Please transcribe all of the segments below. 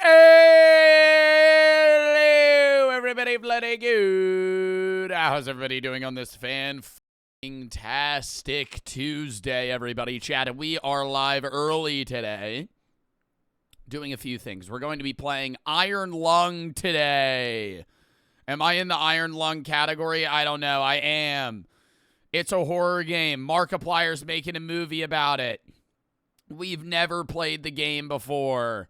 Hello, everybody, bloody good. How's everybody doing on this fantastic Tuesday, everybody? Chat, and we are live early today, doing a few things. We're going to be playing Iron Lung today. Am I in the Iron Lung category? I don't know. I am. It's a horror game. Markiplier's making a movie about it. We've never played the game before.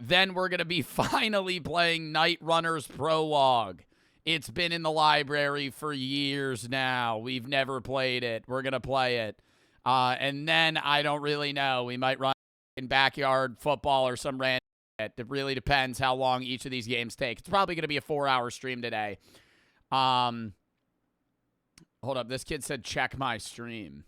Then we're going to be finally playing Night Runner's Prologue. It's been in the library for years now. We've never played it. We're going to play it. And then I don't really know. We might run in backyard football or some random shit. It really depends how long each of these games take. It's probably going to be a 4-hour stream today. Hold up. This kid said check my stream.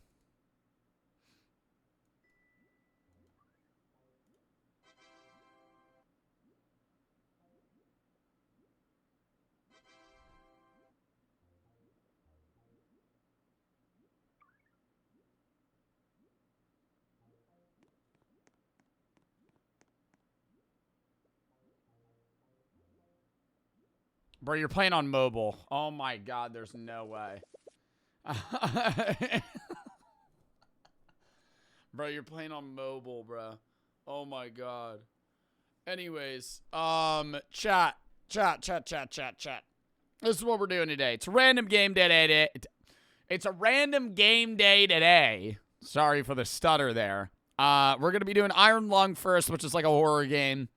Bro, you're playing on mobile. Oh my god, there's no way. Bro, you're playing on mobile, bro. Oh my god. Anyways, chat. This is what we're doing today. It's a random game day today. It's a random game day today. Sorry for the stutter there. We're going to be doing Iron Lung first, which is like a horror game.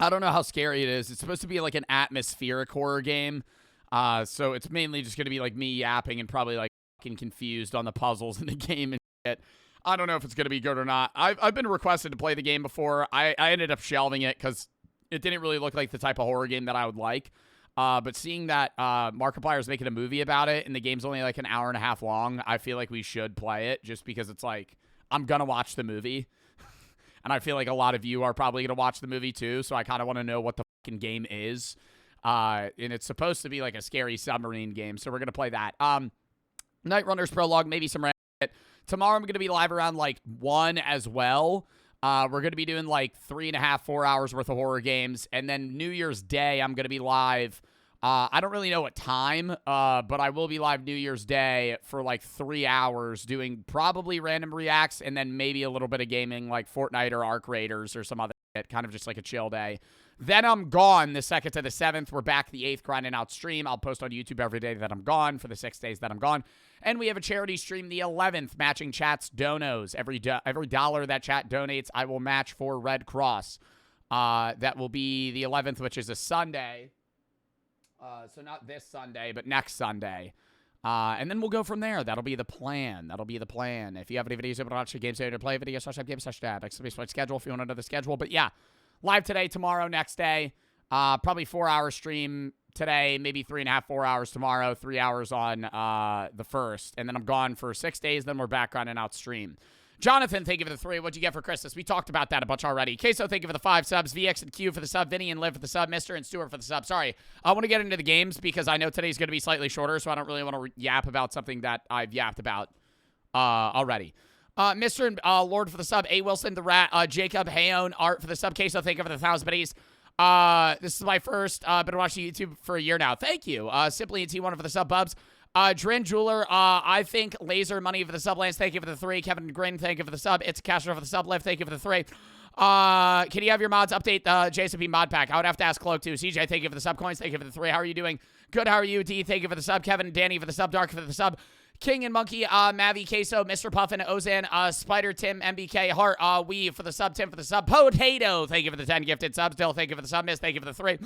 I don't know how scary it is. It's supposed to be like an atmospheric horror game. So it's mainly just going to be like me yapping and probably like fucking confused on the puzzles in the game and shit. I don't know if it's going to be good or not. I've been requested to play the game before. I ended up shelving it because it didn't really look like the type of horror game that I would like. But seeing that Markiplier's making a movie about it and the game's only like an hour and a half long, I feel like we should play it just because it's like, I'm going to watch the movie. And I feel like a lot of you are probably going to watch the movie too, so I kind of want to know what the fucking game is. And it's supposed to be like a scary submarine game, so we're going to play that. Night Runner's Prologue, maybe some random shit. Tomorrow I'm going to be live around like 1 as well. We're going to be doing like 3.5, 4 hours worth of horror games. And then New Year's Day, I'm going to be live. I don't really know what time, but I will be live New Year's Day for like 3 hours doing probably random reacts and then maybe a little bit of gaming like Fortnite or Arc Raiders or some other shit, kind of just like a chill day. Then I'm gone the 2nd to the 7th. We're back the 8th grinding out stream. I'll post on YouTube every day that I'm gone for the 6 days that I'm gone. And we have a charity stream the 11th, matching chat's donos. Every dollar that chat donates, I will match for Red Cross. That will be the 11th, which is a Sunday. So not this Sunday, but next Sunday. And then we'll go from there. That'll be the plan. If you have any videos you want to watch, the games to play, videos, /games/dad. Schedule if you want to know the schedule. But yeah, live today, tomorrow, next day. Probably 4-hour stream today, maybe 3.5, 4 hours tomorrow, 3 hours on the 1st. And then I'm gone for 6 days. Then we're back on an out stream. Jonathan, thank you for the 3. What'd you get for Christmas? We talked about that a bunch already. Queso, thank you for the 5 subs. VX and Q for the sub. Vinny and Liv for the sub. Mr. and Stuart for the sub. Sorry. I want to get into the games because I know today's going to be slightly shorter, so I don't really want to yap about something that I've yapped about already. Mr. and Lord for the sub. A. Wilson, the rat. Jacob, Hayon, Art for the sub. Queso, thank you for the 1,000 biddies. This is my first. Been watching YouTube for a year now. Thank you. Simply and T1 for the sub bubs. Drin Jeweler, I think Laser Money for the sub. Lance, thank you for the 3. Kevin Grin, thank you for the sub. It's Castro for the sub. Liv, thank you for the 3. Can you have your mods update JSP mod pack? I would have to ask Cloak too. CJ, thank you for the sub coins. Thank you for the 3. How are you doing? Good. How are you? D, thank you for the sub. Kevin and Danny for the sub. Dark for the sub. King and Monkey, Mavi, Queso, Mr. Puffin, Ozan, Spider, Tim, MBK, Heart, Weave for the sub. Tim for the sub. Potato, thank you for the 10 gifted subs. Dill, thank you for the sub. Miss, thank you for the 3.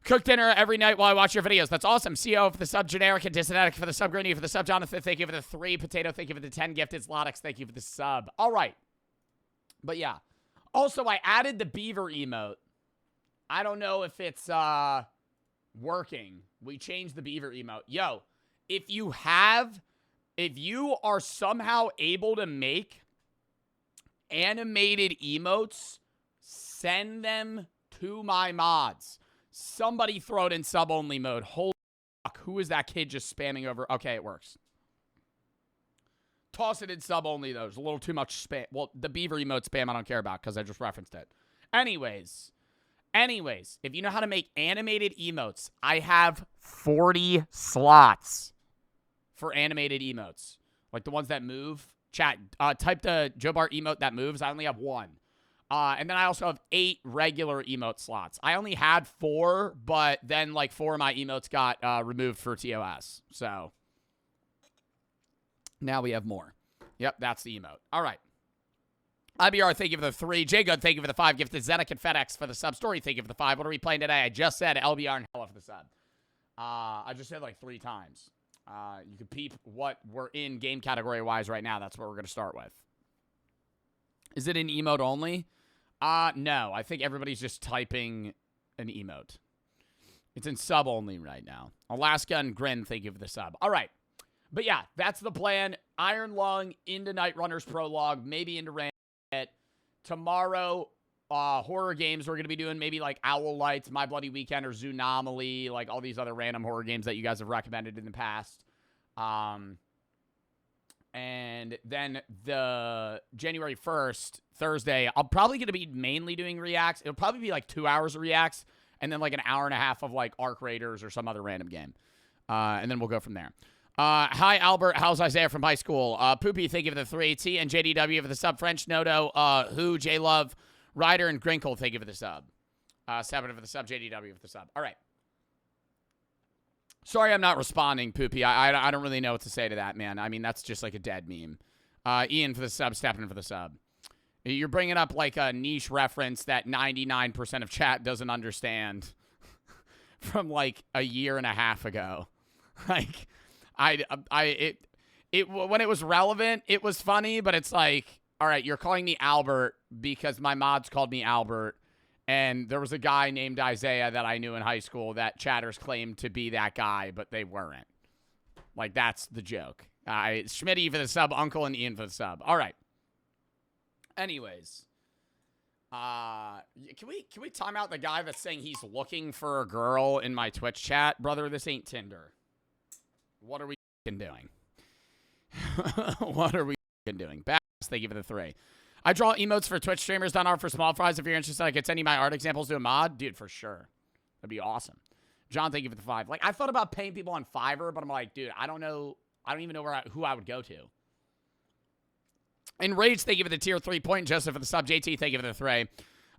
Cook dinner every night while I watch your videos. That's awesome. CO for the sub. Generic and Dysonetic for the sub. Greeny for the sub. Jonathan, thank you for the 3. Potato, thank you for the 10 gifted. Slotics, thank you for the sub. All right. But yeah. Also, I added the beaver emote. I don't know if it's working. We changed the beaver emote. Yo, if you are somehow able to make animated emotes, send them to my mods. Somebody throw it in sub-only mode. Holy fuck, who is that kid just spamming over? Okay, it works. Toss it in sub-only, though. There's a little too much spam. Well, the beaver emote spam I don't care about because I just referenced it. Anyways, if you know how to make animated emotes, I have 40 slots for animated emotes. Like the ones that move. Chat, type the Joe Bart emote that moves. I only have 1. And then I also have 8 regular emote slots. I only had 4, but then like 4 of my emotes got removed for TOS. So now we have more. Yep, that's the emote. All right. IBR, thank you for the 3. J Good, thank you for the 5. Gifted Zedek and FedEx for the sub. Story, thank you for the 5. What are we playing today? I just said LBR and Hella for the sub. I just said like 3 times. You can peep what we're in game category-wise right now. That's what we're going to start with. Is it an emote only? No. I think everybody's just typing an emote. It's in sub only right now. Alaska and Grin, thank you for the sub. All right. But yeah, that's the plan. Iron Lung into Night Runner's Prologue, maybe into Random. Tomorrow, horror games we're going to be doing, maybe like Owl Lights, My Bloody Weekend, or Zoonomaly, like all these other random horror games that you guys have recommended in the past. And then the January 1st, Thursday, I'm probably going to be mainly doing reacts. It'll probably be like 2 hours of reacts, and then like an hour and a half of like Arc Raiders or some other random game. And then we'll go from there. Hi, Albert. How's Isaiah from high school? Poopy, thank you for the 3. T and JDW for the sub. French Noto, Who, J Love, Ryder, and Grinkle, thank you for the sub. 7 for the sub. JDW for the sub. All right. Sorry I'm not responding, Poopy. I don't really know what to say to that, man. I mean, that's just like a dead meme. Ian for the sub. Stepping for the sub. You're bringing up like a niche reference that 99% of chat doesn't understand from like a year and a half ago. Like... when it was relevant, it was funny, but it's like, all right, you're calling me Albert because my mods called me Albert, and there was a guy named Isaiah that I knew in high school that chatters claimed to be that guy, but they weren't. Like, that's the joke. Schmitty for the sub, Uncle, and Ian for the sub. All right. Anyways, can we time out the guy that's saying he's looking for a girl in my Twitch chat? Brother, this ain't Tinder. What are we doing? What are we doing? Bass, thank you for the 3. I draw emotes for Twitch streamers, done art for small fries. If you're interested, I could send you my art examples to a mod. Dude, for sure. That'd be awesome. John, thank you for the 5. Like, I thought about paying people on Fiverr, but I'm like, dude, I don't know. I don't even know who I would go to. Enraged, thank you for the tier 3 point. Joseph for the sub. JT, thank you for the 3.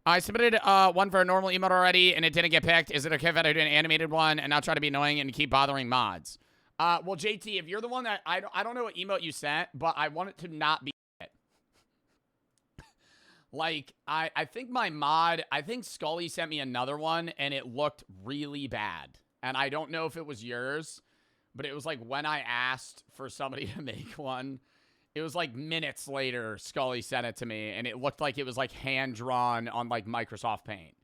I submitted one for a normal emote already, and it didn't get picked. Is it okay if I do an animated one and not try to be annoying and keep bothering mods? Well, JT, if you're the one that I don't know what emote you sent, but I want it to not be it. Like, I think my mod, I think Scully sent me another one, and it looked really bad. And I don't know if it was yours, but it was like when I asked for somebody to make one, it was like minutes later, Scully sent it to me, and it looked like it was like hand-drawn on like Microsoft Paint.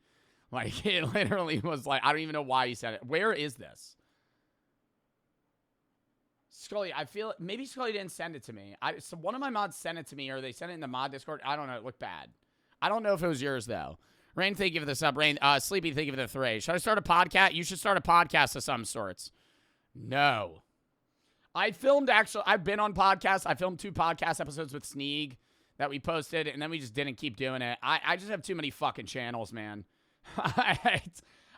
Like, it literally was like, I don't even know why he sent it. Where is this? Scully, I feel maybe Scully didn't send it to me. So one of my mods sent it to me, or they sent it in the mod Discord. I don't know. It looked bad. I don't know if it was yours though. Rain, thank you for the sub. Rain, Sleepy, thank you for the 3. Should I start a podcast? You should start a podcast of some sorts. No. I've been on podcasts. I filmed 2 podcast episodes with Sneeg that we posted, and then we just didn't keep doing it. I just have too many fucking channels, man.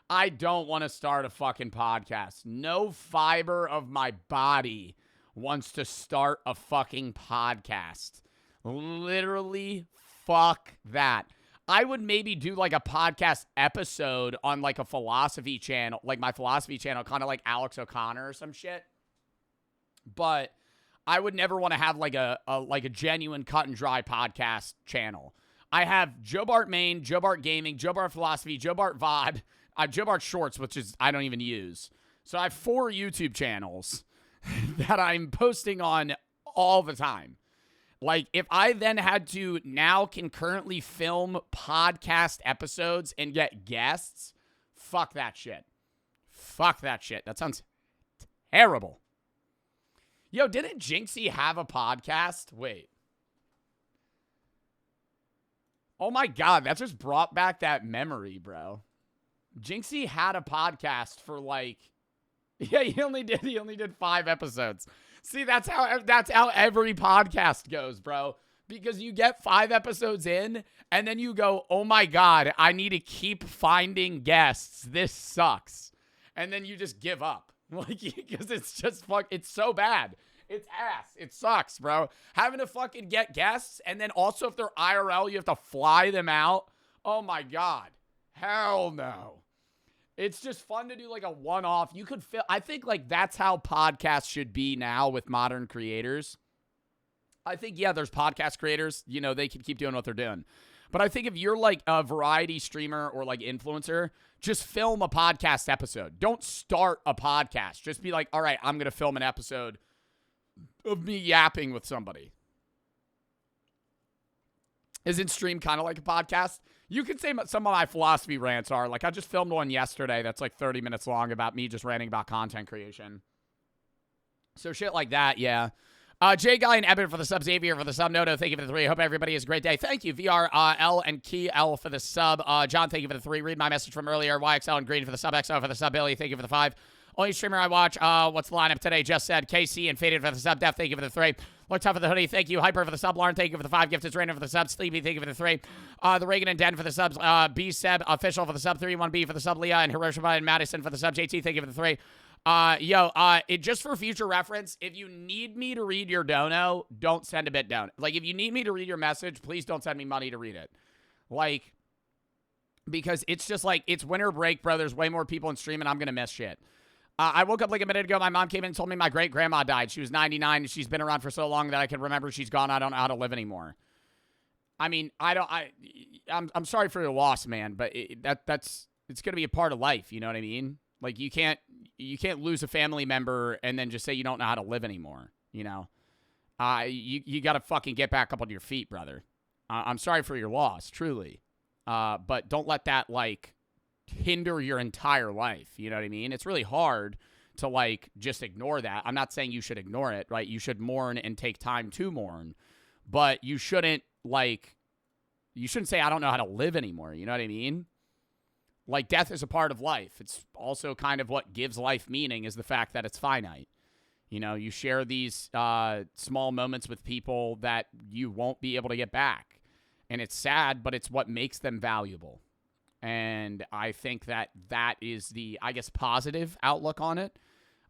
I don't want to start a fucking podcast. No fiber of my body wants to start a fucking podcast. Literally, fuck that. I would maybe do like a podcast episode on like a philosophy channel, like my philosophy channel, kind of like Alex O'Connor or some shit. But I would never want to have like a genuine cut and dry podcast channel. I have Joe Bart Main, Joe Bart Gaming, Joe Bart Philosophy, Joe Bart VOD. I have Joe Bart Shorts, which is I don't even use. So I have 4 YouTube channels that I'm posting on all the time. Like, if I then had to now concurrently film podcast episodes and get guests, fuck that shit. Fuck that shit. That sounds terrible. Yo, didn't Jinxie have a podcast? Wait. Oh my God, that just brought back that memory, bro. Jinxie had a podcast for like, yeah, he only did 5 episodes. See, that's how every podcast goes, bro. Because you get 5 episodes in, and then you go, oh my God, I need to keep finding guests. This sucks. And then you just give up. Like, because it's just it's so bad. It's ass. It sucks, bro. Having to fucking get guests, and then also if they're IRL, you have to fly them out. Oh my God. Hell no. It's just fun to do like a one-off. You could feel, I think like that's how podcasts should be now with modern creators. I think, yeah, there's podcast creators, you know, they can keep doing what they're doing. But I think if you're like a variety streamer or like influencer, just film a podcast episode. Don't start a podcast. Just be like, all right, I'm going to film an episode of me yapping with somebody. Isn't stream kind of like a podcast? You could say some of my philosophy rants are, like, I just filmed one yesterday that's like 30 minutes long about me just ranting about content creation. So shit like that, yeah. Jay Guy and Eben for the sub, Xavier for the sub, Noto, thank you for the 3. Hope everybody has a great day. Thank you, VRL and Key L for the sub. John, thank you for the 3. Read my message from earlier. YXL and Green for the sub, XO for the sub. Billy, thank you for the 5. Only streamer I watch, what's the lineup today? Just said KC and Faded for the sub. Def, thank you for the 3. Look tough for the hoodie. Thank you. Hyper for the sub. Lauren, thank you for the 5. Gifted Rainer for the sub. Sleepy, thank you for the 3. The Reagan and Den for the subs. B Seb official for the sub. 31B for the sub. Leah and Hiroshima and Madison for the sub. JT, thank you for the 3. It just for future reference, if you need me to read your dono, don't send a bit down. Like, if you need me to read your message, please don't send me money to read it. Like, because it's just like, it's winter break, bro. There's way more people in stream, and I'm gonna miss shit. I woke up like a minute ago. My mom came in and told me my great-grandma died. She was 99, and she's been around for so long that I can remember she's gone. I don't know how to live anymore. I mean, I'm sorry for your loss, man, but it's going to be a part of life, you know what I mean? Like, you can't lose a family member and then just say you don't know how to live anymore, you know? You got to fucking get back up on your feet, brother. I'm sorry for your loss, truly. But don't let that, like, hinder your entire life. You know what I mean? It's really hard to like just ignore that. I'm not saying you should ignore it, right? You should mourn and take time to mourn, but you shouldn't say, I don't know how to live anymore. You know what I mean? Like, death is a part of life. It's also kind of what gives life meaning, is the fact that it's finite. You know, you share these small moments with people that you won't be able to get back. And it's sad, but it's what makes them valuable. And I think that is the, I guess, positive outlook on it.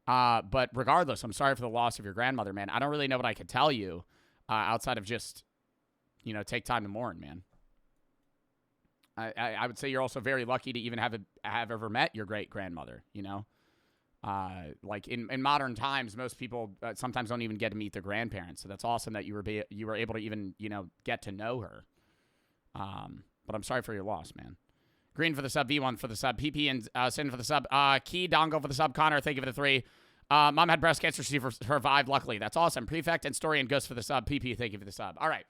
But regardless, I'm sorry for the loss of your grandmother, man. I don't really know what I could tell you outside of just, you know, take time to mourn, man. I would say you're also very lucky to even have ever met your great-grandmother, you know? Like, in modern times, most people sometimes don't even get to meet their grandparents. So that's awesome that you were able to even, you know, get to know her. But I'm sorry for your loss, man. Green for the sub, V1 for the sub, PP and Sin for the sub, Key, Dongle for the sub, Connor, thank you for the 3. Mom had breast cancer, she survived, luckily. That's awesome. Prefect and Story and Ghost for the sub, PP, thank you for the sub. All right.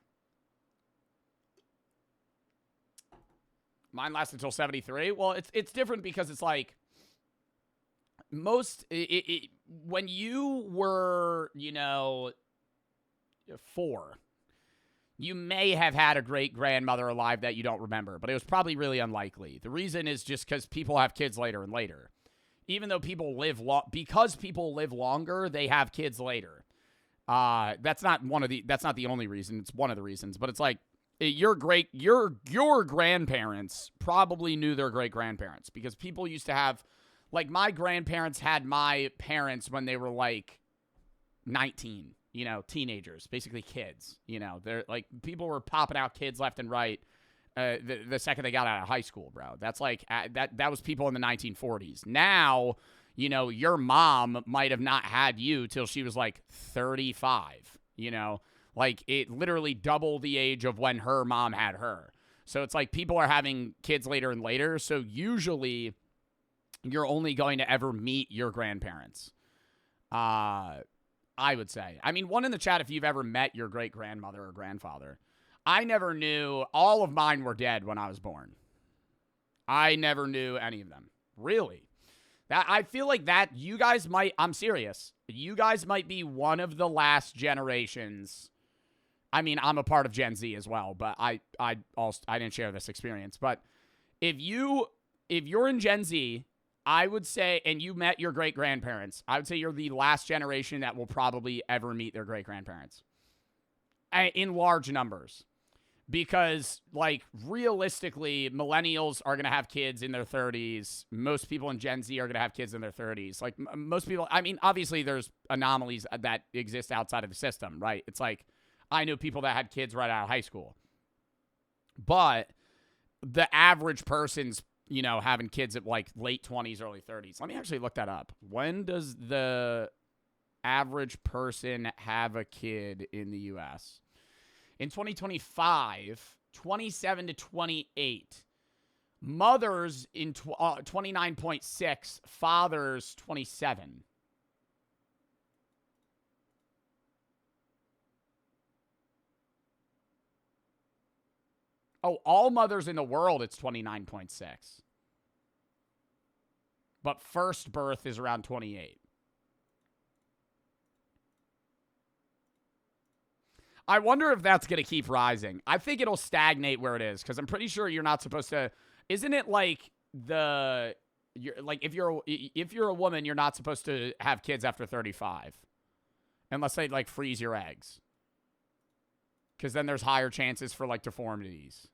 Mine lasts until 73. Well, it's different because it's like when you were, you know, 4, you may have had a great-grandmother alive that you don't remember, but it was probably really unlikely. The reason is just because people have kids later and later. Even though people live because people live longer, they have kids later. That's not the only reason. It's one of the reasons, but it's like your grandparents probably knew their great-grandparents, because people used to have, like, my grandparents had my parents when they were like 19. You know, teenagers, basically kids. You know, they're like, people were popping out kids left and right the second they got out of high school, bro. That's like, that was people in the 1940s. Now, you know, your mom might have not had you till she was like 35, you know? Like, it literally doubled the age of when her mom had her. So it's like people are having kids later and later. So usually you're only going to ever meet your grandparents. I would say. I mean, one in the chat if you've ever met your great-grandmother or grandfather. I never knew. All of mine were dead when I was born. I never knew any of them. Really. I feel like that you guys might, I'm serious, you guys might be one of the last generations. I mean, I'm a part of Gen Z as well, but I didn't share this experience. But if you're in Gen Z, I would say, and you met your great-grandparents, I would say you're the last generation that will probably ever meet their great-grandparents. in large numbers. Because, like, realistically, millennials are going to have kids in their 30s. Most people in Gen Z are going to have kids in their 30s. Like, most people, I mean, obviously there's anomalies that exist outside of the system, right? It's like, I know people that had kids right out of high school. But the average person's, you know, having kids at, like, late 20s, early 30s. Let me actually look that up. When does the average person have a kid in the U.S.? In 2025, 27 to 28. Mothers in 29.6. Fathers, 27. Oh, all mothers in the world, it's 29.6. But first birth is around 28. I wonder if that's going to keep rising. I think it'll stagnate where it is because I'm pretty sure you're not supposed to. Isn't it like if you're a woman, you're not supposed to have kids after 35, unless they like freeze your eggs, because then there's higher chances for like deformities.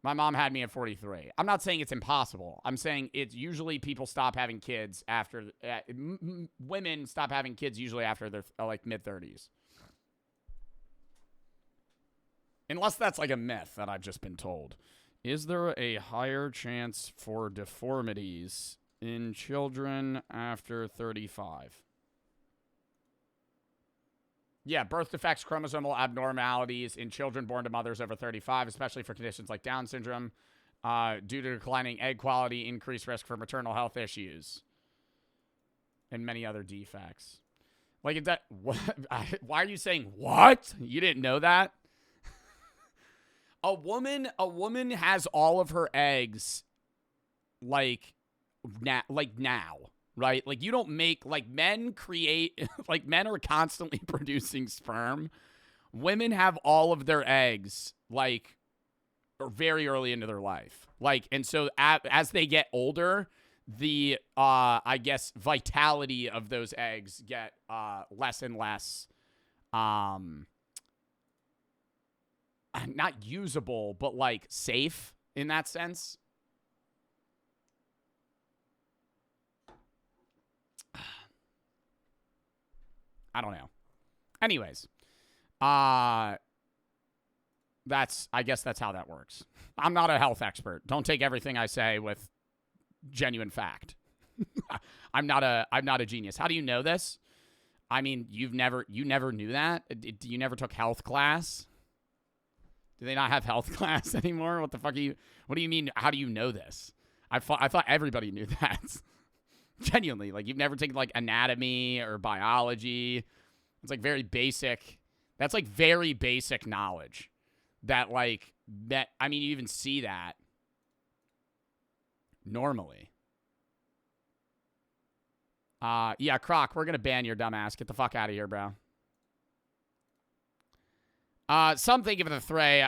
My mom had me at 43. I'm not saying it's impossible. I'm saying it's usually people stop having kids after women stop having kids usually after their like mid 30s. Unless that's like a myth that I've just been told. Is there a higher chance for deformities in children after 35? Yeah, birth defects, chromosomal abnormalities in children born to mothers over 35, especially for conditions like Down syndrome, due to declining egg quality, increased risk for maternal health issues, and many other defects. Like, that, what, why are you saying what? You didn't know that? A woman has all of her eggs like now, right? Like, you don't make, like, men create, like, men are constantly producing sperm. Women have all of their eggs, like, very early into their life. Like, and so as they get older, the, I guess, vitality of those eggs get less and less, not usable, but like safe in that sense. I don't know. Anyways, I guess that's how that works. I'm not a health expert. Don't take everything I say with genuine fact. I'm not a genius. How do you know this? I mean, you never knew that? You never took health class? Do they not have health class anymore? What the fuck what do you mean? How do you know this? I thought everybody knew that. Genuinely, like, you've never taken like anatomy or biology. It's like very basic. That's like very basic knowledge. That like that. I mean, you even see that normally. Yeah, Croc, we're gonna ban your dumbass. Get the fuck out of here, bro. Some thank you for the three.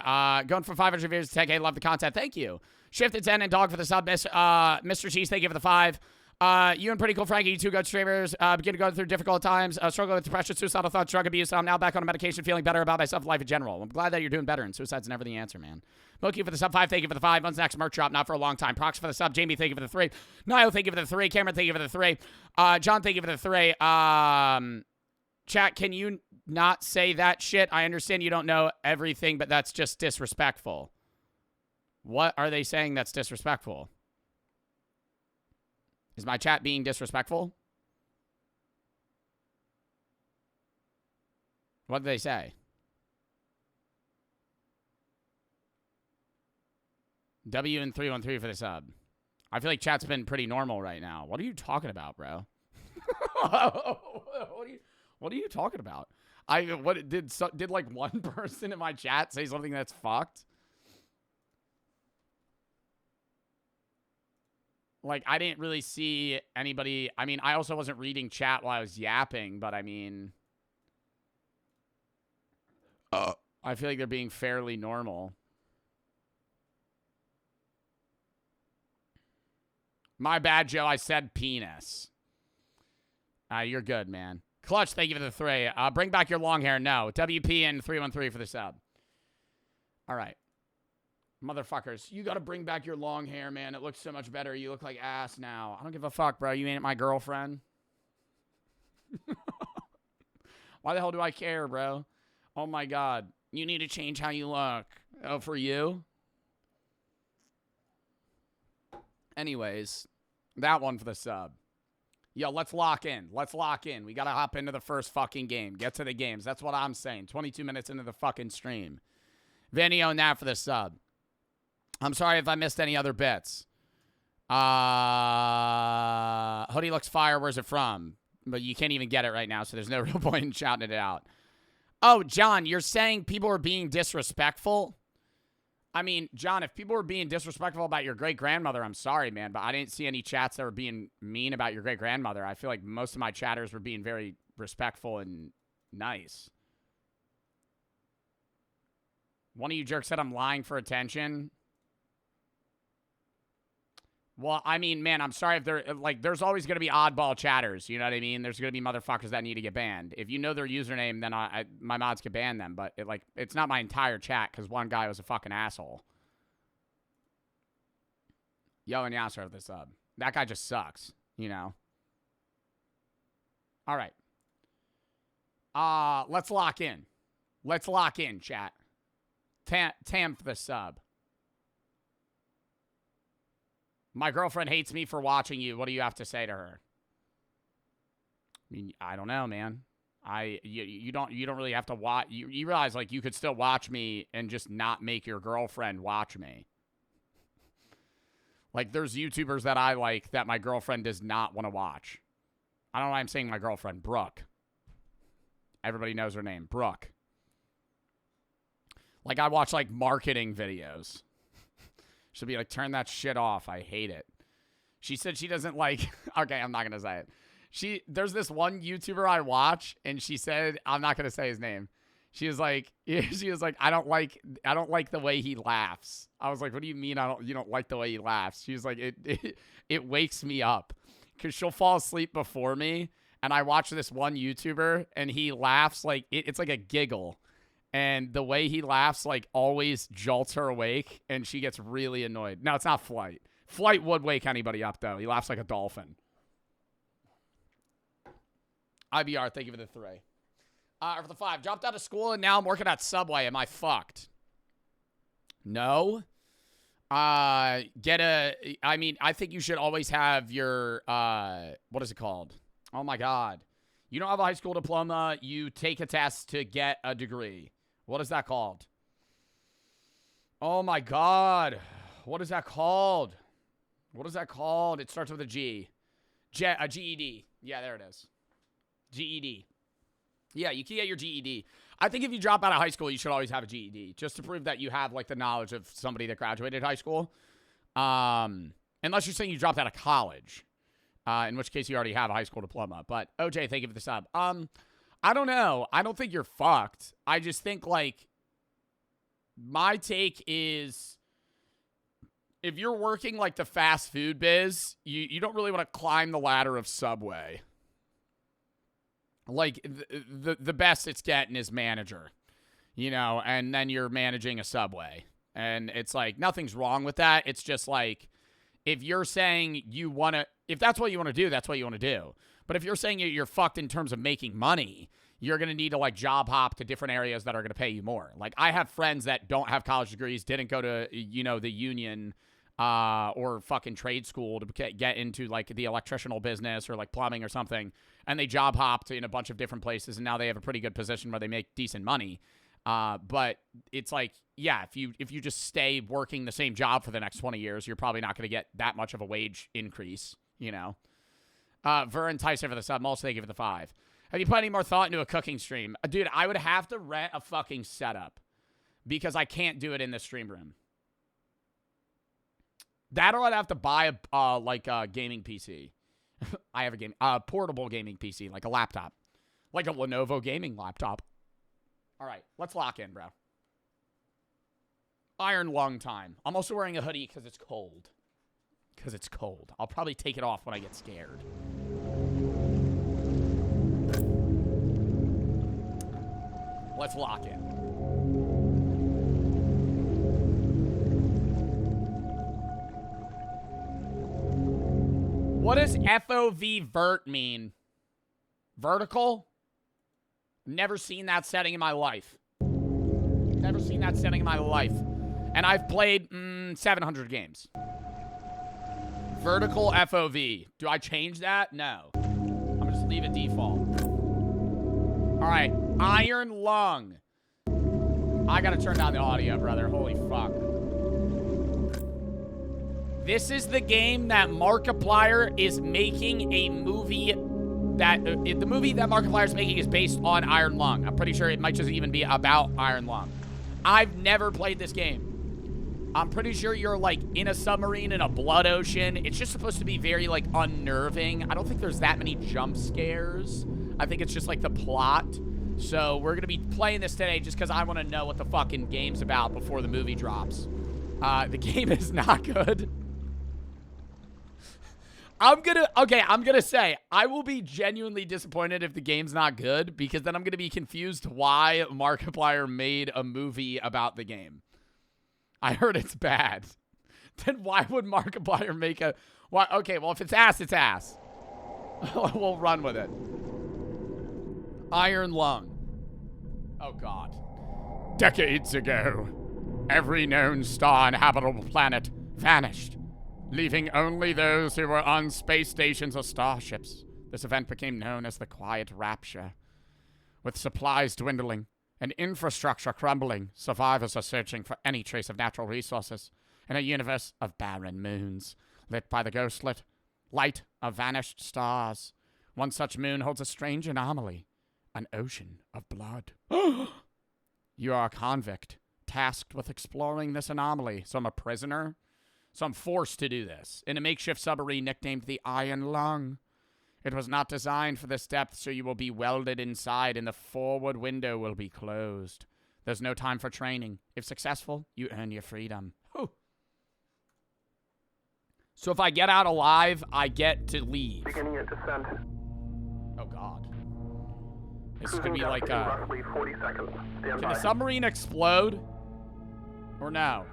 Going from 500 views to 10K. Love the content. Thank you. Shifted 10 and Dog for the sub. Mr. Cheese, thank you for the 5. You and Pretty Cool Frankie, you two good streamers. Begin to go through difficult times. Struggle with depression, suicidal thoughts, drug abuse. I'm now back on a medication, feeling better about myself, life in general. I'm glad that you're doing better, and suicide's never the answer, man. Moki for the sub 5. Thank you for the 5. When's the next merch drop? Not for a long time. Prox for the sub. Jamie, thank you for the 3. Niall, thank you for the 3. Cameron, thank you for the 3. John, thank you for the 3. Chat, can you not say that shit? I understand you don't know everything, but that's just disrespectful. What are they saying that's disrespectful? Is my chat being disrespectful? What did they say? W and 313 for the sub. I feel like chat's been pretty normal right now. What are you talking about, bro? What are you talking about? Did like one person in my chat say something that's fucked? Like, I didn't really see anybody. I mean, I also wasn't reading chat while I was yapping, but I mean, I feel like they're being fairly normal. My bad, Joe. I said penis. You're good, man. Clutch, thank you for the 3. Bring back your long hair. No. WP and 313 for the sub. All right. Motherfuckers, you got to bring back your long hair, man. It looks so much better. You look like ass now. I don't give a fuck, bro. You ain't my girlfriend. Why the hell do I care, bro? Oh, my God. You need to change how you look. Oh, for you? Anyways, that one for the sub. Yo, let's lock in. Let's lock in. We got to hop into the first fucking game. Get to the games. That's what I'm saying. 22 minutes into the fucking stream. Vinny on that for the sub. I'm sorry if I missed any other bits. Hoodie looks fire. Where's it from? But you can't even get it right now, so there's no real point in shouting it out. Oh, John, you're saying people are being disrespectful? I mean, John, if people were being disrespectful about your great-grandmother, I'm sorry, man, but I didn't see any chats that were being mean about your great-grandmother. I feel like most of my chatters were being very respectful and nice. One of you jerks said I'm lying for attention. Well, I mean, man, I'm sorry if there's always going to be oddball chatters, you know what I mean? There's going to be motherfuckers that need to get banned. If you know their username, then my mods can ban them, but it's not my entire chat because one guy was a fucking asshole. Yo and Yasser with the sub. That guy just sucks, you know? All right. Let's lock in. Let's lock in, chat. Tam for the sub. My girlfriend hates me for watching you. What do you have to say to her? I mean, I don't know, man. You don't really have to watch. You realize like you could still watch me and just not make your girlfriend watch me. Like there's YouTubers that I like that my girlfriend does not want to watch. I don't know why I'm saying my girlfriend, Brooke. Everybody knows her name, Brooke. Like I watch like marketing videos. She'll be like, turn that shit off. I hate it. She said she doesn't like... Okay, I'm not going to say it. There's this one YouTuber I watch, and she said... I'm not going to say his name. She was like, I don't like the way he laughs. I was like, what do you mean you don't like the way he laughs? She was like, it wakes me up. Because she'll fall asleep before me, and I watch this one YouTuber, and he laughs like... It's like a giggle. And the way he laughs, like, always jolts her awake, and she gets really annoyed. No, it's not Flight. Flight would wake anybody up, though. He laughs like a dolphin. IBR, thank you for the 3. For the 5, dropped out of school, and now I'm working at Subway. Am I fucked? No. I mean, I think you should always have your, what is it called? Oh, my God. You don't have a high school diploma. You take a test to get a degree. What is that called? Oh, my God. What is that called? What is that called? It starts with a G. A GED. Yeah, there it is. GED. Yeah, you can get your GED. I think if you drop out of high school, you should always have a GED, just to prove that you have, like, the knowledge of somebody that graduated high school. Unless you're saying you dropped out of college, in which case you already have a high school diploma. But, OJ, thank you for the sub. I don't know. I don't think you're fucked. I just think, like, my take is if you're working, like, the fast food biz, you don't really want to climb the ladder of Subway. Like, the best it's getting is manager, you know, and then you're managing a Subway. And it's like, nothing's wrong with that. It's just like, if you're saying you want to, if that's what you want to do, that's what you want to do. But if you're saying you're fucked in terms of making money, you're going to need to, like, job hop to different areas that are going to pay you more. Like, I have friends that don't have college degrees, didn't go to, you know, the union or fucking trade school to get into, like, the electrical business or, like, plumbing or something. And they job hopped in a bunch of different places, and now they have a pretty good position where they make decent money. But it's like, yeah, if you just stay working the same job for the next 20 years, you're probably not going to get that much of a wage increase, you know. Vern Tyson for the sub. Also, thank you for the 5. Have you put any more thought into a cooking stream? Dude, I would have to rent a fucking setup because I can't do it in the stream room. That or I'd have to buy a gaming PC. I have a portable gaming PC, like a laptop. Like a Lenovo gaming laptop. All right, let's lock in, bro. Iron lung time. I'm also wearing a hoodie because it's cold. Because it's cold. I'll probably take it off when I get scared. let's lock in. What does FOV vert mean? Vertical? Never seen that setting in my life. Never seen that setting in my life. And I've played 700 games. Vertical FOV. Do I change that? No. I'm gonna just leave it default. All right. Iron Lung. I gotta turn down the audio, brother. Holy fuck. This is the game that Markiplier is making a movie that... the movie that Markiplier is making is based on Iron Lung. I'm pretty sure it might just even be about Iron Lung. I've never played this game. I'm pretty sure you're, like, in a submarine in a blood ocean. It's just supposed to be very, like, unnerving. I don't think there's that many jump scares. I think it's just, like, the plot. So we're going to be playing this today just because I want to know what the fucking game's about before the movie drops. The game is not good. I'm gonna say, I will be genuinely disappointed if the game's not good, because then I'm gonna be confused why Markiplier made a movie about the game. I heard it's bad. Then why would Markiplier make a... Why? Okay, well, if it's ass, it's ass. We'll run with it. Iron Lung. Oh, God. Decades ago, every known star and habitable planet vanished, leaving only those who were on space stations or starships. This event became known as the Quiet Rapture. With supplies dwindling and infrastructure crumbling, survivors are searching for any trace of natural resources in a universe of barren moons, lit by the ghostlit light of vanished stars. One such moon holds a strange anomaly, an ocean of blood. You are a convict, tasked with exploring this anomaly. So I'm a prisoner? So I'm forced to do this in a makeshift submarine nicknamed the Iron Lung. It was not designed for this depth, so you will be welded inside and the forward window will be closed. There's no time for training. If successful, you earn your freedom. Whew. So if I get out alive, I get to leave. Beginning your descent. Oh, God. This is going to be like a... Roughly 40 seconds. Stand Can by. the submarine explode? Or no?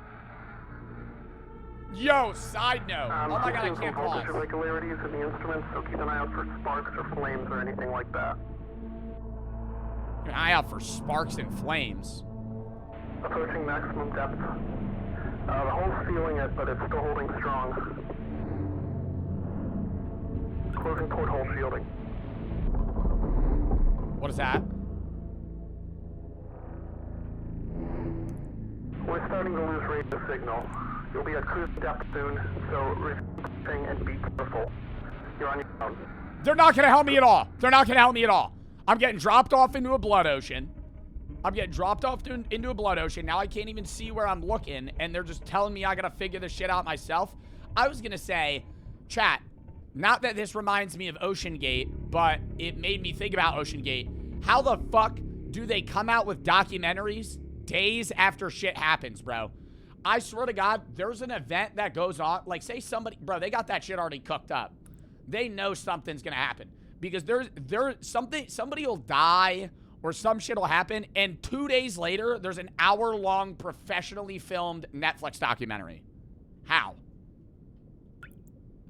Yo, side note. Oh my God, I Seeing can't some voltage pause. irregularities in the instruments, so keep an eye out for sparks or flames or anything like that. Keep an eye out for sparks and flames. Approaching maximum depth. The hull's feeling it, but it's still holding strong. Closing port hull shielding. What is that? We're starting to lose radio signal. You'll be at cruise depth soon, so refreshing and be careful. You're on your own. They're not going to help me at all. They're not going to help me at all. I'm getting dropped off into a blood ocean. I'm getting dropped off into a blood ocean. Now I can't even see where I'm looking, and they're just telling me I got to figure this shit out myself. I was going to say, chat, not that this reminds me of Ocean Gate, but it made me think about Ocean Gate. How the fuck do they come out with documentaries days after shit happens, bro? I swear to God, there's an event that goes on. Like, say somebody, bro, they got that shit already cooked up. They know something's gonna happen because somebody will die or some shit will happen, and 2 days later, there's an hour-long professionally filmed Netflix documentary. How?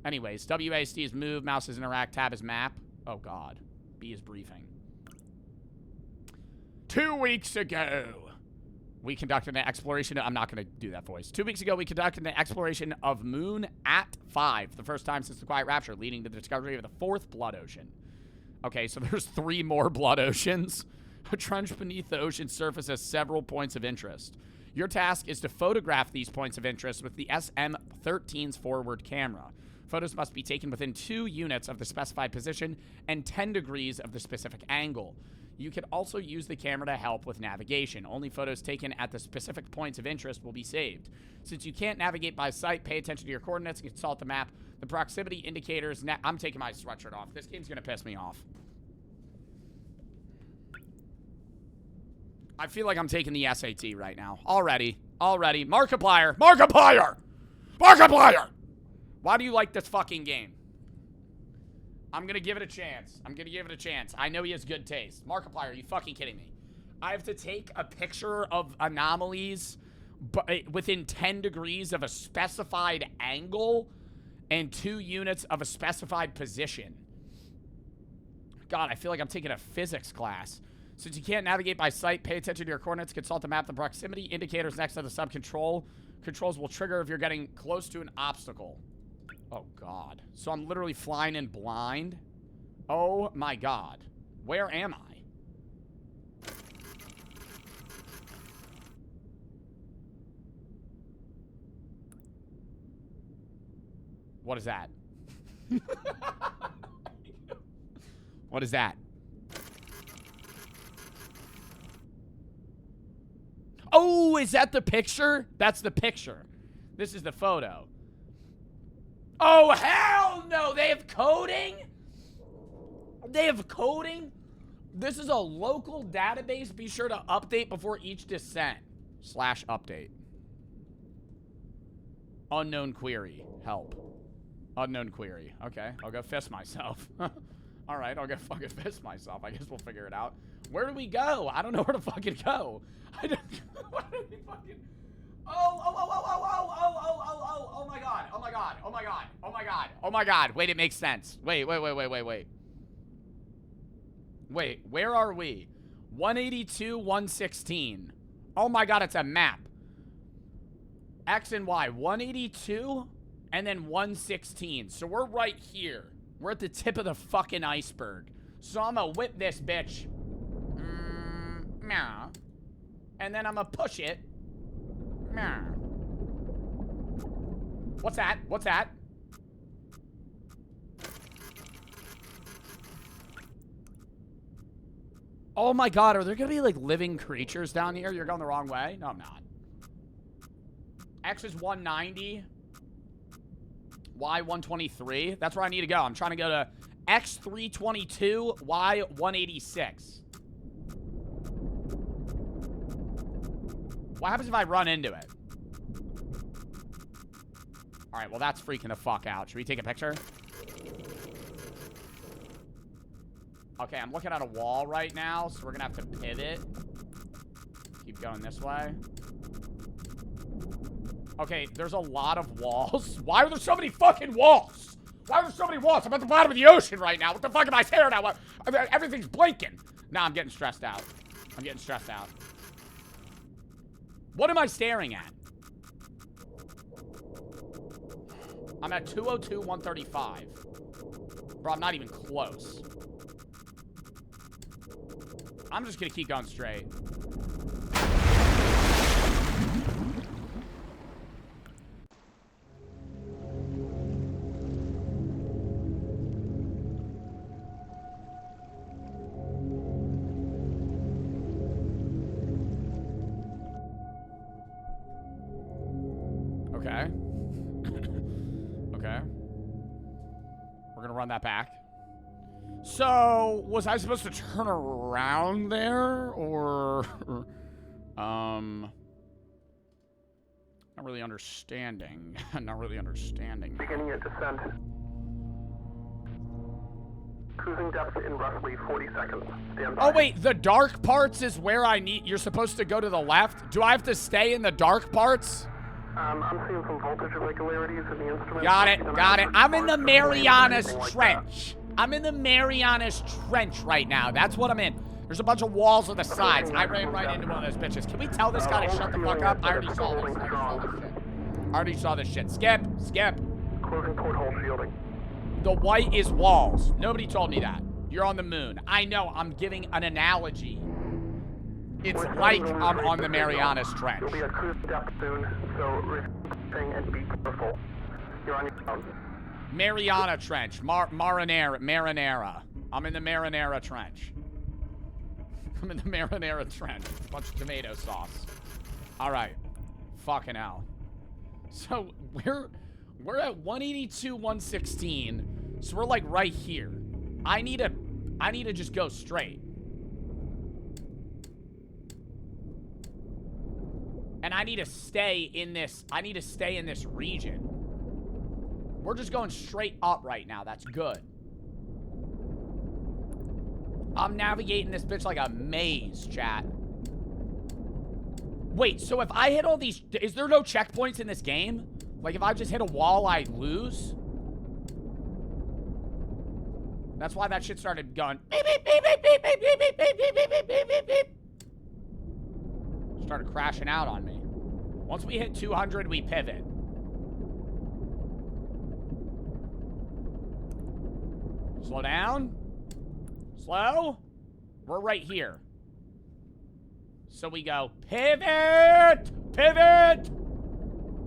Anyways, WASD is move, mouse is interact, tab is map. Oh God, B is briefing. 2 weeks ago, we conducted an exploration. I'm not going to do that voice. 2 weeks ago, we conducted an exploration of Moon at 5, the first time since the Quiet Rapture, leading to the discovery of the 4th blood ocean. Okay, so there's 3 more blood oceans. A trench beneath the ocean surface has several points of interest. Your task is to photograph these points of interest with the SM-13's forward camera. Photos must be taken within 2 units of the specified position and 10 degrees of the specific angle. You can also use the camera to help with navigation. Only photos taken at the specific points of interest will be saved. Since you can't navigate by sight, pay attention to your coordinates and consult the map. The proximity indicators... I'm taking my sweatshirt off. This game's going to piss me off. I feel like I'm taking the SAT right now. Already. Markiplier. Why do you like this fucking game? I'm going to give it a chance. I know he has good taste. Markiplier, are you fucking kidding me? I have to take a picture of anomalies within 10 degrees of a specified angle and 2 units of a specified position. God, I feel like I'm taking a physics class. Since you can't navigate by sight, pay attention to your coordinates, consult the map, the proximity indicators next to the sub-control. Controls will trigger if you're getting close to an obstacle. Oh, God. So I'm literally flying in blind? Oh, my God. Where am I? What is that? What is that? Oh, is that the picture? That's the picture. This is the photo. Oh, hell no! They have coding? They have coding? This is a local database. Be sure to update before each descent. /update. Unknown query. Help. Unknown query. Okay, I'll go fist myself. Alright, I'll go fucking fist myself. I guess we'll figure it out. Where do we go? I don't know where to fucking go. I don't where do we fucking... Oh my god. Oh my god. Oh my god. Oh my god. Oh my god. Wait, it makes sense. Wait. Wait, where are we? 182, 116. Oh my god, it's a map. X and Y. 182 and then 116. So we're right here. We're at the tip of the fucking iceberg. So I'm gonna whip this bitch. Meow. And then I'm gonna push it. Meow. What's that? What's that? Oh my god, are there gonna be like living creatures down here? You're going the wrong way? No, I'm not. X is 190. Y 123. That's where I need to go. I'm trying to go to X 322, Y 186. What happens if I run into it? Alright, well that's freaking the fuck out. Should we take a picture? Okay, I'm looking at a wall right now, so we're gonna have to pivot. Keep going this way. Okay, there's a lot of walls. Why are there so many fucking walls? Why are there so many walls? I'm at the bottom of the ocean right now. What the fuck am I staring at? What? Everything's blinking. Nah, I'm getting stressed out. I'm getting stressed out. What am I staring at? I'm at 202, 135. Bro, I'm not even close. I'm just gonna keep going straight. Okay. Okay. We're gonna run that back. So, was I supposed to turn around there, or, not really understanding. Not really understanding. Beginning your descent. Cruising depth in roughly 40 seconds. Stand by. Oh wait, the dark parts is where you're supposed to go to the left? Do I have to stay in the dark parts? I'm seeing some voltage irregularities in the instrument. Got it. I'm in the Marianas Trench. I'm in the Marianas Trench right now. That's what I'm in. There's a bunch of walls on the sides. I ran right into one of those bitches. Can we tell this guy to shut the fuck up? I already saw this. I already saw this shit. Skip. Closing porthole shielding. The white is walls. Nobody told me that. You're on the moon. I know. I'm giving an analogy. It's like I'm on the Marianas Trench. You'll be at cruise depth soon, so refreshing and be careful. You're on your own. Mariana Trench. Marinara. I'm in the Marinara Trench. I'm in the Marinara Trench. Bunch of tomato sauce. Alright. Fucking hell. So, we're at 182, 116. So we're like right here. I need to just go straight. And I need to stay in this region. We're just going straight up right now. That's good. I'm navigating this bitch like a maze, chat. Wait, so if I hit all these... Is there no checkpoints in this game? Like, if I just hit a wall, I lose? That's why that shit started going... Beep, beep, beep, beep, beep, beep, beep, beep, beep, beep, beep, beep, beep, beep. Started crashing out on me. Once we hit 200, we pivot. Slow down. Slow. We're right here. So we go, pivot! Pivot!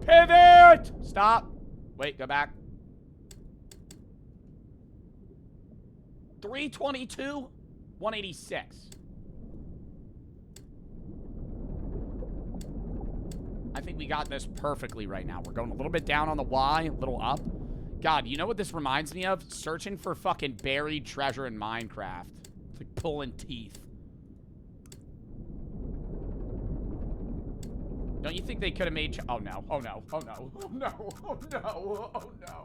Pivot! Stop. Wait, go back. 322, 186. I think we got this perfectly right now. We're going a little bit down on the Y, a little up. God, you know what this reminds me of? Searching for fucking buried treasure in Minecraft. It's like pulling teeth. Don't you think they could have made... Oh, no. Oh, no. Oh, no. Oh, no. Oh, no. Oh, no.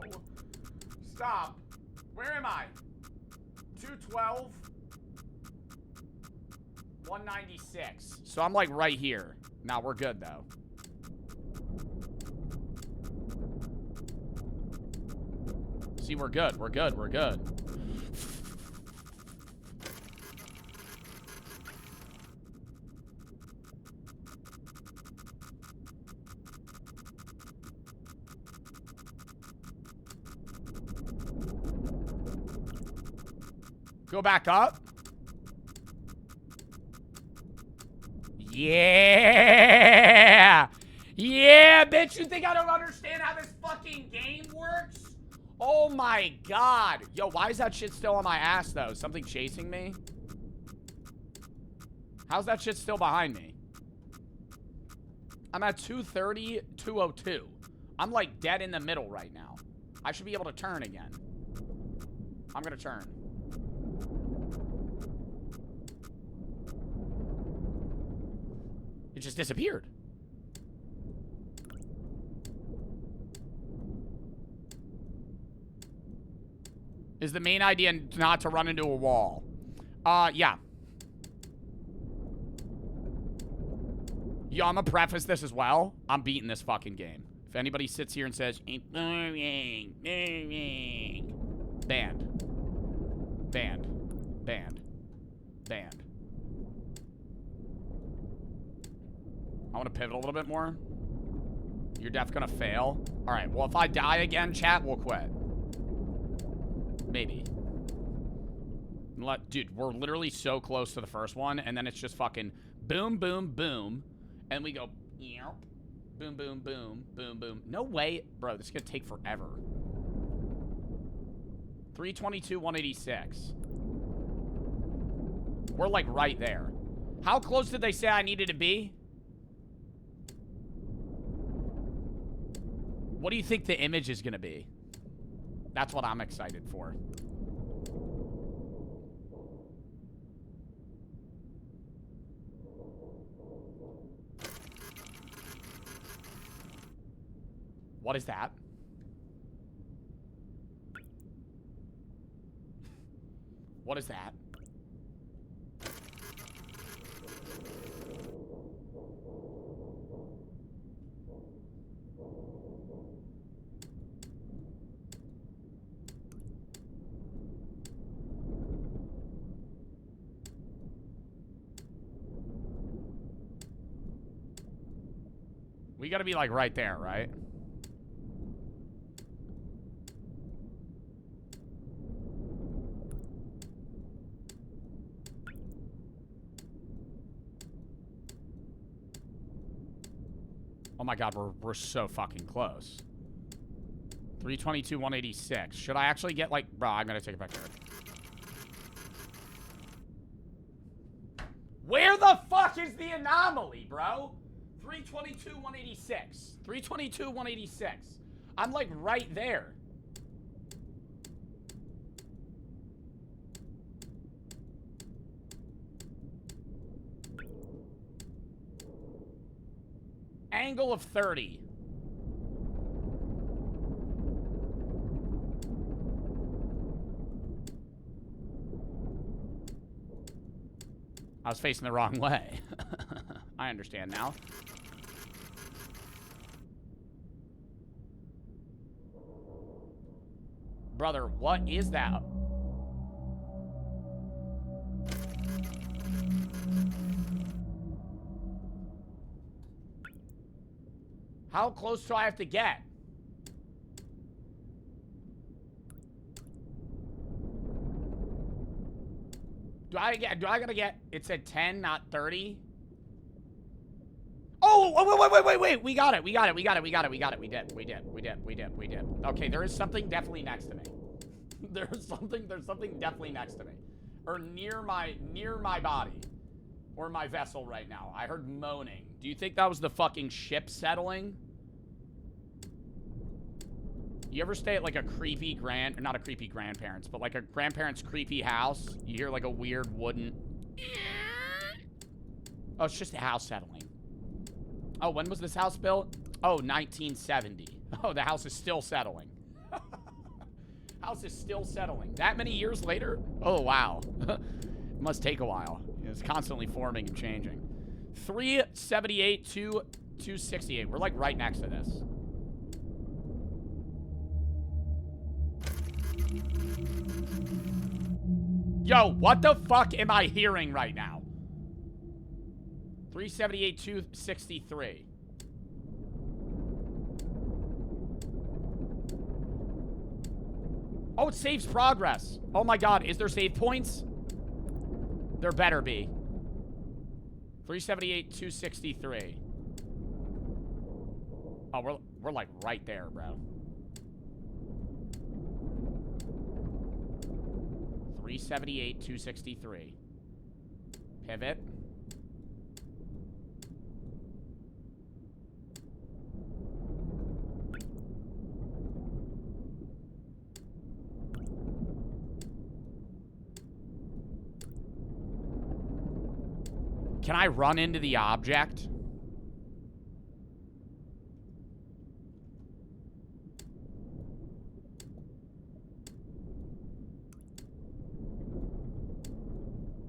Stop. Where am I? 212. 196. So I'm, like, right here. Nah, we're good, though. See, we're good. We're good. We're good. Go back up. Yeah. Yeah, bitch. You think I don't understand how this fucking game works? Oh my God. Yo, why is that shit still on my ass, though? Something chasing me? How's that shit still behind me? I'm at 230, 202. I'm like dead in the middle right now. I should be able to turn again. I'm gonna turn. It just disappeared. Is the main idea not to run into a wall? Yeah. Yo, I'm gonna preface this as well. I'm beating this fucking game. If anybody sits here and says, it's boring, boring. Banned. Banned. Banned. Banned. I want to pivot a little bit more. You're def gonna fail. All right, well, if I die again, chat, we'll quit. Maybe. Dude, we're literally so close to the first one, and then it's just fucking boom, boom, boom. And we go, boom, boom, boom, boom, boom. No way. Bro, this is gonna take forever. 322, 186. We're like right there. How close did they say I needed to be? What do you think the image is gonna be? That's what I'm excited for. What is that? What is that? We gotta be like right there, right? Oh my God, we're so fucking close. 322, 186. Should I actually get like... Bro, I'm gonna take a picture. Where the fuck is the anomaly, bro? 322, 186. 322, 186. I'm like right there. Angle of 30. I was facing the wrong way. I understand now. Brother, what is that? How close do I have to get? Do I gotta get, it said 10, not 30? Oh, wait. We got it. We did. Okay, there is something definitely next to me. There's something definitely next to me. Or near my body. Or my vessel right now. I heard moaning. Do you think that was the fucking ship settling? You ever stay at like a creepy not a creepy grandparents, but like a grandparents' creepy house? You hear like a weird wooden... Oh, it's just the house settling. Oh, when was this house built? Oh, 1970. Oh, the house is still settling. House is still settling. That many years later? Oh, wow. It must take a while. It's constantly forming and changing. 378 to 268. We're like right next to this. Yo, what the fuck am I hearing right now? 378, 263. Oh, it saves progress. Oh my god, is there save points? There better be. 378, 263. Oh, we're like right there, bro. 378, 263. Pivot. Can I run into the object?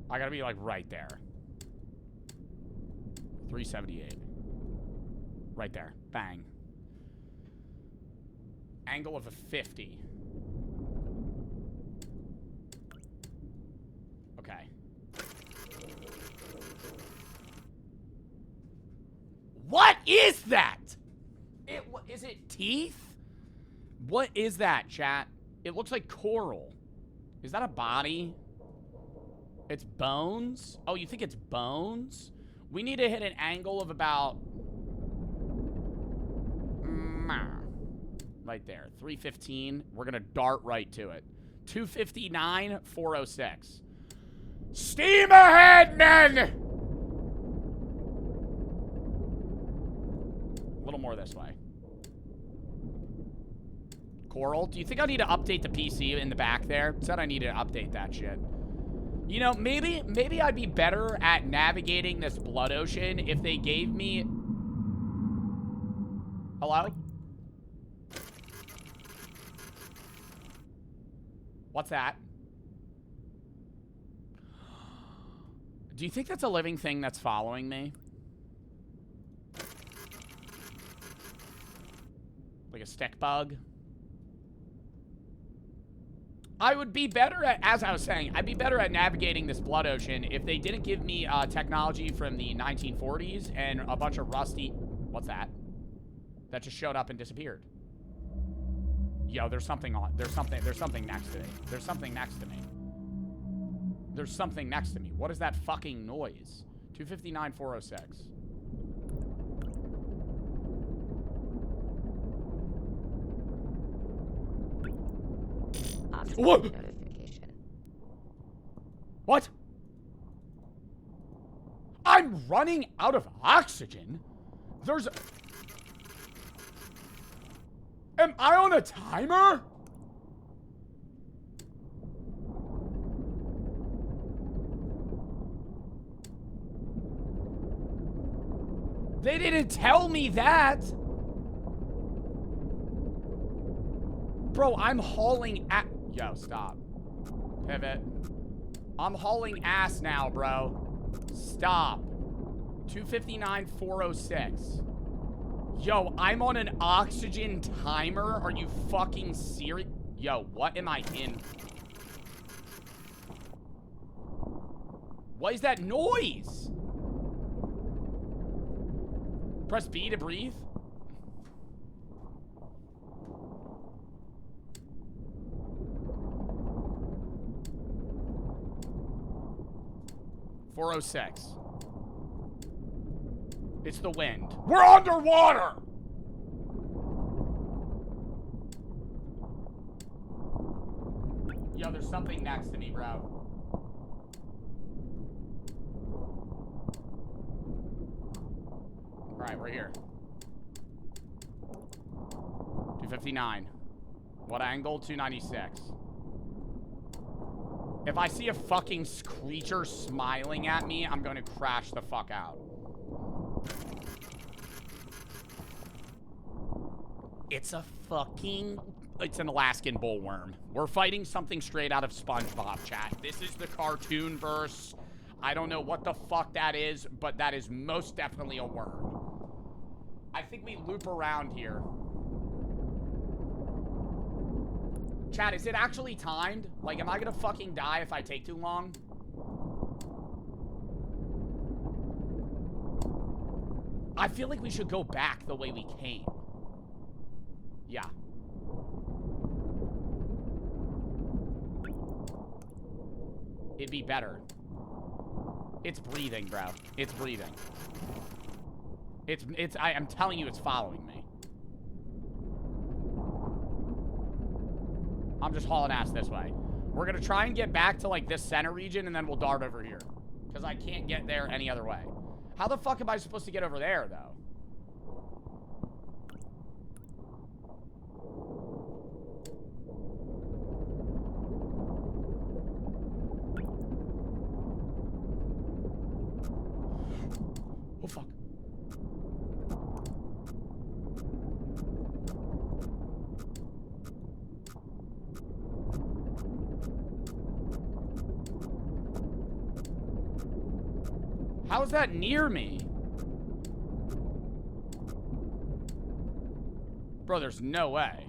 I gotta be like right there. 378. Right there. Bang. Angle of a 50. Okay. What is that? Is it teeth? What is that, chat? It looks like coral. Is that a body? It's bones? Oh, you think it's bones? We need to hit an angle of about... right there. 315. We're gonna dart right to it. 259, 406. Steam ahead, men! A little more this way. Coral? Do you think I need to update the PC in the back there? It said I need to update that shit. You know, maybe I'd be better at navigating this blood ocean if they gave me... Hello? What's that? Do you think that's a living thing that's following me? Like a stick bug? I would be better at, as I was saying, I'd be better at navigating this blood ocean if they didn't give me technology from the 1940s and a bunch of rusty... What's that? That just showed up and disappeared. Yo, there's something next to me. There's something next to me. There's something next to me. What is that fucking noise? 259, 406. What? Notification. What? I'm running out of oxygen? There's... Am I on a timer? They didn't tell me that. Bro, I'm hauling ass. Yo, stop. Pivot. I'm hauling ass now, bro. Stop. 259, 406. Yo, I'm on an oxygen timer. Are you fucking serious? Yo, what am I in? What is that noise? Press B to breathe. .406. It's the wind. We're underwater! Yo, there's something next to me, bro. Alright, we're here. 259. What angle? 296. If I see a fucking creature smiling at me, I'm gonna crash the fuck out. It's a fucking... It's an Alaskan bullworm. We're fighting something straight out of SpongeBob, chat. This is the cartoon verse. I don't know what the fuck that is, but that is most definitely a worm. I think we loop around here. Chat, is it actually timed? Like, am I gonna fucking die if I take too long? I feel like we should go back the way we came. Yeah. It'd be better. It's breathing, bro. It's breathing. I'm telling you, it's following me. I'm just hauling ass this way. We're gonna try and get back to, like, this center region, and then we'll dart over here. Because I can't get there any other way. How the fuck am I supposed to get over there, though? Oh, fuck. How is that near me? Bro, there's no way.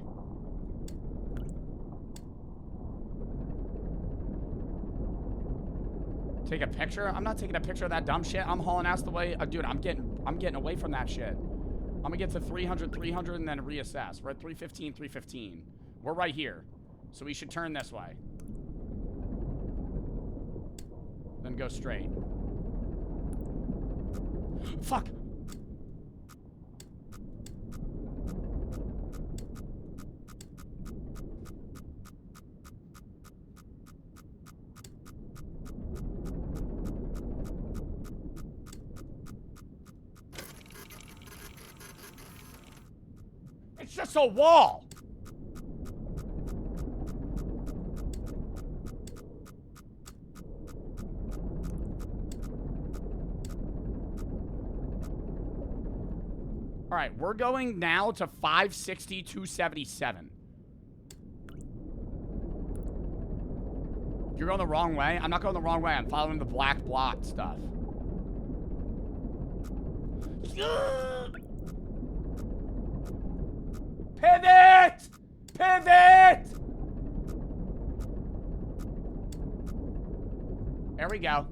Take a picture? I'm not taking a picture of that dumb shit. I'm hauling ass the way. Dude, I'm getting away from that shit. I'm gonna get to 300, 300, and then reassess. We're at 315, 315. We're right here. So we should turn this way. Then go straight. Fuck! It's just a wall! Alright, we're going now to 560, 277. You're going the wrong way? I'm not going the wrong way. I'm following the black blot stuff. Pivot! Pivot! There we go.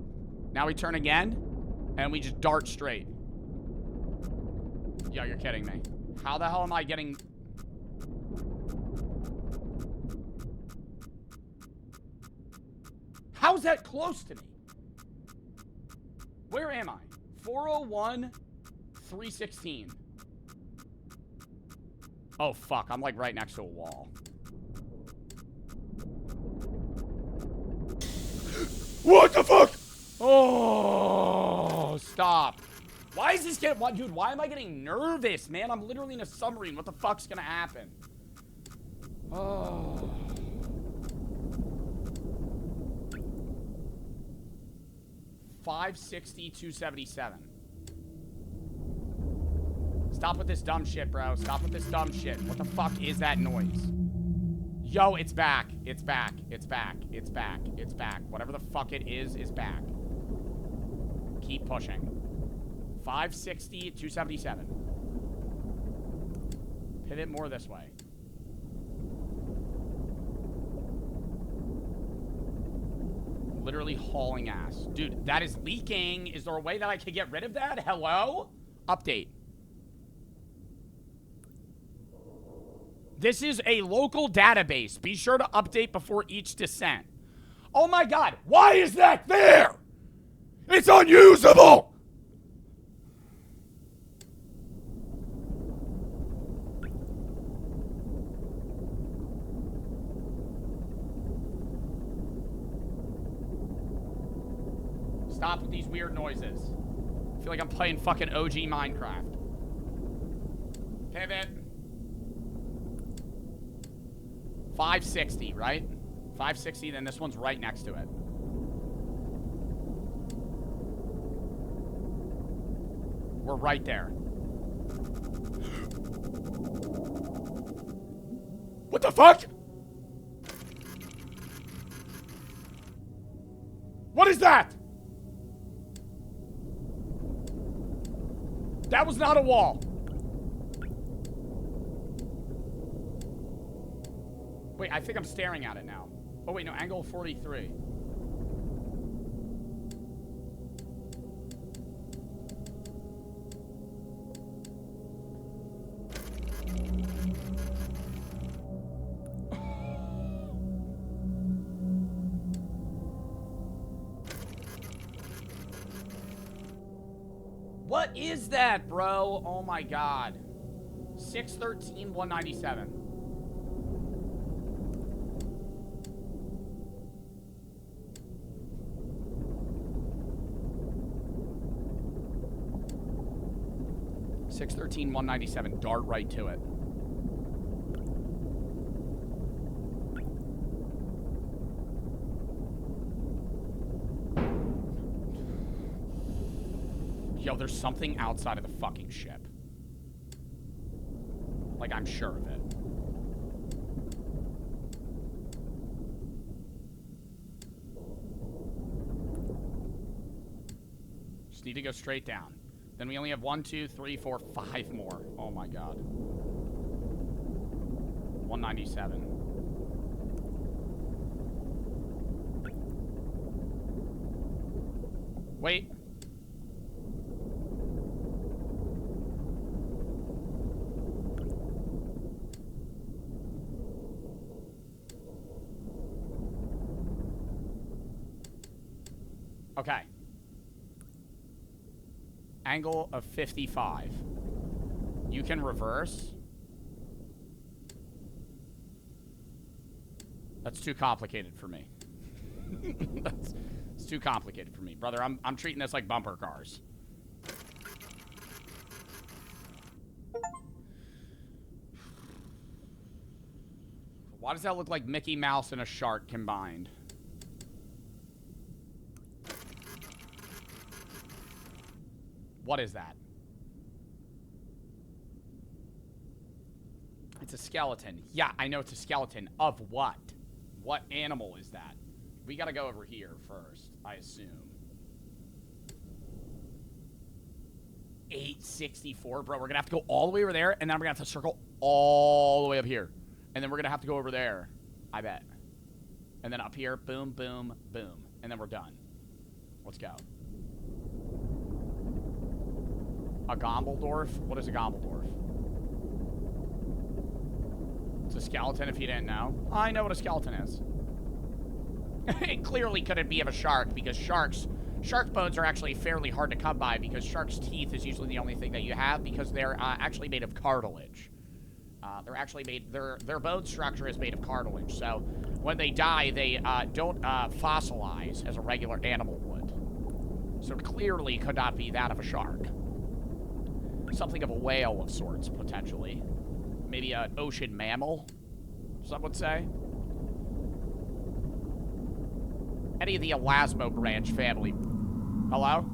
Now we turn again, and we just dart straight. Yo, you're kidding me. How the hell am I getting... How's that close to me? Where am I? 401, 316. Oh, fuck. I'm, like, right next to a wall. What the fuck? Oh, stop. Why is this getting... Dude, why am I getting nervous, man? I'm literally in a submarine. What the fuck's gonna happen? Oh. $560, $277. Stop with this dumb shit, bro. Stop with this dumb shit. What the fuck is that noise? Yo, it's back. It's back. It's back. It's back. It's back. Whatever the fuck it is back. Keep pushing. 560, 277. Pivot more this way. Literally hauling ass. Dude, that is leaking. Is there a way that I could get rid of that? Hello? Update. This is a local database. Be sure to update before each descent. Oh my god. Why is that there? It's unusable! Stop with these weird noises. I feel like I'm playing fucking OG Minecraft. Pivot. 560, right? 560, then this one's right next to it. We're right there. What the fuck? What is that? That was not a wall. Wait, I think I'm staring at it now. Oh, wait, no, angle 43. What is that, bro? Oh my god. 613, 197. $613, 197. Dart right to it. Yo, there's something outside of the fucking ship. Like, I'm sure of it. Just need to go straight down. Then we only have 1, 2, 3, 4, 5 more. Oh my god. 197. Wait. Okay. Angle of 55. You can reverse. That's too complicated for me. It's too complicated for me. Brother, I'm treating this like bumper cars. Why does that look like Mickey Mouse and a shark combined? What is that? It's a skeleton. Yeah, I know it's a skeleton. Of what? What animal is that? We gotta go over here first, I assume. 864, bro. We're gonna have to go all the way over there, and then we're gonna have to circle all the way up here. And then we're gonna have to go over there, I bet. And then up here, boom, boom, boom. And then we're done. Let's go. A Gombledorf? What is a Gombledorf? It's a skeleton if you didn't know. I know what a skeleton is. It clearly couldn't be of a shark because shark bones are actually fairly hard to come by because shark's teeth is usually the only thing that you have because they're actually made of cartilage. They're actually made, their bone structure is made of cartilage. So when they die, they don't fossilize as a regular animal would. So it clearly could not be that of a shark. Something of a whale of sorts, potentially. Maybe an ocean mammal, some would say. Any of the elasmobranch family. Hello?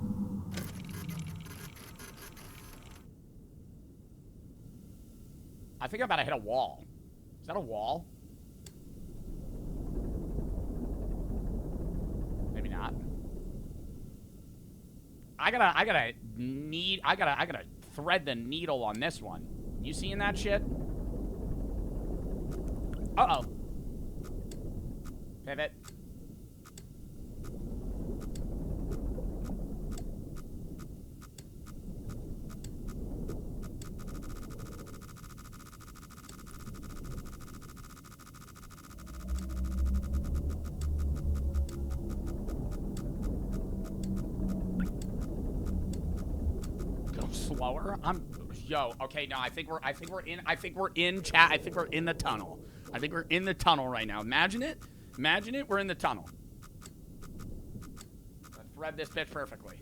I think I'm about to hit a wall. Is that a wall? Maybe not. I gotta thread the needle on this one. You seeing that shit? Uh-oh. Pivot. slower? Yo, okay, no, I think we're in chat. I think we're in the tunnel. I think we're in the tunnel right now. Imagine it. Imagine it. We're in the tunnel. I thread this bitch perfectly.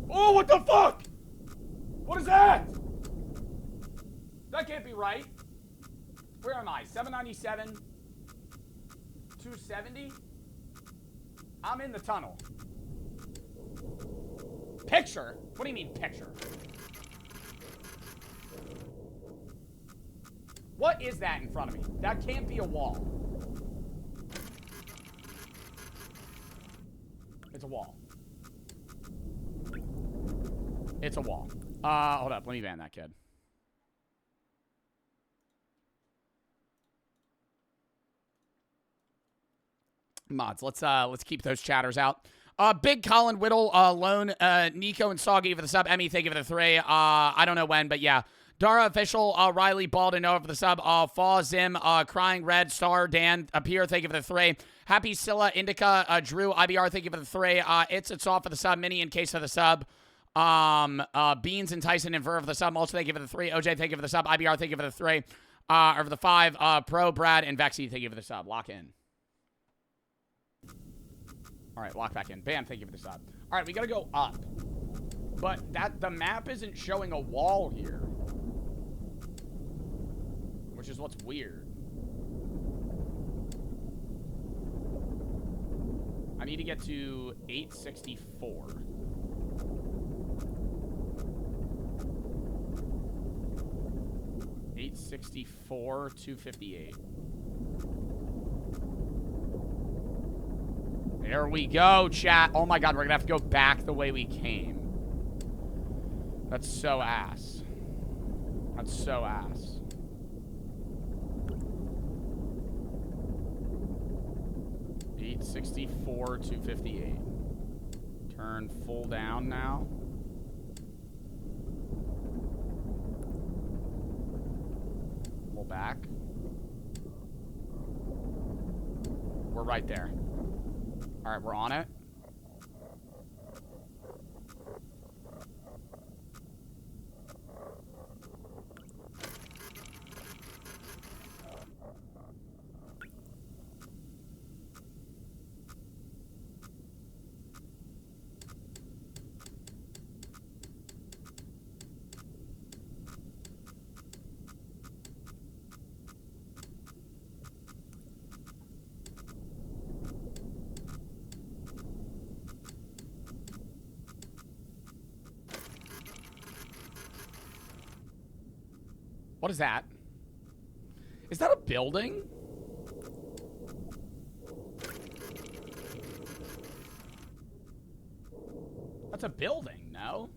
Oh, what the fuck? What is that? That can't be right. Where am I? 797? 270? I'm in the tunnel. Picture? What do you mean picture? What is that in front of me? That can't be a wall. It's a wall. It's a wall. Hold up. Let me ban that kid. Mods, let's keep those chatters out. Big Colin Whittle, Lone, Nico and Soggy for the sub. Emmy, thank you for the 3. I don't know when, but yeah. Dara official, Riley Bald and Noah for the sub. Fall Zim, Crying Red Star, Dan Appear, thank you for the 3. Happy Scylla, Indica, Drew, IBR, thank you for the 3. It's off for the sub. Mini in case for the sub. Beans and Tyson and Ver for the sub. Also, thank you for the 3. OJ, thank you for the sub. IBR, thank you for the 3. Or for the 5. Pro, Brad, and Vexy, thank you for the sub. Lock in. All right, lock back in. Bam, thank you for the sub. All right, we gotta go up. But the map isn't showing a wall here. Which is what's weird. I need to get to 864. $864, 258. There we go, chat. Oh my god, we're gonna have to go back the way we came. That's so ass. That's so ass. $864, 258. Turn full down now. Pull back. We're right there. All right, we're on it. What is that? Is that a building? That's a building, no?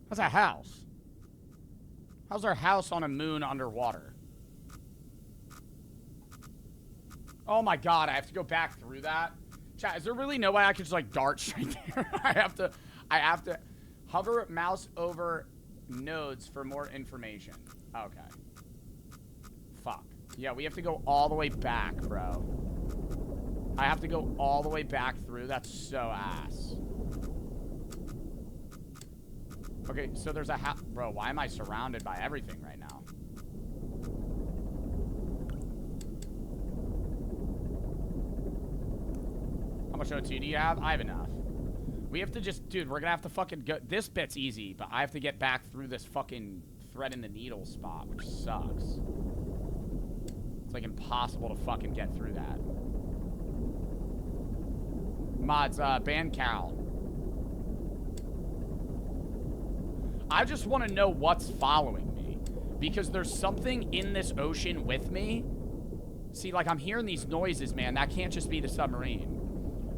That's a house. How's our house on a moon underwater? Oh my god, I have to go back through that? Chat, is there really no way I could just like dart straight there? I have to hover mouse over nodes for more information. Okay. Fuck. Yeah, we have to go all the way back, bro. I have to go all the way back through. That's so ass. Okay, so there's a house. Bro, why am I surrounded by everything right now? How much O2 do you have? I have enough. We have to just, dude, we're gonna have to fucking go. This bit's easy, but I have to get back through this fucking thread in the needle spot, which sucks. It's like impossible to fucking get through that. Mods, ban Cal. I just want to know what's following me, because there's something in this ocean with me. See, like, I'm hearing these noises, man. That can't just be the submarine.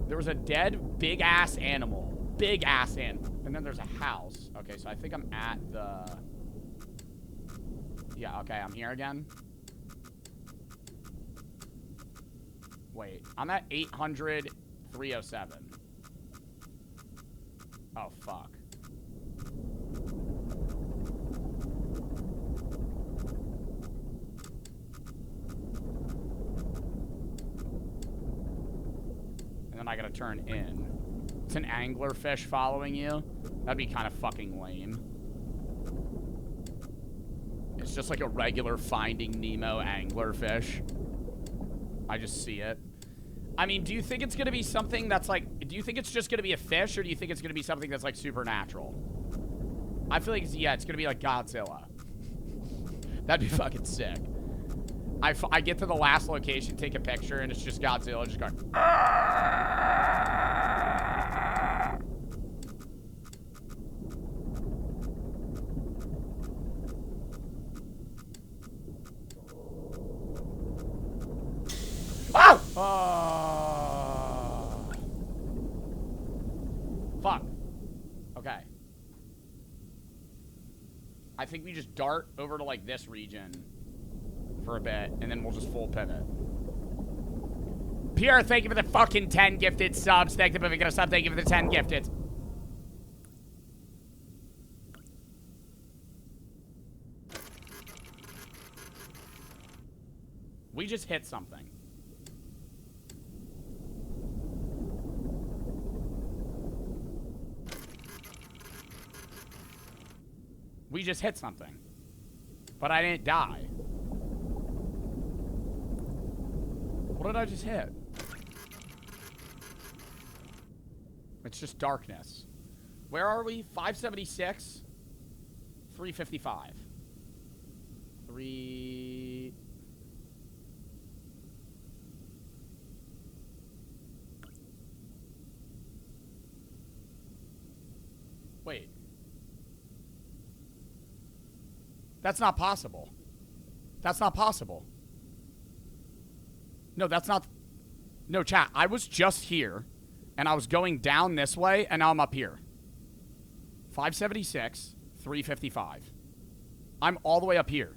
There was a dead big-ass animal. Big-ass animal. And then there's a house. Okay, so I think I'm at the... Yeah, okay, I'm here again. Wait, I'm at 800, 307. Oh, fuck. And then I gotta turn in. It's an anglerfish following you? That'd be kind of fucking lame. It's just like a regular Finding Nemo anglerfish. I just see it. I mean, do you think it's gonna be something that's like... Do you think it's just gonna be a fish, or do you think it's gonna be something that's like supernatural? I feel like, yeah, it's gonna be like Godzilla. That'd be fucking sick. I get to the last location, take a picture, and it's just Godzilla just going... Oh! Fuck. Okay. I think we just dart over to, like, this region for a bit, and then we'll just full pivot. Pierre, thank you for the fucking 10 gifted subs. Thank you for picking us up. Thank you for the 10 gifted. We just hit something. We just hit something. But I didn't die. What did I just hit? It's just darkness. Where are we? 576? 355. 3... Wait. That's not possible. That's not possible. No, that's not... No, chat. I was just here, and I was going down this way, and now I'm up here. 576, 355. I'm all the way up here.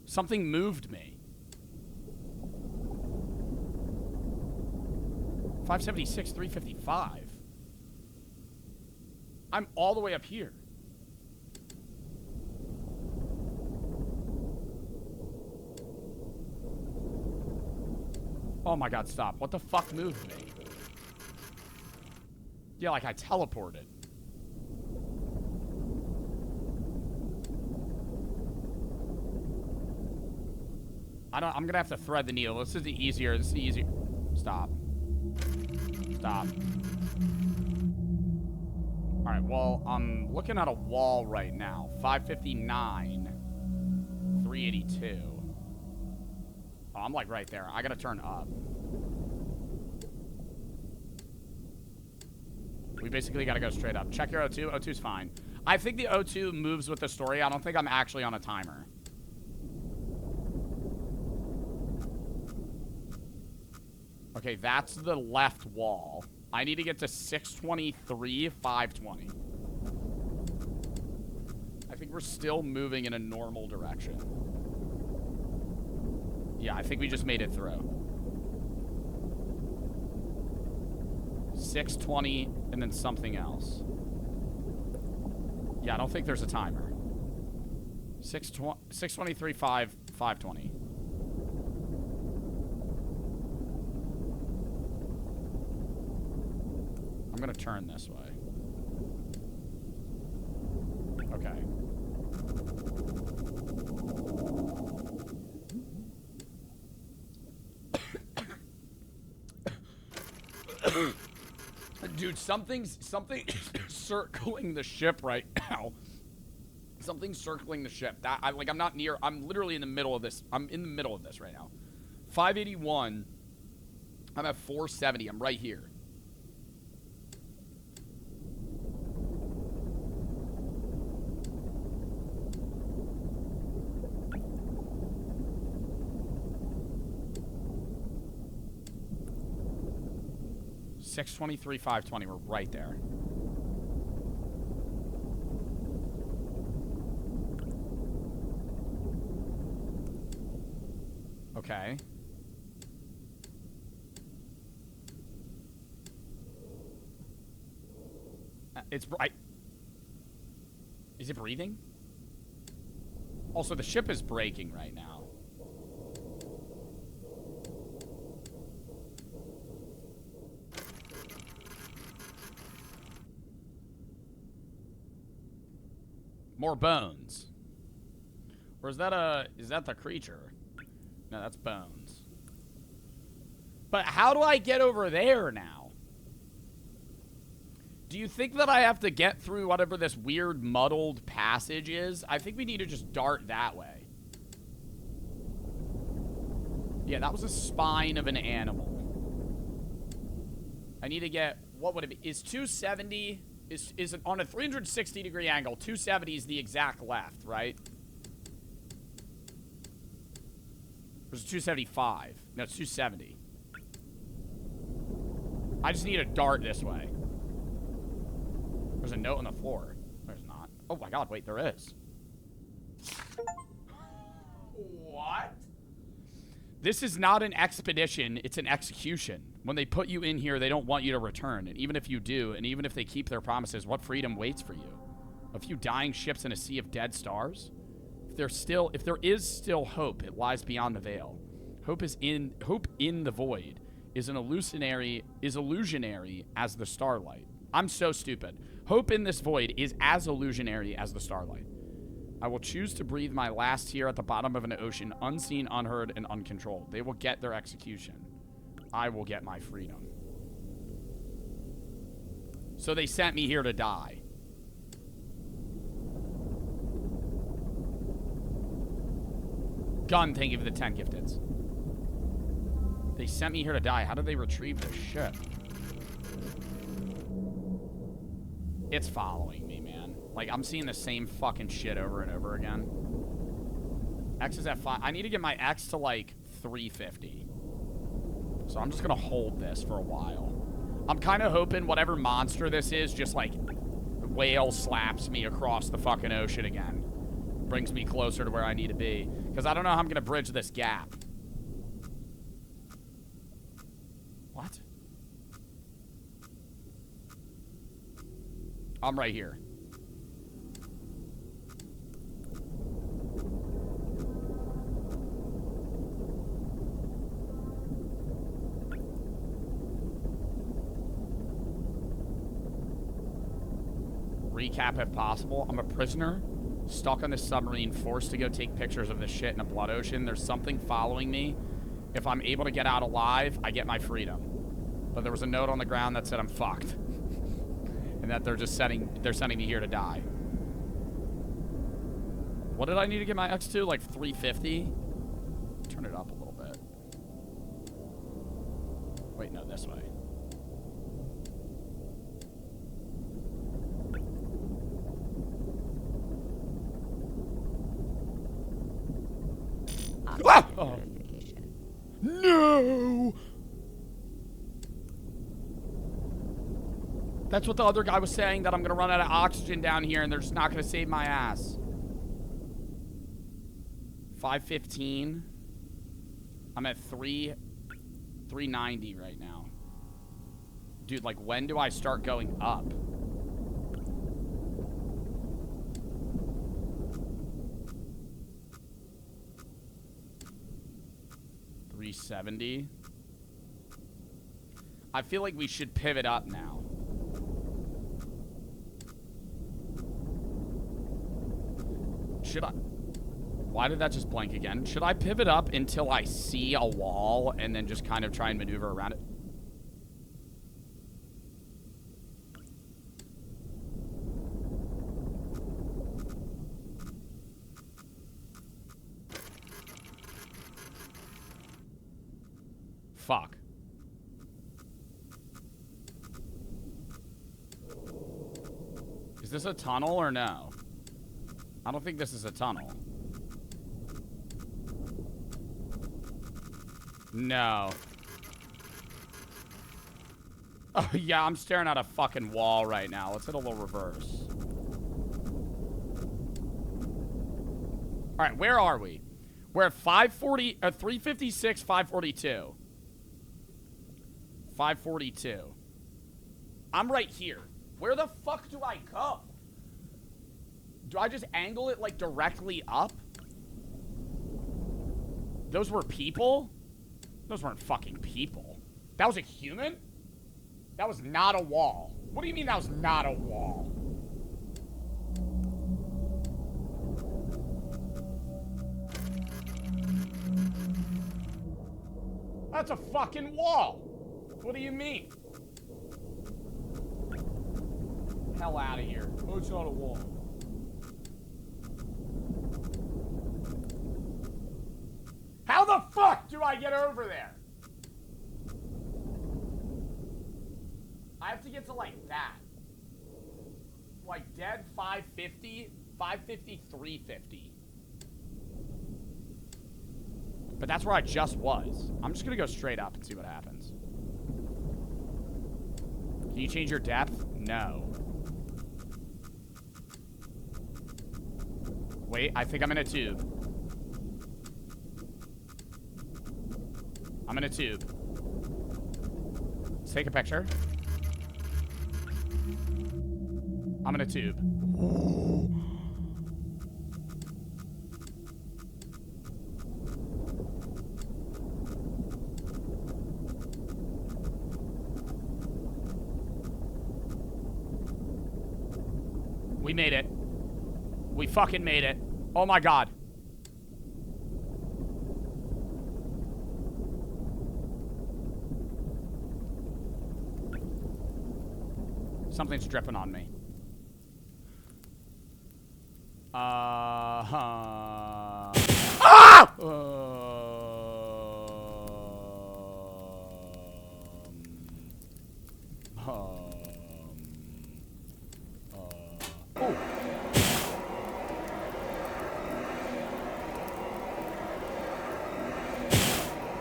Something moved me. 576, 355. I'm all the way up here. Oh my god, stop. What the fuck moved me? Yeah, like I teleported. I'm gonna have to thread the needle. This is the easier. This is the easier. Stop. Stop. Alright, well, I'm looking at a wall right now. 559. 382. Oh, I'm like right there. I gotta turn up. We basically gotta go straight up. Check your O2. O2's fine. I think the O2 moves with the story. I don't think I'm actually on a timer. Okay, that's the left wall. I need to get to 623, 520. I think we're still moving in a normal direction. Yeah, I think we just made it through. 620 and then something else. Yeah, I don't think there's a timer. 623, 520. I'm gonna turn this way. Okay. Dude, something's circling the ship right now. Something's circling the ship. I'm not near. I'm literally in the middle of this. I'm in the middle of this right now. 581. I'm at 470. I'm right here. $623, $520. We're right there. Okay. Is it breathing? Also, the ship is breaking right now. More bones. Or is that the creature? No, that's bones. But how do I get over there now? Do you think that I have to get through whatever this weird muddled passage is? I think we need to just dart that way. Yeah, that was a spine of an animal. I need to get, what would it be? Is 270, is it on a 360 degree angle, 270 is the exact left, right? Or is it 275? No, it's 270. I just need to dart this way. There's a note on the floor. There's not. Oh my god, wait, there is. What? This is not an expedition, it's an execution. When they put you in here, they don't want you to return. And even if you do, and even if they keep their promises, what freedom waits for you? A few dying ships in a sea of dead stars? If there is still hope, it lies beyond the veil. Hope in the void is illusionary as the starlight. I'm so stupid. Hope in this void is as illusionary as the starlight. I will choose to breathe my last here at the bottom of an ocean, unseen, unheard, and uncontrolled. They will get their execution. I will get my freedom. So they sent me here to die. Gun, thank you for the 10 gifteds. They sent me here to die. How did they retrieve their ship? It's following me, man. Like, I'm seeing the same fucking shit over and over again. X is at 5. I need to get my X to, like, 350. So I'm just gonna hold this for a while. I'm kind of hoping whatever monster this is just, like, whale slaps me across the fucking ocean again. Brings me closer to where I need to be. Because I don't know how I'm gonna bridge this gap. What? I'm right here. Recap if possible. I'm a prisoner, stuck on this submarine, forced to go take pictures of this shit in a blood ocean. There's something following me. If I'm able to get out alive, I get my freedom. But there was a note on the ground that said I'm fucked. And that they're sending me here to die. What did I need to get my X to? Like 350? Turn it up a little bit. Wait, no, this way. Ah! Oh. No! That's what the other guy was saying, that I'm going to run out of oxygen down here and they're just not going to save my ass. 515. I'm at 390 right now. Dude, like, when do I start going up? $370. I feel like we should pivot up now. Should I? Why did that just blank again? Should I pivot up until I see a wall and then just kind of try and maneuver around it? Fuck. Is this a tunnel or no? I don't think this is a tunnel. No. Oh, yeah, I'm staring at a fucking wall right now. Let's hit a little reverse. All right, where are we? We're at 356, 542. 542. I'm right here. Where the fuck do I go? Do I just angle it, like, directly up? Those were people? Those weren't fucking people. That was a human? That was not a wall. What do you mean that was not a wall? That's a fucking wall. What do you mean? Hell out of here. Oh, it's not a wall. How the fuck do I get over there? I have to get to like that. Like dead 550, 550, 350. But that's where I just was. I'm just gonna go straight up and see what happens. Can you change your depth? No. Wait, I think I'm in a tube. I'm in a tube. Let's take a picture. I'm in a tube. We made it. We fucking made it. Oh my god. Something's dripping on me. Ah!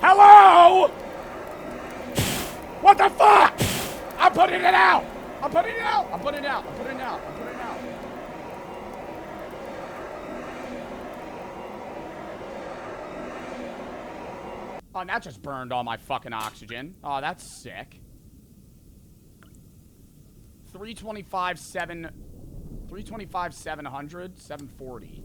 Hello? What the fuck? I'm putting it out. I'm putting it out. I'm putting it out. I'm putting it out. I'm putting it out. Oh, and that just burned all my fucking oxygen. Oh, that's sick. 325, 700, 740.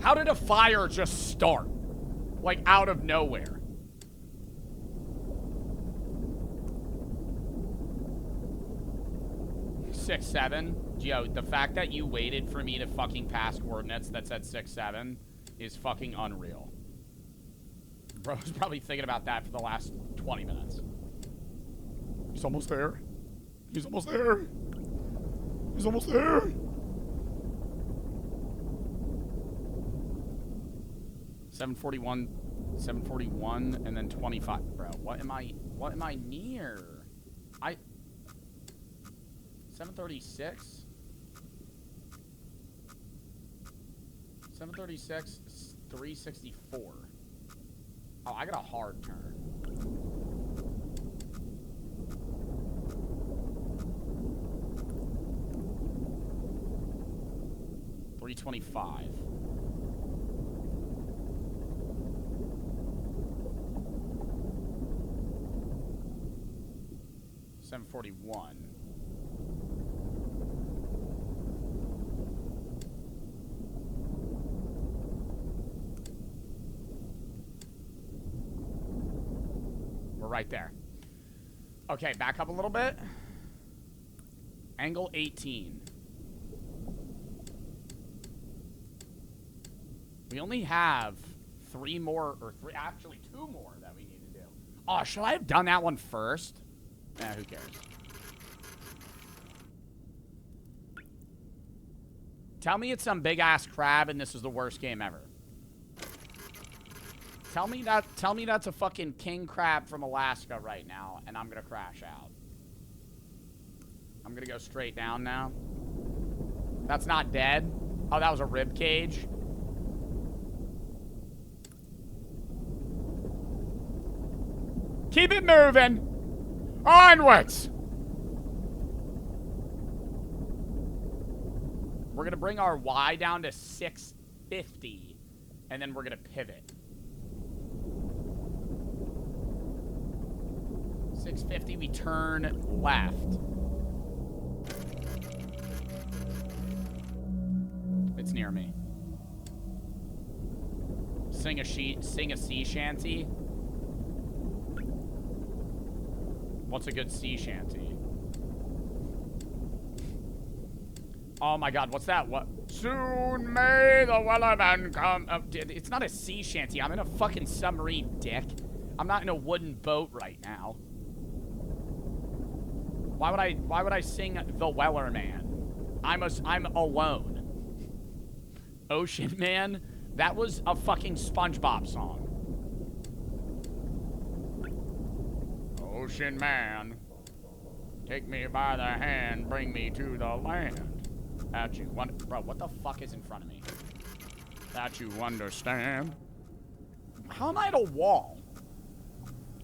How did a fire just start? Like, out of nowhere. Six, 7. Yo, the fact that you waited for me to fucking pass coordinates that said 6-7 is fucking unreal. Bro's probably thinking about that for the last 20 minutes. He's almost there. He's almost there. He's almost there. 741, 741, and then 25. Bro, what am I near? 736? 736, 364. Oh, I got a hard turn. $325. $741. We're right there. Okay, back up a little bit. Angle 18. We only have actually 2 more that we need to do. Oh, should I have done that one first? Who cares? Tell me it's some big-ass crab and this is the worst game ever. Tell me that's a fucking king crab from Alaska right now, and I'm gonna crash out. I'm gonna go straight down now. That's not dead. Oh, that was a rib cage. Keep it moving. Onwards. We're gonna bring our Y down to 650, and then we're gonna pivot. 650, we turn left. It's near me. Sing a sea shanty. What's a good sea shanty? Oh my god, what's that? What? Soon may the wellerman come. It's not a sea shanty. I'm in a fucking submarine, dick. I'm not in a wooden boat right now. Why would I sing the Wellerman? I'm alone. Ocean Man? That was a fucking SpongeBob song. Ocean Man, take me by the hand, bring me to the land. That you bro, what the fuck is in front of me? That you understand. How am I at a wall?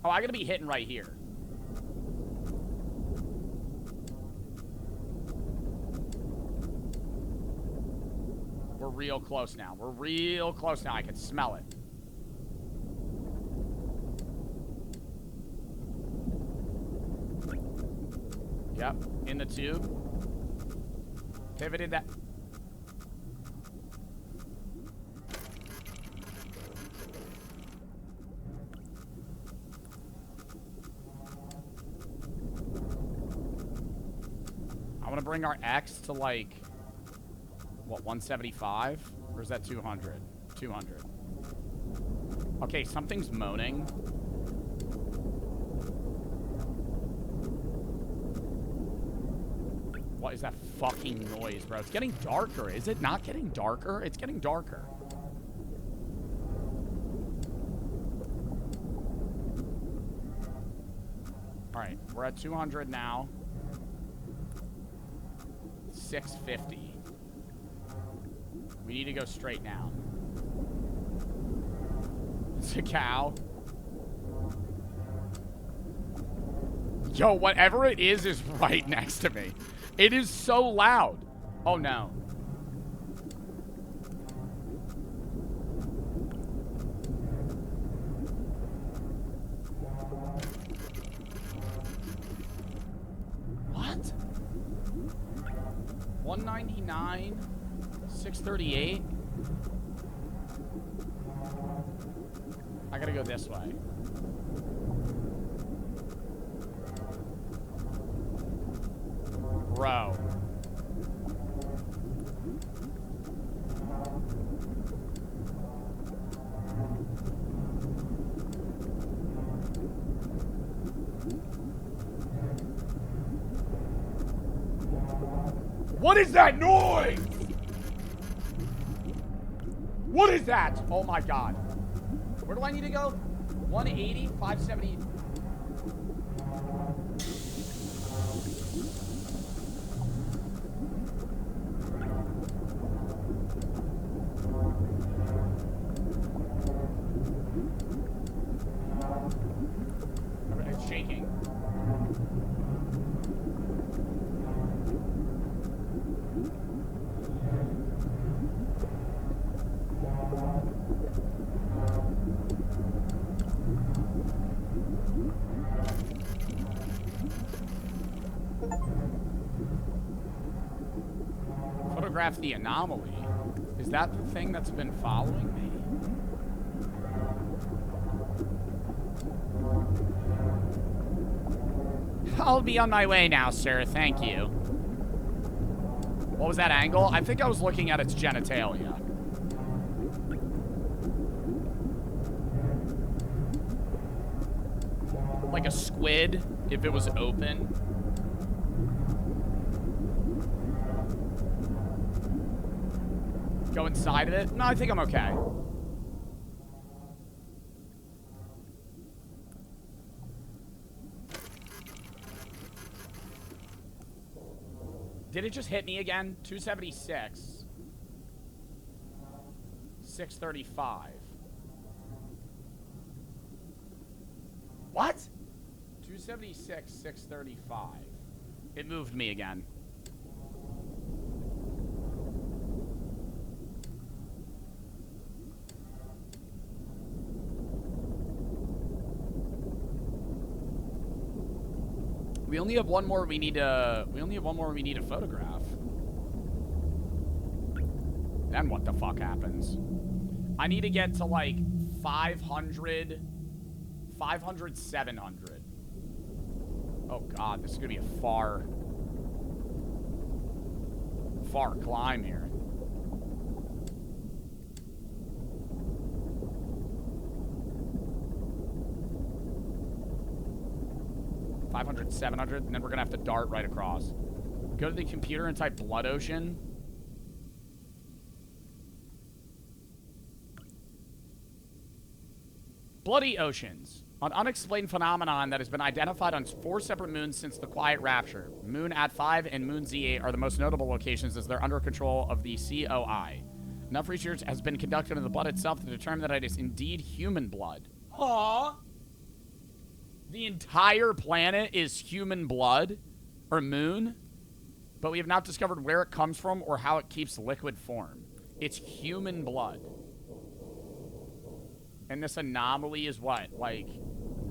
Oh, I gotta be hitting right here. We're real close now. We're real close now. I can smell it. Yep, in the tube. Pivoted that. I want to bring our X to like, what, 175? Or is that 200? 200. Okay, something's moaning. What is that fucking noise, bro? It's getting darker. Is it not getting darker? It's getting darker. Alright, we're at 200 now. 650. We need to go straight now. It's a cow. Yo, whatever it is right next to me. It is so loud. Oh, no. What? 199, 638. I gotta go this way. Bro. What is that noise? What is that? Oh my god. Where do I need to go? 180, 570. It's shaking. Photograph the anomaly. Is that the thing that's been following me? I'll be on my way now, sir. Thank you. What was that angle? I think I was looking at its genitalia. Like a squid, if it was open. Go inside of it? No, I think I'm okay. Did it just hit me again? 276. 635. What? 276, 635. It moved me again. We only have one more we need to photograph. Then what the fuck happens? I need to get to like 500, 700. Oh god, this is gonna be a far climb here. $500, 700, and then we're gonna have to dart right across. Go to the computer and type blood ocean. Bloody oceans. An unexplained phenomenon that has been identified on 4 separate moons since the Quiet Rapture. Moon At5 and Moon Z8 are the most notable locations as they're under control of the COI. Enough research has been conducted on the blood itself to determine that it is indeed human blood. Aww. The entire planet is human blood, or moon, but we have not discovered where it comes from or how it keeps liquid form. It's human blood. And this anomaly is what? Like,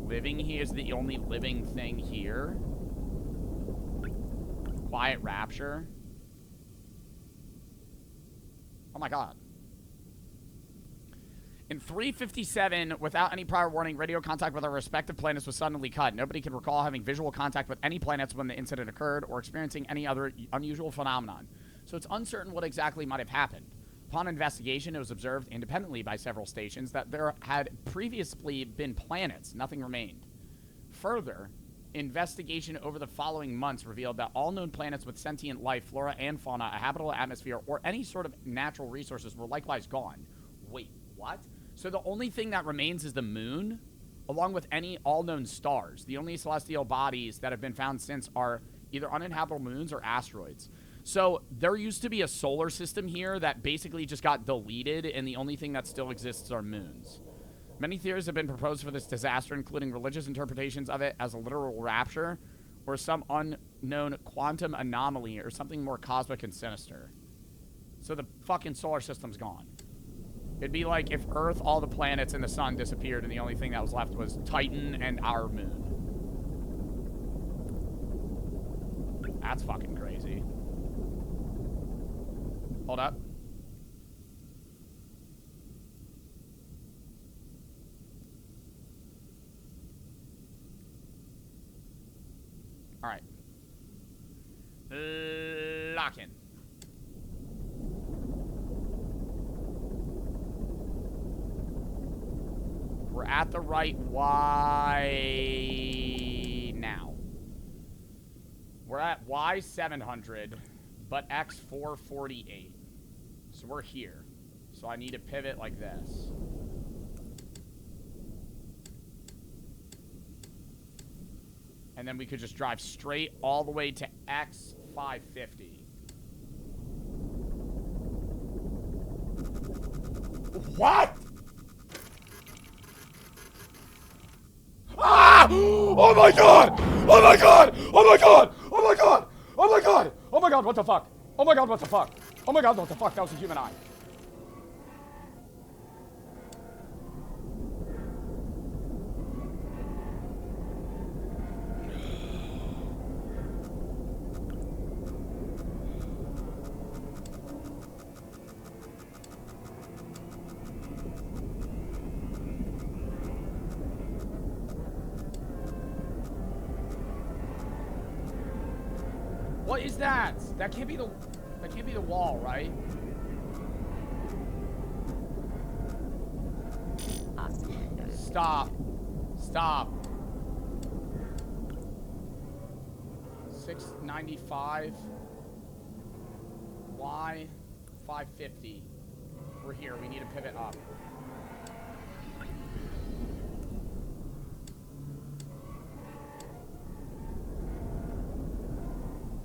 living here is the only living thing here? Quiet Rapture? Oh my god. In 357, without any prior warning, radio contact with our respective planets was suddenly cut. Nobody can recall having visual contact with any planets when the incident occurred or experiencing any other unusual phenomenon. So it's uncertain what exactly might have happened. Upon investigation, it was observed independently by several stations that there had previously been planets. Nothing remained. Further, investigation over the following months revealed that all known planets with sentient life, flora and fauna, a habitable atmosphere, or any sort of natural resources were likewise gone. Wait, what? So the only thing that remains is the moon, along with any all-known stars. The only celestial bodies that have been found since are either uninhabitable moons or asteroids. So there used to be a solar system here that basically just got deleted, and the only thing that still exists are moons. Many theories have been proposed for this disaster, including religious interpretations of it as a literal rapture, or some unknown quantum anomaly, or something more cosmic and sinister. So the fucking solar system's gone. It'd be like if Earth, all the planets, and the sun disappeared, and the only thing that was left was Titan and our moon. That's fucking crazy. Hold up. All right. Lock in. We're at the right Y now. We're at Y 700, but X 448. So we're here. So I need to pivot like this. And then we could just drive straight all the way to X 550. What? Ah! Oh my god! Oh my god! Oh my god! Oh my god! Oh my god! Oh my god, what the fuck? Oh my god, what the fuck? Oh my god, what the fuck? That was a human eye. What is that? That can't be the wall, right? Stop. Stop. 695. Y 550. We're here. We need to pivot up.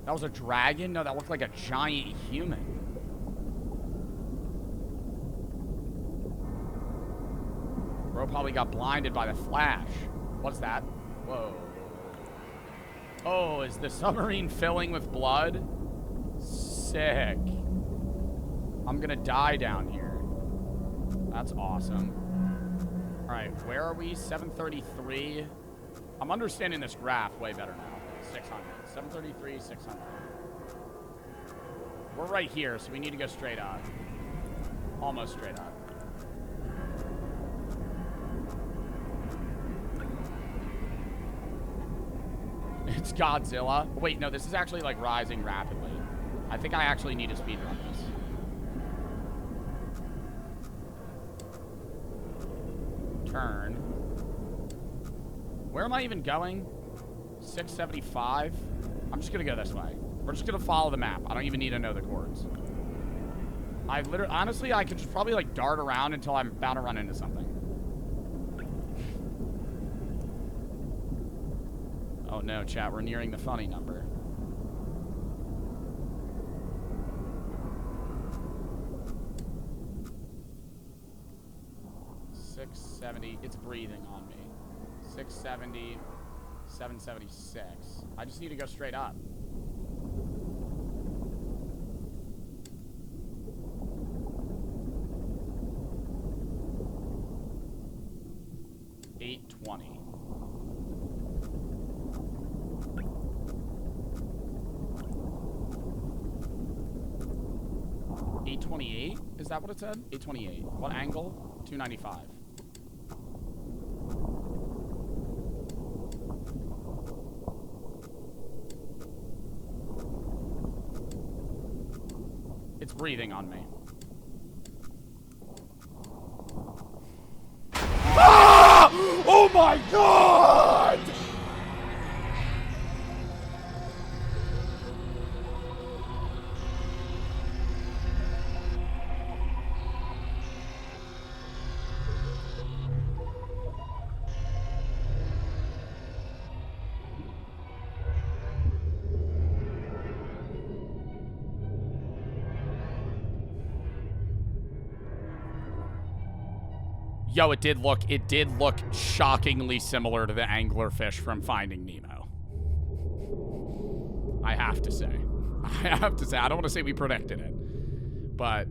That was a dragon? No, that looked like a giant human. Bro probably got blinded by the flash. What's that? Whoa. Oh, is the submarine filling with blood? Sick. I'm gonna die down here. That's awesome. Alright, where are we? 733. I'm understanding this graph way better now. 600. 733, 600. We're right here, so we need to go straight up. Almost straight up. It's Godzilla. Wait, no, this is actually, like, rising rapidly. I think I actually need to speedrun this. Turn. Where am I even going? 675? I'm just gonna go this way. We're just gonna follow the map. I don't even need to know the coords. I literally, honestly, I could just probably, like, dart around until I'm about to run into something. Oh no, chat, we're nearing the funny number. $670, it's breathing on me. 670, 776. I just need to go straight up. $820. $828? Is that what it said? $828. What angle? $295. It's breathing on me. Ah! Oh my god! Yo, it did look shockingly similar to the anglerfish from Finding Nemo. I have to say. I don't want to say we predicted it. But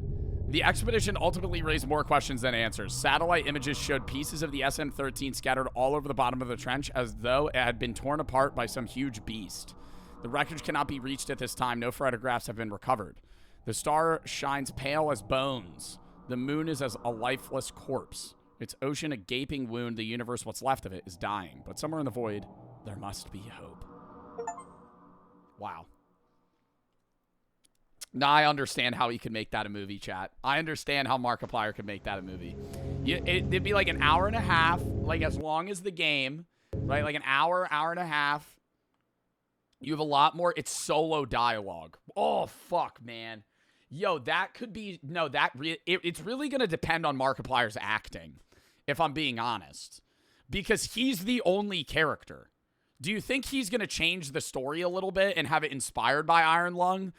the expedition ultimately raised more questions than answers. Satellite images showed pieces of the SM-13 scattered all over the bottom of the trench as though it had been torn apart by some huge beast. The wreckage cannot be reached at this time. No photographs have been recovered. The star shines pale as bones. The moon is as a lifeless corpse. Its ocean a gaping wound. The universe, what's left of it, is dying. But somewhere in the void, there must be hope. Wow. Now I understand how he could make that a movie, chat. I understand how Markiplier could make that a movie. It'd be like an hour and a half, like as long as the game, right? Like an hour, hour and a half. You have a lot more. It's solo dialogue. Oh, fuck, man. Yo, that could be... No, it's really going to depend on Markiplier's acting, if I'm being honest. Because he's the only character. Do you think he's going to change the story a little bit and have it inspired by Iron Lung?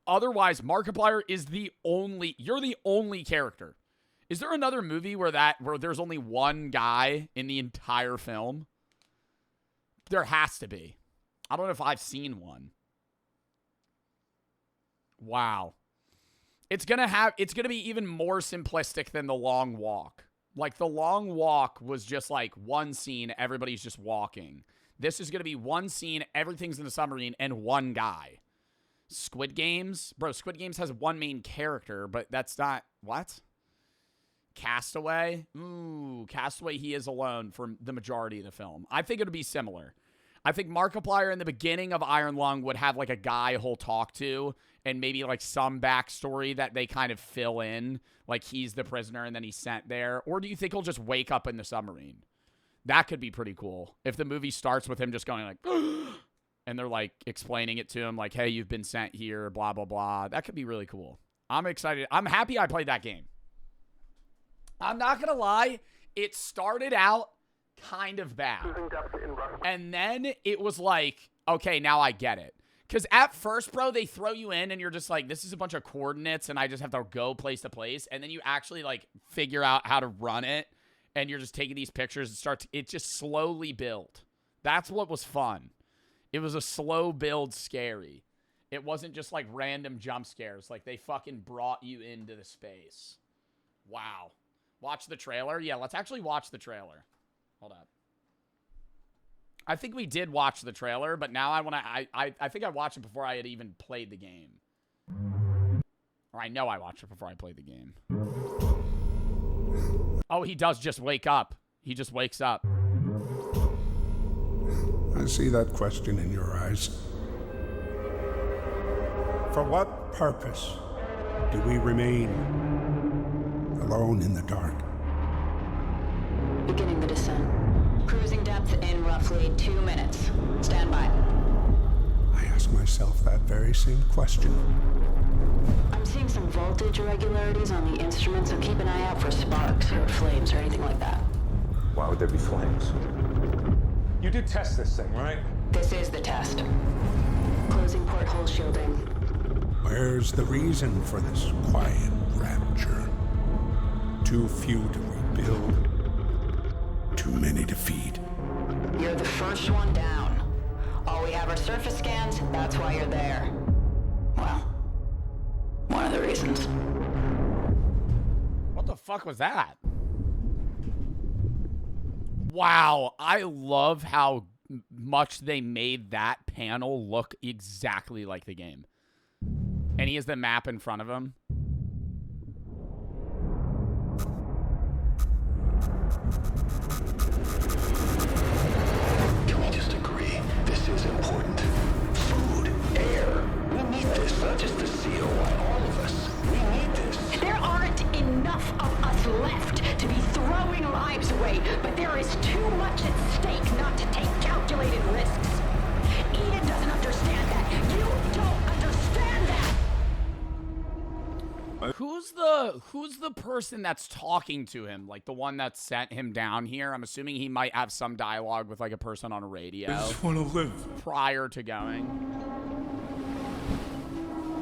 Otherwise, Markiplier is the only... You're the only character. Is there another movie where there's only one guy in the entire film? There has to be. I don't know if I've seen one. Wow. It's going to be even more simplistic than The Long Walk. Like, The Long Walk was just like one scene, everybody's just walking. This is going to be one scene, everything's in the submarine, and one guy. Squid Games? Bro, Squid Games has one main character, but that's not... What? Castaway? Ooh, Castaway, he is alone for the majority of the film. I think it would be similar. I think Markiplier in the beginning of Iron Lung would have, like, a guy he'll talk to and maybe, like, some backstory that they kind of fill in. Like, he's the prisoner and then he's sent there. Or do you think he'll just wake up in the submarine? That could be pretty cool. If the movie starts with him just going, like... and they're, like, explaining it to him, like, hey, you've been sent here, blah, blah, blah. That could be really cool. I'm excited. I'm happy I played that game. I'm not going to lie. It started out kind of bad. And then it was like, okay, now I get it. Because at first, bro, they throw you in and you're just like, this is a bunch of coordinates and I just have to go place to place. And then you actually, like, figure out how to run it. And you're just taking these pictures and it just slowly built. That's what was fun. It was a slow build scary. It wasn't just like random jump scares. Like they fucking brought you into the space. Wow. Watch the trailer? Yeah, let's actually watch the trailer. Hold up. I think we did watch the trailer, but now I want to. I think I watched it before I had even played the game. Or I know I watched it before I played the game. Oh, he does just wake up. He just wakes up. I see that question in your eyes. For what purpose do we remain alone in the dark? Beginning the descent. Cruising depth in roughly 2 minutes. Stand by. I ask myself that very same question. I'm seeing some voltage irregularities on the instrument, so keep an eye out for sparks or flames or anything like that. Why would there be flames? You did test this thing, right? This is the test. Closing porthole shielding. Where's the reason for this quiet rapture? Too few to rebuild. Too many to feed. You're the first one down. All we have are surface scans, that's why you're there. Well, one of the reasons. What the fuck was that? Wow, I love how much they made that panel look exactly like the game. And he has the map in front of him. Can we just agree this is important? Food, air. We need this, not just the COI, all of us. We need this. There aren't enough of us left to be throwing lives away, but there is too much at stake not to take calculated risks. Eden doesn't understand that. You don't understand that. Who's the person that's talking to him? Like the one that sent him down here? I'm assuming he might have some dialogue with like a person on a radio. I just want to live. Prior to going.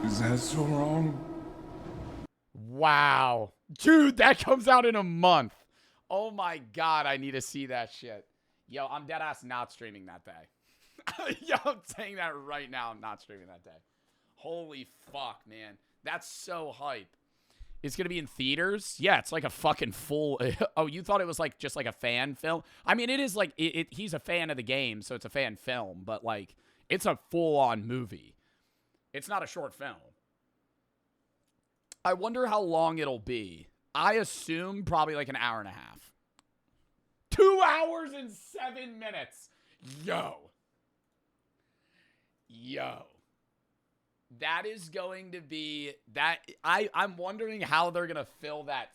Is that so wrong? Wow. Dude, that comes out in a month. Oh my god, I need to see that shit. Yo, I'm deadass not streaming that day. Yo, I'm saying that right now. I'm not streaming that day. Holy fuck, man. That's so hype. It's going to be in theaters? Yeah, it's like a fucking full... Oh, you thought it was like just like a fan film? I mean, it is like... He's a fan of the game, so it's a fan film. But like, it's a full-on movie. It's not a short film. I wonder how long it'll be. I assume probably like an hour and a half. 2 hours and 7 minutes. Yo. That is going to be that I'm wondering how they're gonna fill that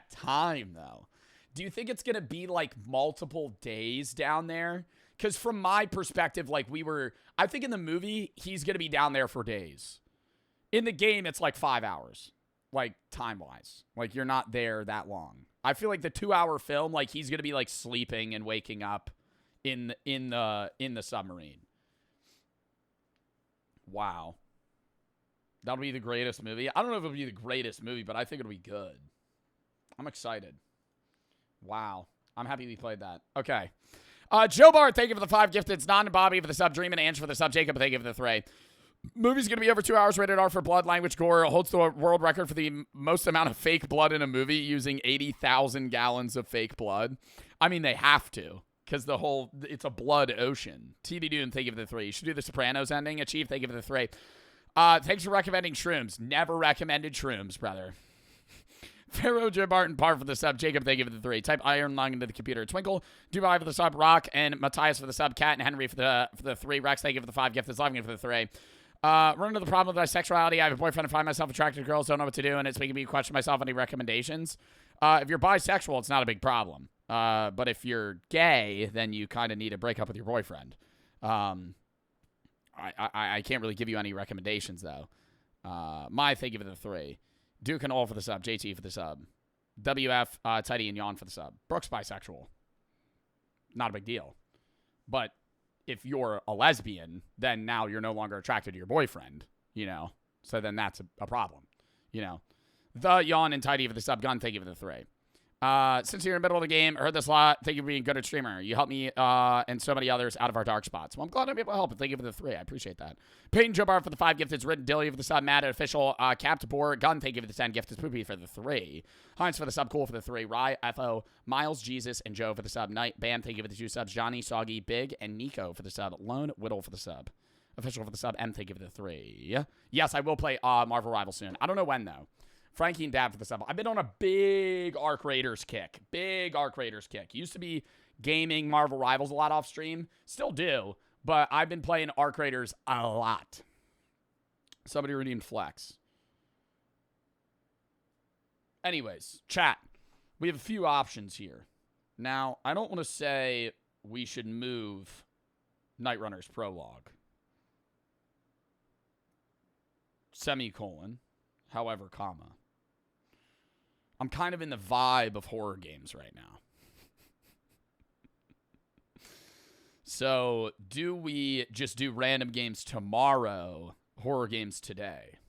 time though. Do you think it's gonna be like multiple days down there? Because from my perspective, like I think in the movie he's gonna be down there for days. In the game, it's like 5 hours, like time wise. Like you're not there that long. I feel like the 2 hour film, like he's gonna be like sleeping and waking up in the submarine. Wow. That'll be the greatest movie. I don't know if it'll be the greatest movie, but I think it'll be good. I'm excited. Wow. I'm happy we played that. Okay. Joe Bart, thank you for the 5 gifted. Don and Bobby for the sub. Dream and Ange for the sub. Jacob, thank you for the 3. Movie's going to be over 2 hours. Rated R for blood, language, gore. Holds the world record for the most amount of fake blood in a movie using 80,000 gallons of fake blood. I mean, they have to. Because it's a blood ocean. TV Dune, thank you for the 3. You should do the Sopranos ending. Achieve, thank you for the 3. Thanks for recommending shrooms. Never recommended shrooms, brother. Pharaoh, Joe Barton, Par for the sub. Jacob, thank you for the 3. Type Iron Lung into the computer. Twinkle, Dubai for the sub. Rock and Matthias for the sub. Kat and Henry for the 3. Rex, thank you for the 5. Gift is loving for the 3. Run into the problem with bisexuality. I have a boyfriend and find myself attracted to girls. Don't know what to do, and it's making me question myself. Any recommendations? If you're bisexual, it's not a big problem. But if you're gay, then you kind of need to break up with your boyfriend. I can't really give you any recommendations, though. Thank you for the 3. Duke and All for the sub. JT for the sub. WF, Tidy and Yawn for the sub. Brooks bisexual. Not a big deal. But if you're a lesbian, then now you're no longer attracted to your boyfriend, you know? So then that's a problem, you know? The Yawn and Tidy for the sub. Gun, thank you for the 3. Since you're in the middle of the game, I heard this a lot. Thank you for being a good at streamer. You helped me and so many others out of our dark spots. Well, I'm glad I'm able to help. Thank you for the 3. I appreciate that. Peyton Jobar for the 5 gifted. Written Dilly for the sub. Matt official. Capt Boar Gun. Thank you for the 10 gifted. Poopy for the 3. Heinz for the sub. Cool for the 3. Rye FO. Miles Jesus and Joe for the sub. Knight Bam. Thank you for the 2 subs. Johnny Soggy Big and Nico for the sub. Lone Whittle for the sub. Official for the sub. M. Thank you for the 3. Yes, I will play Marvel Rival soon. I don't know when though. Frankie and Dad for the sub. I've been on a big Arc Raiders kick. Big Arc Raiders kick. Used to be gaming Marvel Rivals a lot off stream. Still do. But I've been playing Arc Raiders a lot. Somebody redeemed Flex. Anyways, chat. We have a few options here. Now, I don't want to say we should move Night Runner's Prologue. Semicolon. However, comma. I'm kind of in the vibe of horror games right now. So, do we just do random games tomorrow, horror games today?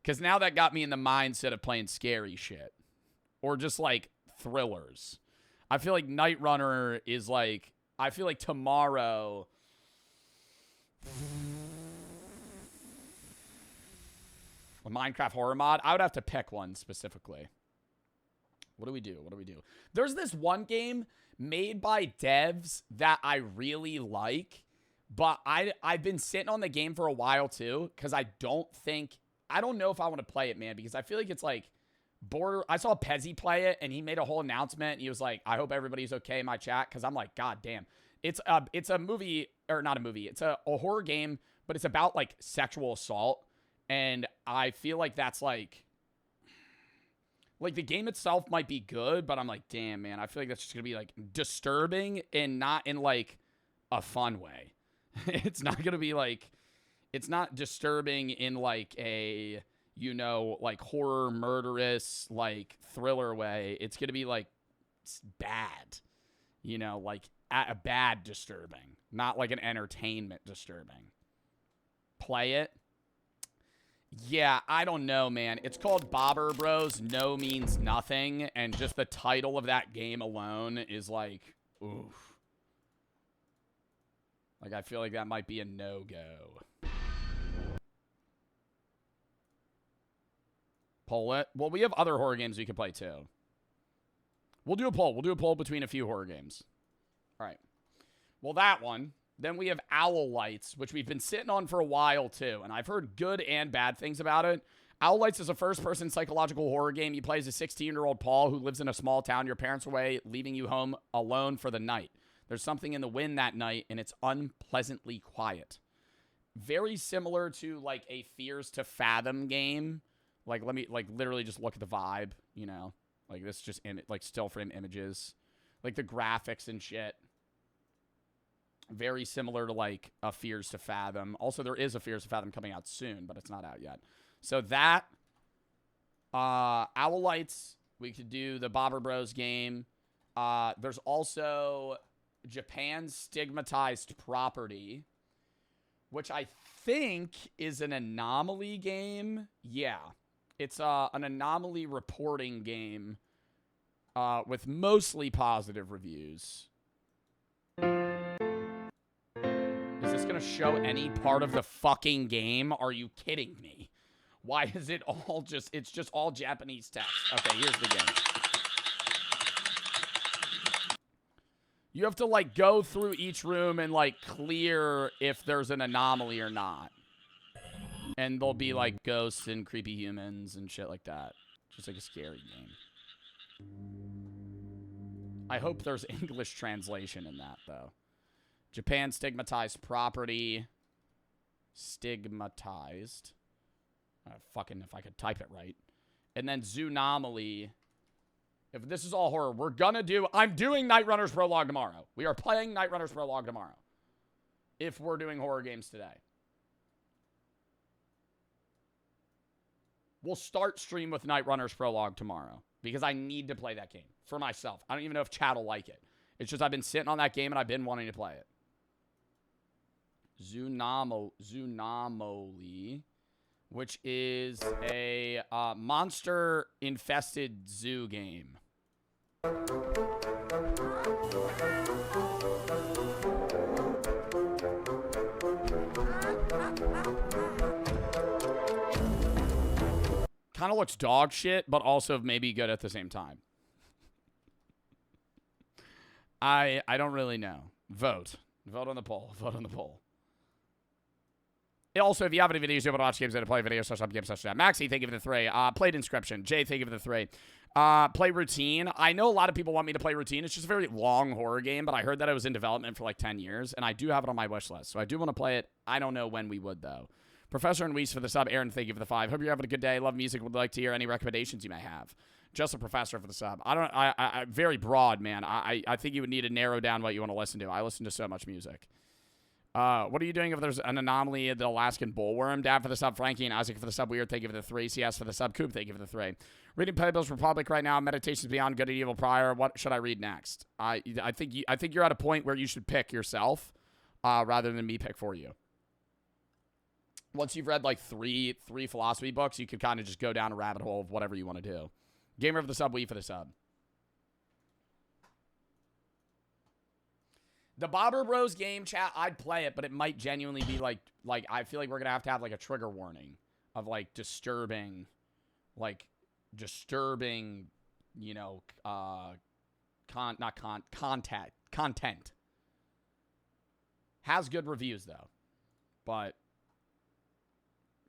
Because now that got me in the mindset of playing scary shit. Or just, like, thrillers. I feel like Night Runner is, like... I feel like tomorrow... A Minecraft horror mod? I would have to pick one specifically. What do we do? What do we do? There's this one game made by devs that I really like, but I've been sitting on the game for a while too, because I don't know if I want to play it, man, because I feel like it's like I saw Pezzy play it, and he made a whole announcement, and he was like, I hope everybody's okay in my chat, because I'm like, God damn. It's a movie, or not a movie, it's a horror game, but it's about like sexual assault, and I feel like that's like the game itself might be good, but I'm like, damn, man, I feel like that's just going to be, like, disturbing and not in, like, a fun way. It's not going to be, like, it's not disturbing in, like, a, you know, like, horror, murderous, like, thriller way. It's going to be, like, bad. You know, like, a bad disturbing. Not, like, an entertainment disturbing. Play it. Yeah, I don't know, man. It's called Bobber Bros. No means nothing, and just the title of that game alone is like, oof. Like, I feel like that might be a no-go. Poll it. Well, we have other horror games we can play, too. We'll do a poll. We'll do a poll between a few horror games. All right. Well, that one... Then we have Owl Lights, which we've been sitting on for a while, too. And I've heard good and bad things about it. Owl Lights is a first-person psychological horror game. You play as a 16-year-old Paul who lives in a small town. Your parents are away, leaving you home alone for the night. There's something in the wind that night, and it's unpleasantly quiet. Very similar to, like, a Fears to Fathom game. Like, let me, like, literally just look at the vibe, you know? Like, this just, like, still frame images. Like, the graphics and shit. Very similar to, like, a Fears to Fathom. Also, there is a Fears to Fathom coming out soon, but it's not out yet. So that, Owl Lights, we could do the Bobber Bros game. There's also Japan's Stigmatized Property, which I think is an anomaly game. Yeah. It's an anomaly reporting game with mostly positive reviews. Is this going to show any part of the fucking game? Are you kidding me? Why is it all just... It's just all Japanese text. Okay, here's the game. You have to, like, go through each room and, like, clear if there's an anomaly or not. And there'll be, like, ghosts and creepy humans and shit like that. Just like a scary game. I hope there's English translation in that, though. Japan Stigmatized Property. Stigmatized. Fucking if I could type it right. And then Zoonomaly. If this is all horror, we're gonna do... I'm doing Night Runner's Prologue tomorrow. We are playing Night Runner's Prologue tomorrow. If we're doing horror games today. We'll start stream with Night Runner's Prologue tomorrow. Because I need to play that game. For myself. I don't even know if chat will like it. It's just I've been sitting on that game and I've been wanting to play it. Zoonomaly. Which is a monster-infested zoo game. Kind of looks dog shit, but also maybe good at the same time. I don't really know. Vote. Vote on the poll. Vote on the poll. Also, if you have any videos you want to watch games that play videos, such games such as that. Maxi, thank you for the 3. Played Inscription. Jay, thank you for the 3. Play Routine. I know a lot of people want me to play Routine. It's just a very long horror game, but I heard that it was in development for like 10 years, and I do have it on my wish list, so I do want to play it. I don't know when we would, though. Professor and Weiss for the sub. Aaron, thank you for the 5. Hope you're having a good day. Love music. Would like to hear any recommendations you may have. Just a Professor for the sub. I very broad, man. I think you would need to narrow down what you want to listen to. I listen to so much music. What are you doing if there's an anomaly in the Alaskan bullworm? Dad for the sub. Frankie and Isaac for the sub. Weird, thank you for the 3. CS for the sub. Coop, thank you for the 3. Reading Playbills Republic right now. Meditations Beyond Good and Evil Prior. What should I read next? I think you're at a point where you should pick yourself, rather than me pick for you. Once you've read like three philosophy books, you could kind of just go down a rabbit hole of whatever you want to do. Gamer for the sub. Wii for the sub. The Bobber Bros game, chat, I'd play it, but it might genuinely be like I feel like we're going to have like a trigger warning of like disturbing, you know, content. Has good reviews though, but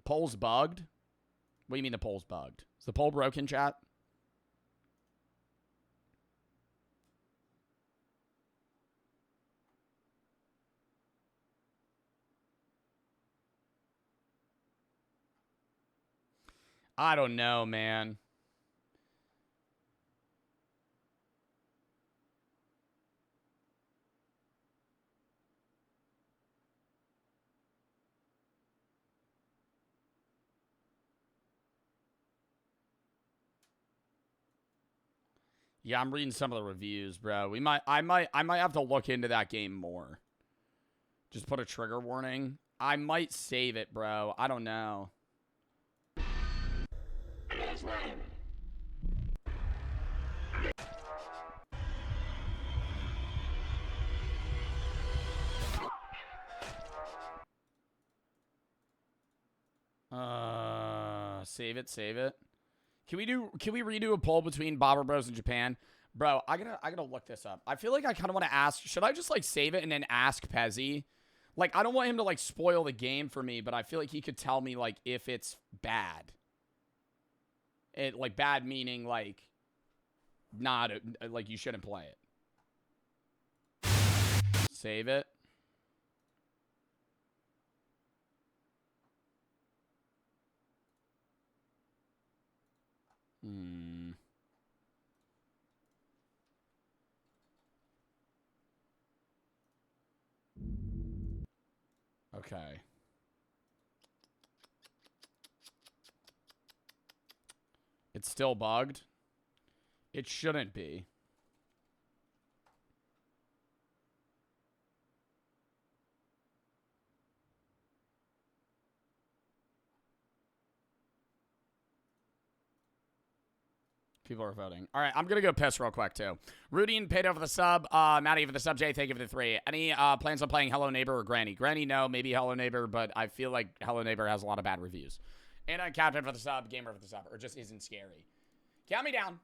poll's bugged. What do you mean the poll's bugged? Is the poll broken, chat? I don't know, man. Yeah, I'm reading some of the reviews, bro. I might have to look into that game more. Just put a trigger warning. I might save it, bro. I don't know. Save it. Can we redo a poll between Bobber Bros and Japan? Bro, I gotta look this up. I feel like I kind of want to ask, should I just like save it and then ask Pezzy? Like, I don't want him to like spoil the game for me, but I feel like he could tell me like if it's bad. It like bad meaning like not like you shouldn't play it. Save it. Okay. It's still bugged. It shouldn't be. People are voting. All right, I'm going to go piss real quick, too. Rudy and Pato for the sub. Maddie for the sub. Jay, thank you for the 3. Any plans on playing Hello Neighbor or Granny? Granny, no. Maybe Hello Neighbor, but I feel like Hello Neighbor has a lot of bad reviews. And Captain for the sub. Gamer for the sub. Or just isn't scary. Count me down.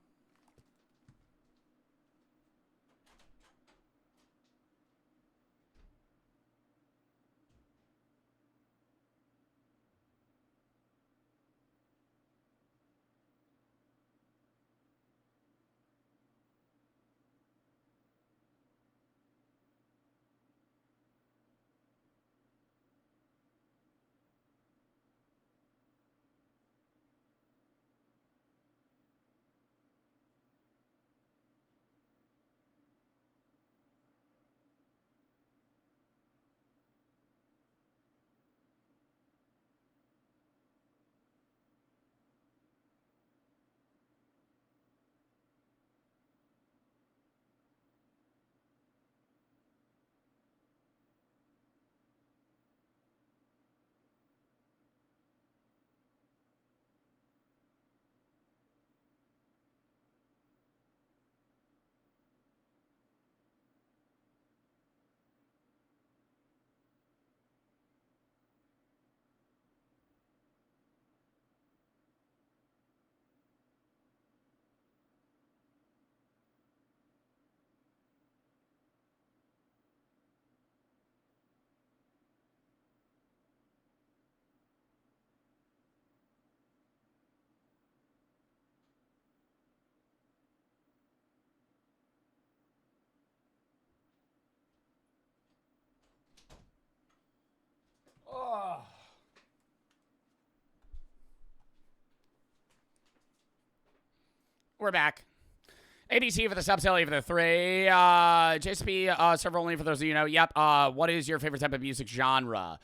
we're back. ABC for the sub, Sally for the 3. JSP, server only for those of you who know. Yep. What is your favorite type of music genre?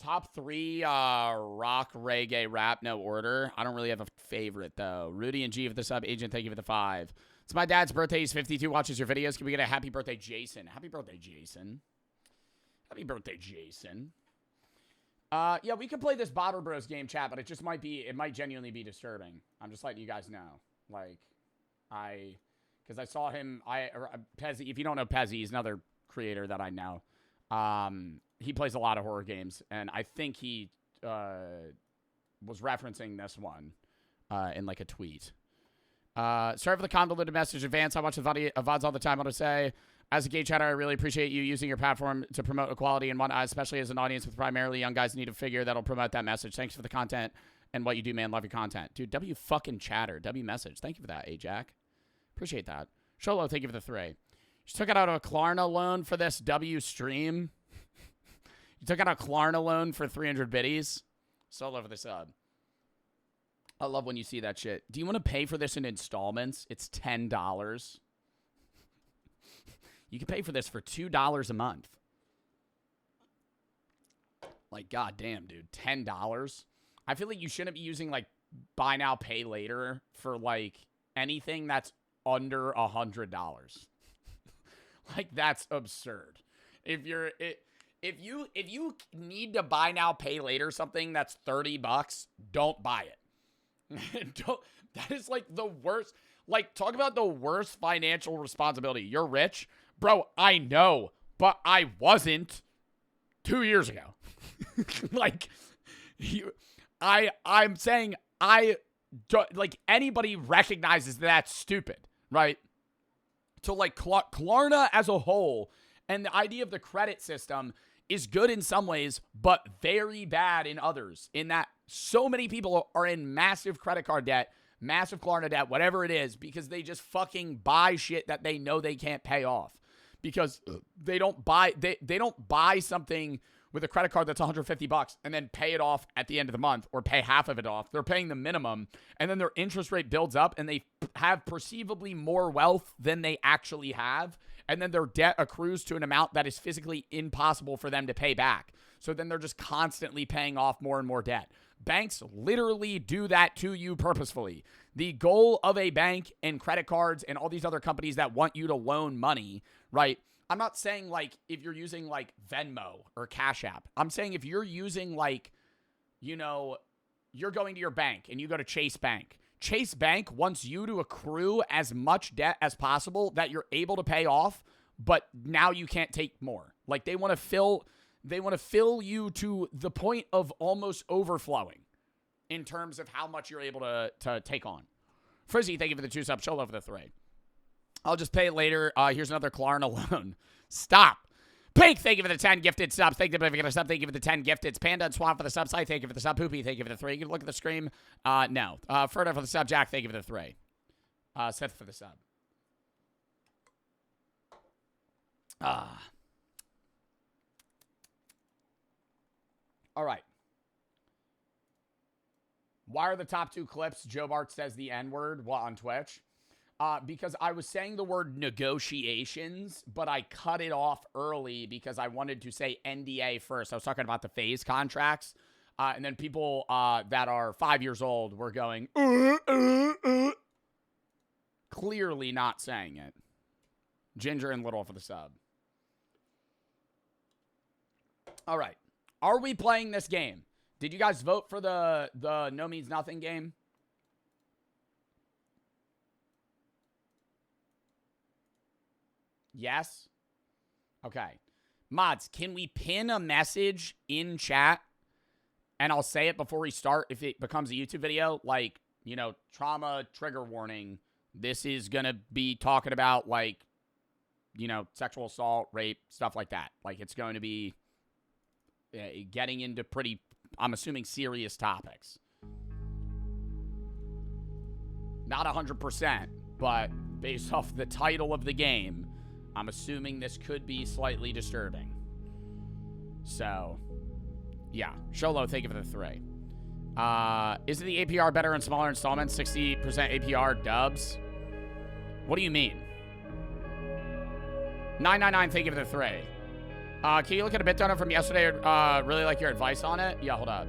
Top 3, rock, reggae, rap, no order. I don't really have a favorite, though. Rudy and G for the sub. Agent, thank you for the 5. It's my dad's birthday. He's 52, watches your videos. Can we get a happy birthday, Jason? Happy birthday, Jason. Happy birthday, Jason. Yeah, we could play this Bobber Bros game, chat, but it might genuinely be disturbing. I'm just letting you guys know. Like, because I saw him, Pezzy, if you don't know Pezzy, he's another creator that I know. He plays a lot of horror games, and I think he, was referencing this one, in, like, a tweet. Sorry for the convoluted message advance. I watch the VODs all the time. I want to say, as a gay chatter, I really appreciate you using your platform to promote equality and whatnot, especially as an audience with primarily young guys who need a figure that'll promote that message. Thanks for the content and what you do, man. Love your content. Dude, W fucking chatter. W message. Thank you for that, Ajax. Appreciate that. Sholo, thank you for the 3. Just took it out of a Klarna loan for this W stream. You took out a Klarna loan for 300 biddies. Solo for the sub. I love when you see that shit. Do you want to pay for this in installments? It's $10. You can pay for this for $2 a month. Like, goddamn, dude. $10? I feel like you shouldn't be using, like, buy now, pay later for, like, anything that's under $100. Like, that's absurd. If you need to buy now, pay later something that's $30, don't buy it. That is, like, the worst. Like, talk about the worst financial responsibility. You're rich. Bro, I know, but I wasn't 2 years ago. Like, I'm saying like, anybody recognizes that's stupid, right? So, like, Klarna as a whole and the idea of the credit system is good in some ways, but very bad in others, in that so many people are in massive credit card debt, massive Klarna debt, whatever it is, because they just fucking buy shit that they know they can't pay off. Because they don't buy something with a credit card that's $150 and then pay it off at the end of the month or pay half of it off. They're paying the minimum, and then their interest rate builds up and they have perceivably more wealth than they actually have. And then their debt accrues to an amount that is physically impossible for them to pay back. So then they're just constantly paying off more and more debt. Banks literally do that to you purposefully. The goal of a bank and credit cards and all these other companies that want you to loan money, right? I'm not saying, like, if you're using, like, Venmo or Cash App. I'm saying if you're using, like, you know, you're going to your bank and you go to Chase Bank. Chase Bank wants you to accrue as much debt as possible that you're able to pay off, but now you can't take more. Like, they want to fill you to the point of almost overflowing in terms of how much you're able to take on. Frizzy, thank you for the 2 subs. Show for the 3. I'll just pay it later. Here's another Klarna loan. Stop. Pink, thank you for the 10 gifted subs. Thank you for the sub. Thank you for the 10 gifted. Panda and Swamp for the subs. Thank you for the sub. Poopy, thank you for the 3. You can look at the stream. No. Ferda for the sub. Jack, thank you for the 3. Seth for the sub. All right. Why are the top 2 clips Joe Bart says the N-word on Twitch? Because I was saying the word negotiations, but I cut it off early because I wanted to say NDA first. I was talking about the phase contracts. And then people that are 5 years old were going, clearly not saying it. Ginger and Little for the sub. All right. Are we playing this game? Did you guys vote for the No Means Nothing game? Yes? Okay. Mods, can we pin a message in chat? And I'll say it before we start if it becomes a YouTube video. Like, you know, trauma, trigger warning. This is going to be talking about, like, you know, sexual assault, rape, stuff like that. Like, it's going to be getting into pretty, I'm assuming, serious topics. Not 100%, but based off the title of the game, I'm assuming this could be slightly disturbing. So, yeah. Sholo, thank you for the 3. Isn't the APR better in smaller installments? 60% APR dubs? What do you mean? 999, thank you for the 3. Can you look at a bit donor from yesterday? Really like your advice on it? Yeah, hold up.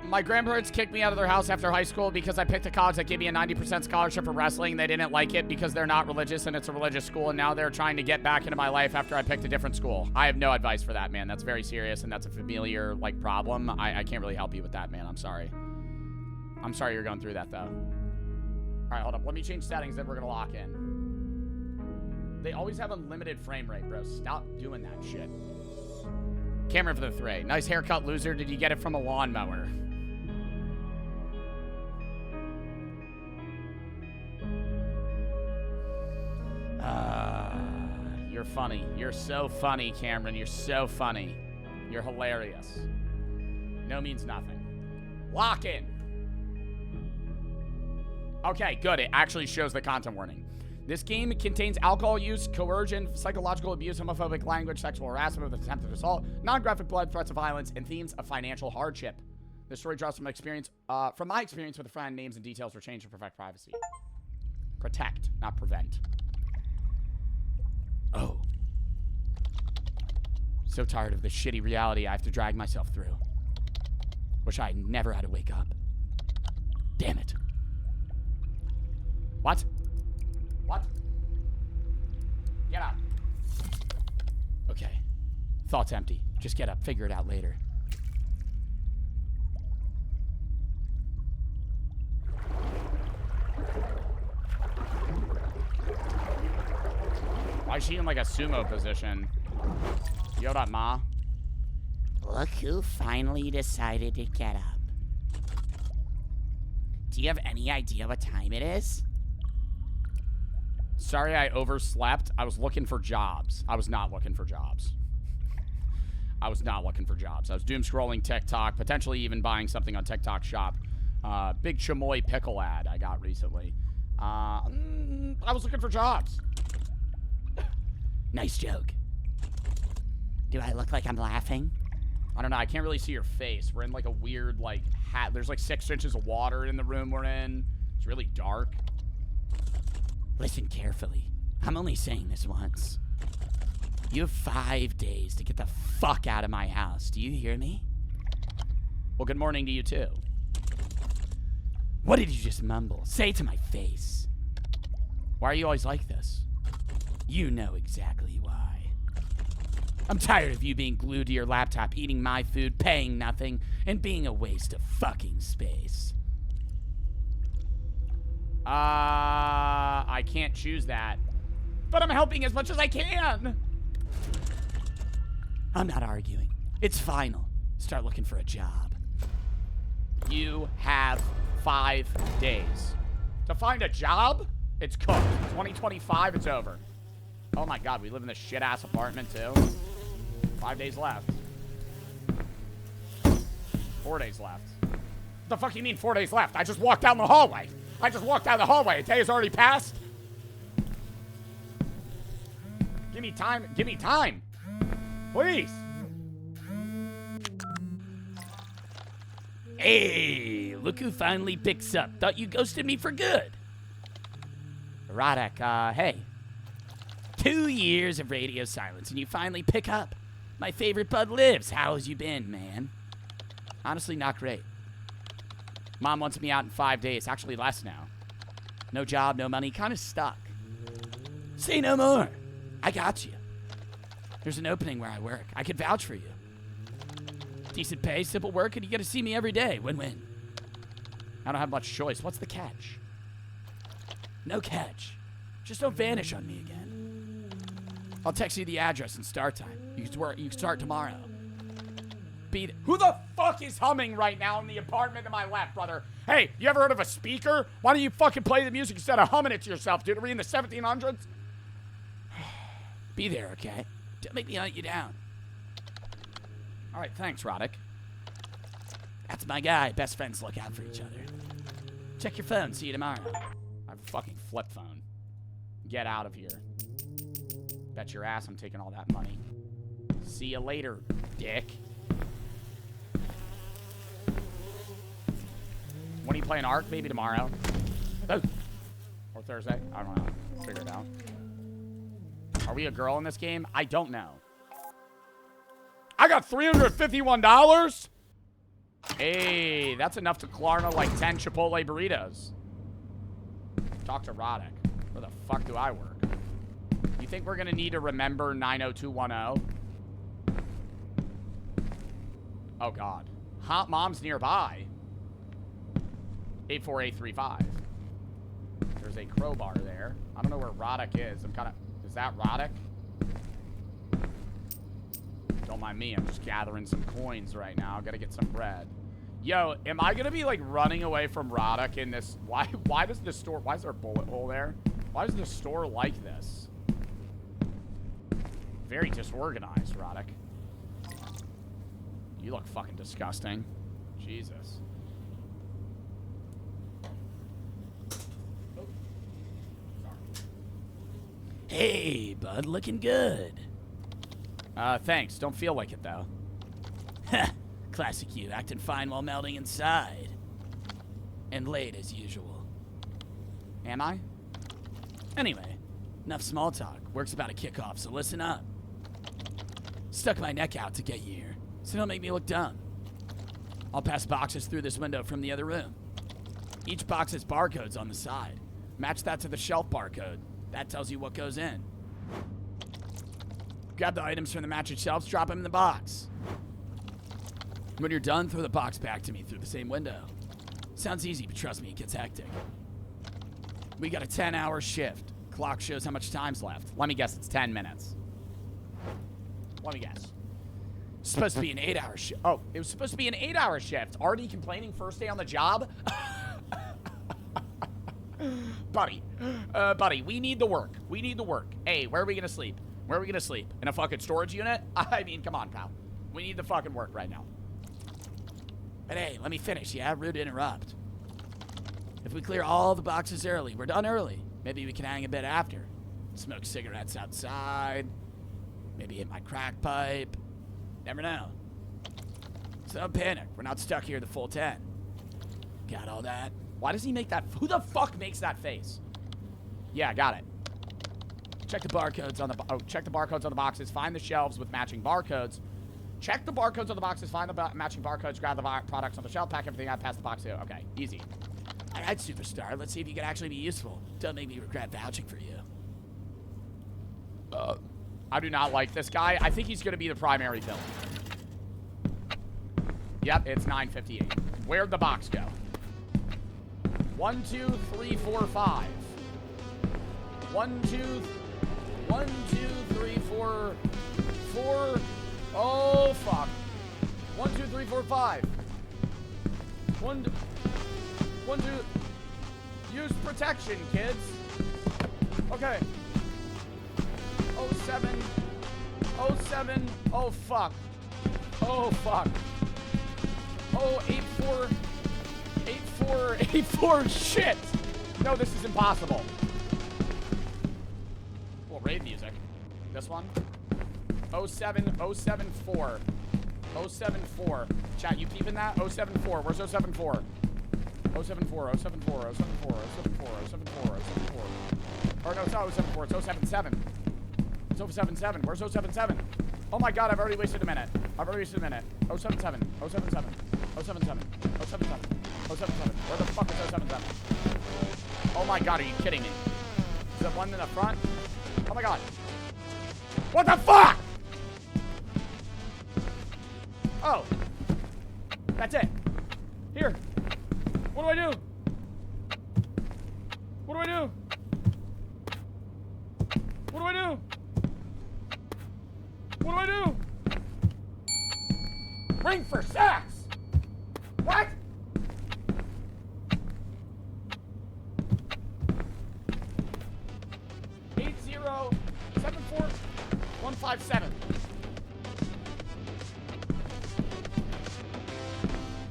My grandparents kicked me out of their house after high school because I picked a college that gave me a 90% scholarship for wrestling. They didn't like it because they're not religious and it's a religious school, and now they're trying to get back into my life after I picked a different school. I have no advice for that, man. That's very serious, and that's a familiar, like, problem. I can't really help you with that, man. I'm sorry. I'm sorry you're going through that, though. All right, hold up. Let me change settings, then we're going to lock in. They always have unlimited frame rate, bro. Stop doing that shit. Camera for the 3. Nice haircut, loser. Did you get it from a lawnmower? You're funny. You're so funny, Cameron. You're so funny. You're hilarious. No means nothing. Lock in. Okay, good. It actually shows the content warning. This game contains alcohol use, coercion, psychological abuse, homophobic language, sexual harassment with attempted assault, non-graphic blood, threats of violence, and themes of financial hardship. This story draws from my experience with a friend. Names and details were changed to protect privacy. Protect, not prevent. Oh. So tired of the shitty reality I have to drag myself through. Wish I never had to wake up. Damn it. What? What? Get up. Okay. Thoughts empty. Just get up. Figure it out later. Why is she in like a sumo position? Yo, what up, Ma? Look who finally decided to get up. Do you have any idea what time it is? Sorry I overslept. I was looking for jobs. I was not looking for jobs. I was not looking for jobs. I was doom scrolling TikTok, potentially even buying something on TikTok Shop. Big chamoy pickle ad I got recently. I was looking for jobs. Nice joke. Do I look like I'm laughing? I don't know. I can't really see your face. We're in like a weird like hat. There's like 6 inches of water in the room we're in. It's really dark. Listen carefully. I'm only saying this once. You have 5 days to get the fuck out of my house. Do you hear me? Well, good morning to you too. What did you just mumble? Say it to my face. Why are you always like this? You know exactly why. I'm tired of you being glued to your laptop, eating my food, paying nothing, and being a waste of fucking space. I can't choose that. But I'm helping as much as I can. I'm not arguing. It's final. Start looking for a job. You have 5 days. To find a job? It's cooked. 2025, it's over. Oh my god, we live in this shit-ass apartment too. 5 days left. 4 days left. What the fuck you mean 4 days left? I just walked down the hallway. I just walked down the hallway. A day has already passed. Give me time. Give me time. Please. Hey, look who finally picks up. Thought you ghosted me for good. Roddick, hey. 2 years of radio silence and you finally pick up. My favorite bud lives. How has you been, man? Honestly, not great. Mom wants me out in 5 days. Actually, less now. No job, no money. Kind of stuck. Say no more. I got you. There's an opening where I work. I could vouch for you. Decent pay, simple work, and you get to see me every day. Win-win. I don't have much choice. What's the catch? No catch. Just don't vanish on me again. I'll text you the address and start time. You can start tomorrow. Who the fuck is humming right now in the apartment to my left, brother? Hey, you ever heard of a speaker? Why don't you fucking play the music instead of humming it to yourself, dude? Are we in the 1700s? Be there, okay? Don't make me hunt you down. All right, thanks, Roddick. That's my guy. Best friends look out for each other. Check your phone. See you tomorrow. fucking flip phone. Get out of here. Bet your ass I'm taking all that money. See you later, dick. When are you playing Ark? Maybe tomorrow. Oh. Or Thursday. I don't know. Figure it out. Are we a girl in this game? I don't know. I got $351? Hey, that's enough to Klarna like 10 Chipotle burritos. Talk to Roddick. Where the fuck do I work? You think we're gonna need to remember 90210? Oh god. Hot mom's nearby. 84835. There's a crowbar there. I don't know where Roddick is. I'm kind of... Is that Roddick? Don't mind me. I'm just gathering some coins right now. Gotta get some bread. Yo, am I gonna be like running away from Roddick in this? Why does the store? Why is there a bullet hole there? Why is the store like this? Very disorganized, Roddick. You look fucking disgusting. Jesus. Oh. Sorry. Hey, bud, looking good. Thanks. Don't feel like it though. Classic you, acting fine while melting inside. And late as usual. Am I? Anyway, enough small talk. Work's about to kick off, so listen up. Stuck my neck out to get you here, so don't make me look dumb. I'll pass boxes through this window from the other room. Each box has barcodes on the side. Match that to the shelf barcode. That tells you what goes in. Grab the items from the matching shelves, drop them in the box. When you're done, throw the box back to me through the same window. Sounds easy, but trust me, it gets hectic. We got a 10-hour shift. Clock shows how much time's left. Let me guess, it's 10 minutes. Let me guess. It's supposed to be an 8-hour shift. Oh, it was supposed to be an 8-hour shift. Already complaining first day on the job? Buddy, we need the work. We need the work. Hey, where are we gonna sleep? Where are we gonna sleep? In a fucking storage unit? I mean, come on, pal. We need the fucking work right now. But hey, let me finish, yeah? Rude to interrupt. If we clear all the boxes early, we're done early. Maybe we can hang a bit after. Smoke cigarettes outside. Maybe hit my crack pipe. Never know. So don't panic. We're not stuck here the full 10. Got all that? Why does he make that? Who the fuck makes that face? Yeah, got it. Check the barcodes on the... check the barcodes on the boxes. Find the shelves with matching barcodes. Check the barcodes on the boxes. Find the matching barcodes. Grab the products on the shelf. Pack everything out. Pass the box to. Okay, easy. All right, superstar. Let's see if you can actually be useful. Don't make me regret vouching for you. I do not like this guy. I think he's going to be the primary villain. Yep, it's 9:58. Where'd the box go? 1, 2, 3, 4, 5. 1, 2, 3, 4, 4. Oh, fuck. 1, 2, 3, 4, 5. 1, 2. Use protection, kids. Okay. 07. 07. Oh, fuck. Oh, fuck. Oh, 84. 84. 84. Shit. No, this is impossible. Well, raid music. This one. 07. 074. 074. Chat, you keeping that? 074. Where's 074? 074. 074. 074. 074. 074. 074. Or no, it's not 074. It's 077. It's 077. Where's 077? Oh my god, I've already wasted a minute. 077. 077. 077. 077. 077. Where the fuck is 077? Oh my god, are you kidding me? Is that one in the front? Oh my god. What the fuck? Oh. That's it. Here. What do I do? What do I do? What do I do? What do I do? Ring for sex! What? Eight 0 7 4 1 5 7.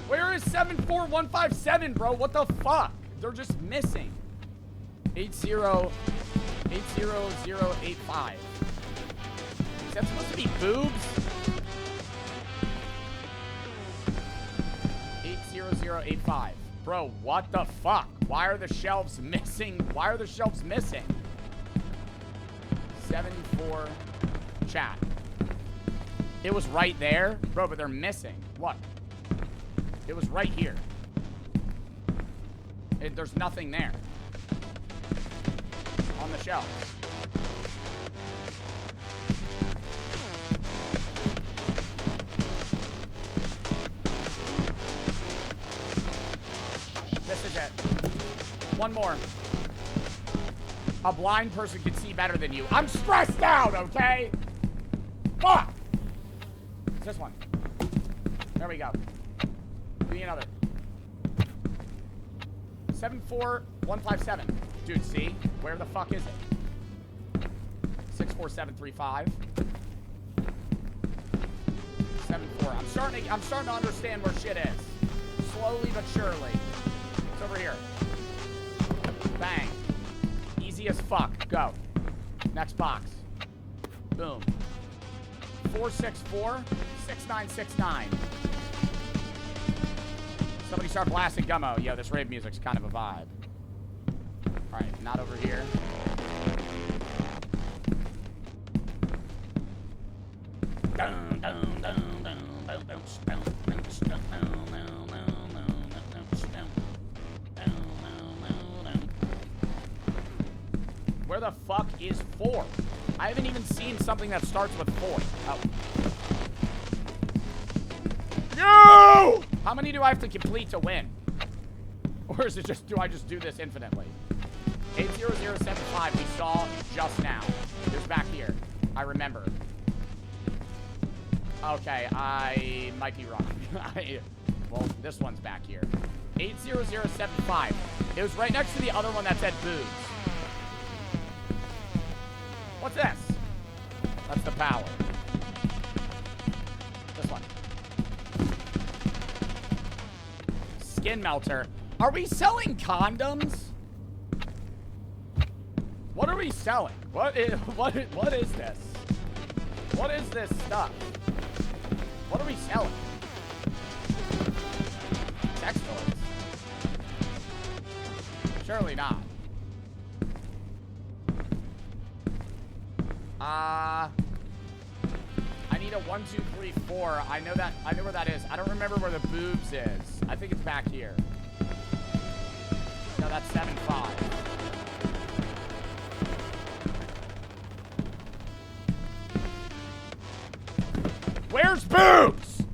Where is 74157, bro? What the fuck? They're just missing. 80085. Is that supposed to be boobs? 80085. Bro, what the fuck? Why are the shelves missing? Why are the shelves missing? 74 chat. It was right there? Bro, but they're missing. What? It was right here. There's nothing there. On the shelves. This is it. One more. A blind person can see better than you. I'm stressed out, okay? Fuck! It's this one. There we go. Give me another. 74157. Dude, see? Where the fuck is it? 64735. 74. I'm starting to understand where shit is. Slowly but surely. It's over here. Bang. Easy as fuck. Go. Next box. Boom. 464-6969. Somebody start blasting Gummo. Yo, this rave music's kind of a vibe. Alright, not over here. Where the fuck is 4? I haven't even seen something that starts with 4. Oh. No! How many do I have to complete to win? Or is it just, do I just do this infinitely? 80075 we saw just now. It was back here. I remember. Okay, I might be wrong. Well, this one's back here. 80075. It was right next to the other one that said boobs. What's this? That's the power. This one. Skin melter. Are we selling condoms? What are we selling? What is this? What is this stuff? What are we selling? Sex toys? Surely not. I need a 1, 2, 3, 4. I know where that is. I don't remember where the boobs is. I think it's back here. No, that's 7-5. Where's boobs?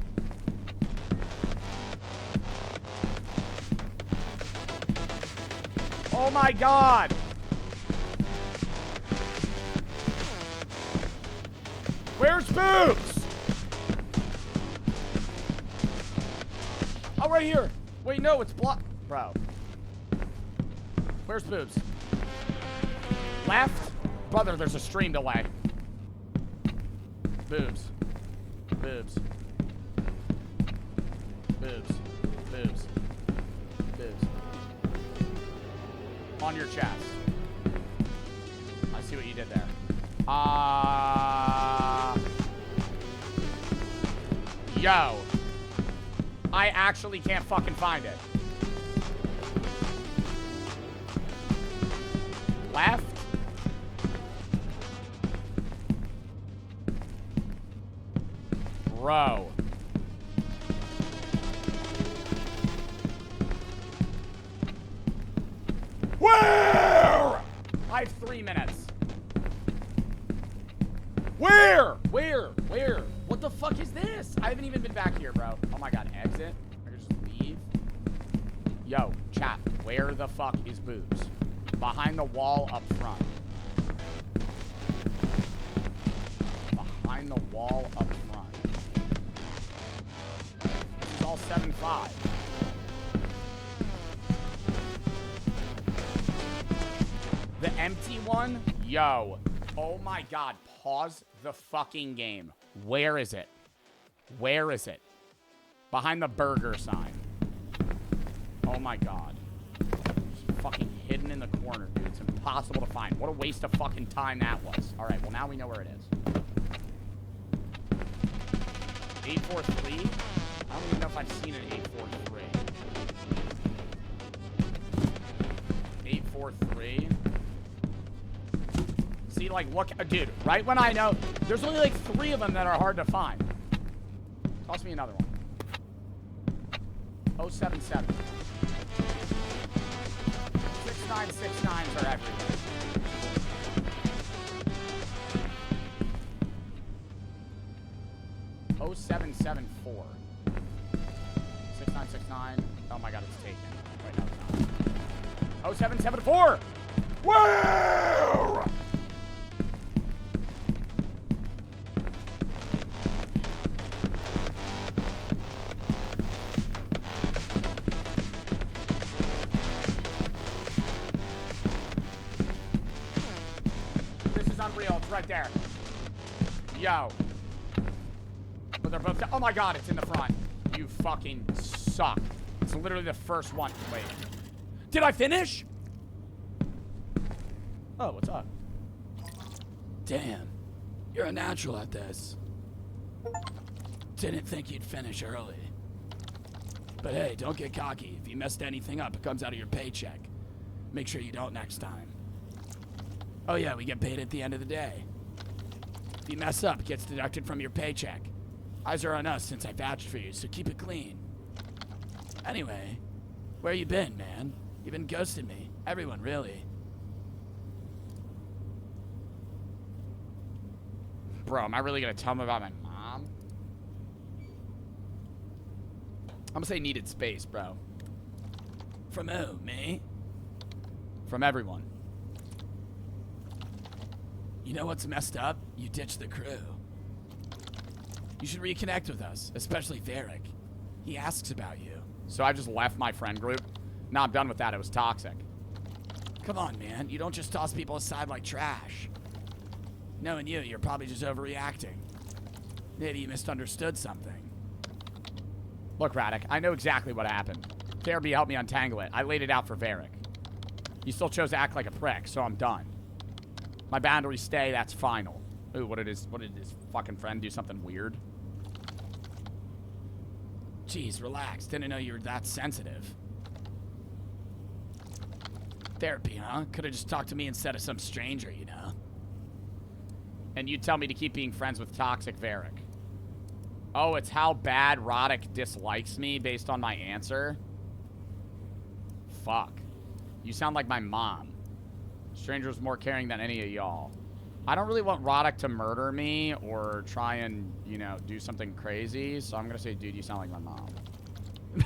Oh my god. Where's boobs? Oh, right here. Wait, no, it's blocked. Bro. Where's boobs? Left? Brother, there's a stream delay. Boobs. Boobs. Boobs. Boobs. Boobs. On your chest. I see what you did there. Yo. I actually can't fucking find it. Left? Bro. Where? I have 3 minutes. Where? What the fuck is this? I haven't even been back here, bro. Oh my god, exit? I can just leave? Yo, chat, where the fuck is boobs? Behind the wall up front. Behind the wall up front. This is all 7-5. The empty one? Yo. Oh my god. Pause the fucking game. Where is it? Where is it? Behind the burger sign. Oh my god. Just fucking hidden hidden in the corner, dude. It's impossible to find. What a waste of fucking time that was. All right, well, now we know where it is. 843? I don't even know if I've seen an 843. 843. See, like, look, dude, right when I know, there's only like 3 of them that are hard to find. Toss me another one. 077. 6969s are everywhere. Oh 774. 6969. Oh my god, it's taken. Wait, no, it's not. 0774! Whoa! This is unreal. It's right there. Yo. But they're both. Oh my god, it's in the front. You fucking suck. It's literally the first one. Wait. Did I finish? Oh, what's up? Damn, you're a natural at this. Didn't think you'd finish early. But hey, don't get cocky. If you messed anything up, it comes out of your paycheck. Make sure you don't next time. Oh yeah, we get paid at the end of the day. If you mess up, it gets deducted from your paycheck. Eyes are on us since I vouched for you, so keep it clean. Anyway, where you been, man? You've been ghosting me. Everyone, really. Bro, am I really gonna tell him about my mom? I'm gonna say needed space, bro. From who? Me? From everyone. You know what's messed up? You ditched the crew. You should reconnect with us, especially Varric. He asks about you. So I just left my friend group? No, I'm done with that. It was toxic. Come on, man. You don't just toss people aside like trash. Knowing you, you're probably just overreacting. Maybe you misunderstood something. Look, Radek, I know exactly what happened. KRB helped me untangle it. I laid it out for Varric. You still chose to act like a prick, so I'm done. My boundaries stay, that's final. Ooh, what did his fucking friend do something weird? Jeez, relax. Didn't know you were that sensitive. Therapy, huh? Could've just talked to me instead of some stranger, you know? And you tell me to keep being friends with toxic Varric. Oh, it's how bad Roddick dislikes me based on my answer? Fuck. You sound like my mom. Stranger's more caring than any of y'all. I don't really want Roddick to murder me or try and, you know, do something crazy, so I'm gonna say, dude, you sound like my mom.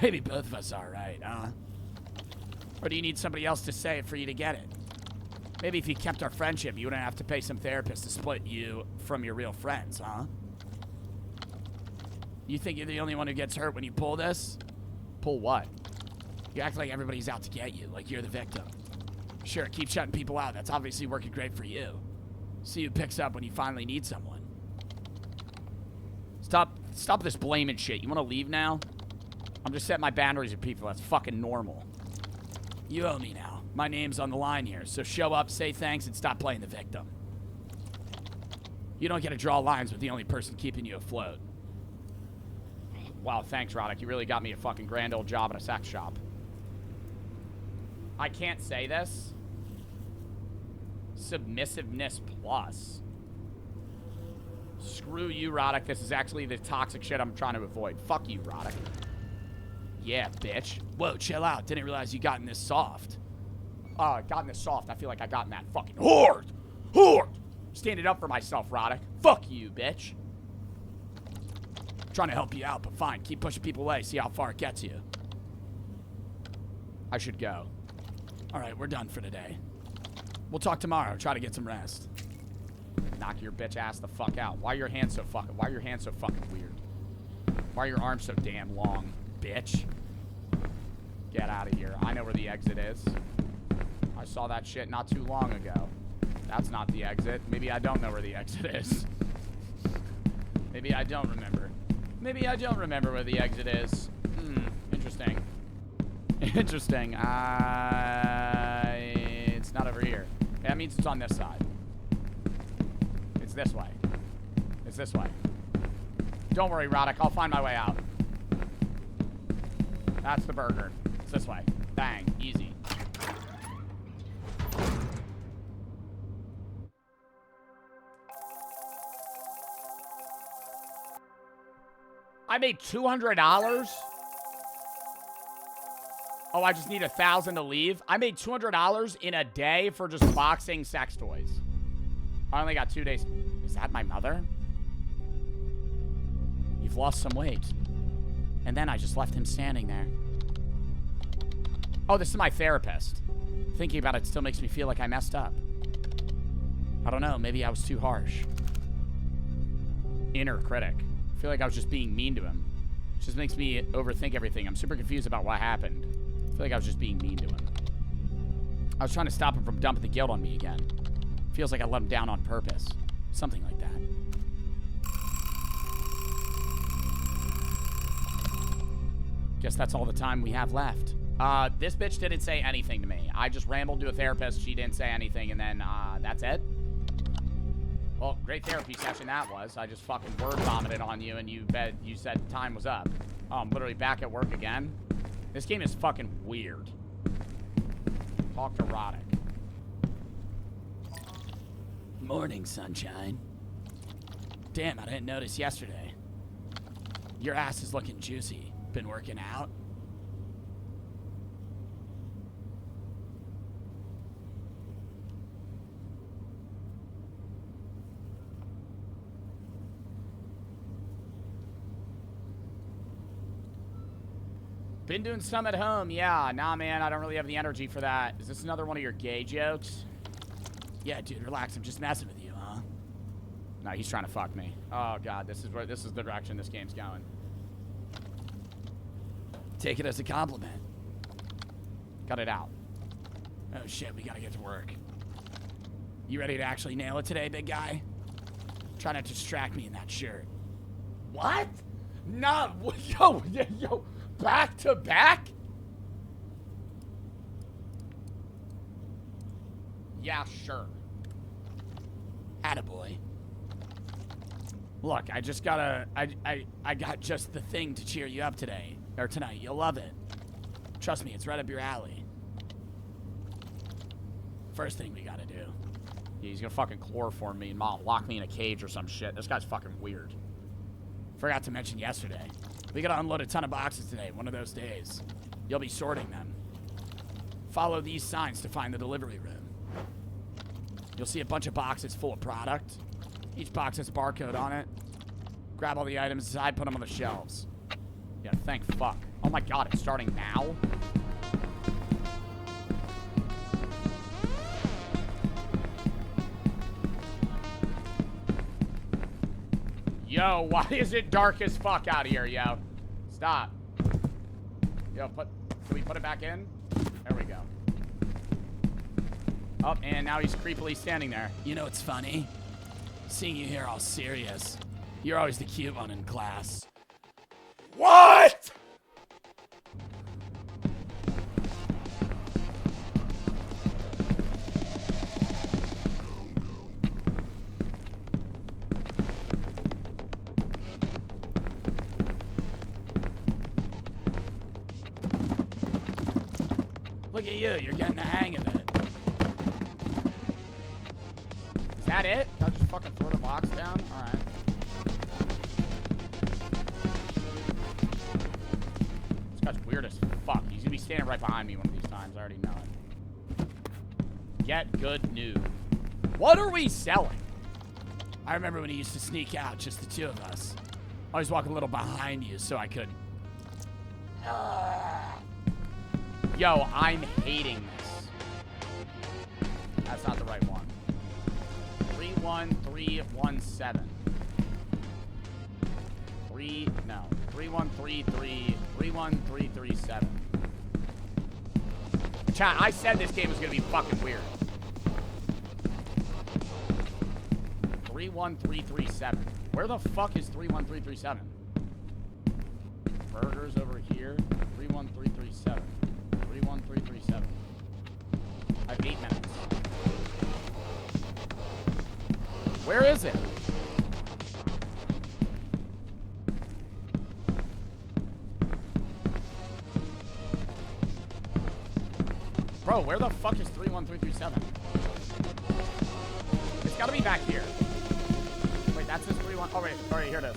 Maybe both of us are right, huh? Or do you need somebody else to say it for you to get it? Maybe if you kept our friendship, you wouldn't have to pay some therapist to split you from your real friends, huh? You think you're the only one who gets hurt when you pull this? Pull what? You act like everybody's out to get you, like you're the victim. Sure, keep shutting people out. That's obviously working great for you. See who picks up when you finally need someone. Stop this blaming shit. You want to leave now? I'm just setting my boundaries with people. That's fucking normal. You owe me now. My name's on the line here, so show up, say thanks, and stop playing the victim. You don't get to draw lines with the only person keeping you afloat. Wow, thanks, Roddick. You really got me a fucking grand old job at a sex shop. I can't say this. Submissiveness plus. Screw you, Roddick. This is actually the toxic shit I'm trying to avoid. Fuck you, Roddick. Yeah, bitch. Whoa, chill out. Didn't realize you gotten this soft. Gotten this soft. I feel like I gotten that fucking hard. Hard. Standing up for myself, Roddick. Fuck you, bitch. Trying to help you out, but fine. Keep pushing people away. See how far it gets you. I should go. All right, we're done for today. We'll talk tomorrow. Try to get some rest. Knock your bitch ass the fuck out. Why are your hands so fucking weird? Why are your arms so damn long, bitch? Get out of here. I know where the exit is. I saw that shit not too long ago. That's not the exit. Maybe I don't know where the exit is. Maybe I don't remember. Maybe I don't remember where the exit is. Interesting. Interesting. not over here. Okay, that means it's on this side. It's this way. It's this way. Don't worry, Roddick. I'll find my way out. That's the burger. It's this way. Bang. Easy. I made $200? Oh, I just need 1,000 to leave? I made $200 in a day for just boxing sex toys. I only got 2 days. Is that my mother? You've lost some weight. And then I just left him standing there. Oh, this is my therapist. Thinking about it still makes me feel like I messed up. I don't know, maybe I was too harsh. Inner critic. I feel like I was just being mean to him. It just makes me overthink everything. I'm super confused about what happened. I feel like I was just being mean to him. I was trying to stop him from dumping the guilt on me again. Feels like I let him down on purpose. Something like that. Guess that's all the time we have left. This bitch didn't say anything to me. I just rambled to a therapist. She didn't say anything, and then, that's it. Well, great therapy session that was. I just fucking word vomited on you, and you said time was up. Oh, I'm literally back at work again. This game is fucking weird. Talk to Roddick. Morning, sunshine. Damn, I didn't notice yesterday. Your ass is looking juicy. Been working out? Been doing some at home, yeah. Nah, man, I don't really have the energy for that. Is this another one of your gay jokes? Yeah, dude, relax. I'm just messing with you, huh? No, he's trying to fuck me. Oh, God, this is the direction this game's going. Take it as a compliment. Cut it out. Oh, shit, we gotta get to work. You ready to actually nail it today, big guy? Try not to distract me in that shirt. What? No, yo, back to back? Yeah, sure. Attaboy. Look, I just gotta... I got just the thing to cheer you up today. Or tonight. You'll love it. Trust me, it's right up your alley. First thing we gotta do. Yeah, he's gonna fucking chloroform me and lock me in a cage or some shit. This guy's fucking weird. Forgot to mention yesterday. We gotta unload a ton of boxes today, one of those days. You'll be sorting them. Follow these signs to find the delivery room. You'll see a bunch of boxes full of product. Each box has a barcode on it. Grab all the items inside, put them on the shelves. Yeah, thank fuck. Oh my God, it's starting now? Yo, why is it dark as fuck out here, yo? Stop. Yo, can we put it back in? There we go. Oh, and now he's creepily standing there. You know what's funny? Seeing you here all serious. You're always the cute one in class. What? Look at you, you're getting the hang of it. Is that it? I'll just fucking throw the box down? Alright. This guy's weird as fuck. He's gonna be standing right behind me one of these times. I already know it. Get good news. What are we selling? I remember when he used to sneak out, just the two of us. I always walk a little behind you so I could... Yo, I'm hating this. That's not the right one. 31317. 31337. Chat, I said this game was gonna be fucking weird. 31337. Where the fuck is 31337? Burgers over here. 31337. 31337. I have 8 minutes. Where is it? Bro, where the fuck is 31337? It's gotta be back here. Wait, that's his 31. Oh, wait. All right, here it is.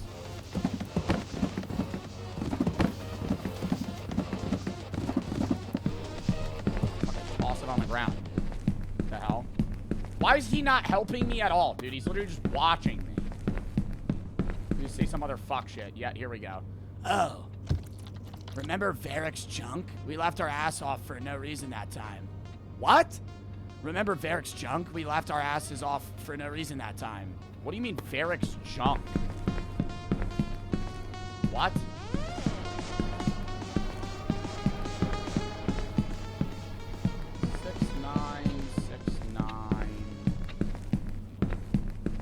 Okay, toss it on the ground. What the hell? Why is he not helping me at all, dude? He's literally just watching me. You say some other fuck shit. Yeah, here we go. Oh. Remember Varric's junk? We left our ass off for no reason that time. What? Remember Varric's junk? We left our asses off for no reason that time. What do you mean, Varric's junk? What?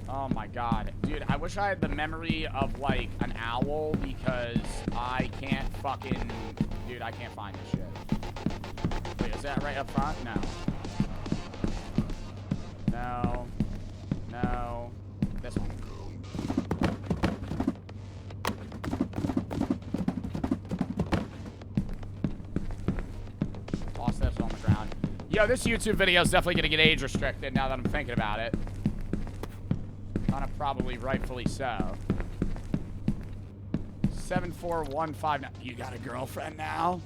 Oh my god. Dude, I wish I had the memory of, like, an owl because I can't fucking... Dude, I can't find this shit. Wait, is that right up front? No. No. No. This one. Toss this on the ground. Yo, this YouTube video is definitely gonna get age restricted now that I'm thinking about it. Kind of probably rightfully so. 74159. You got a girlfriend now?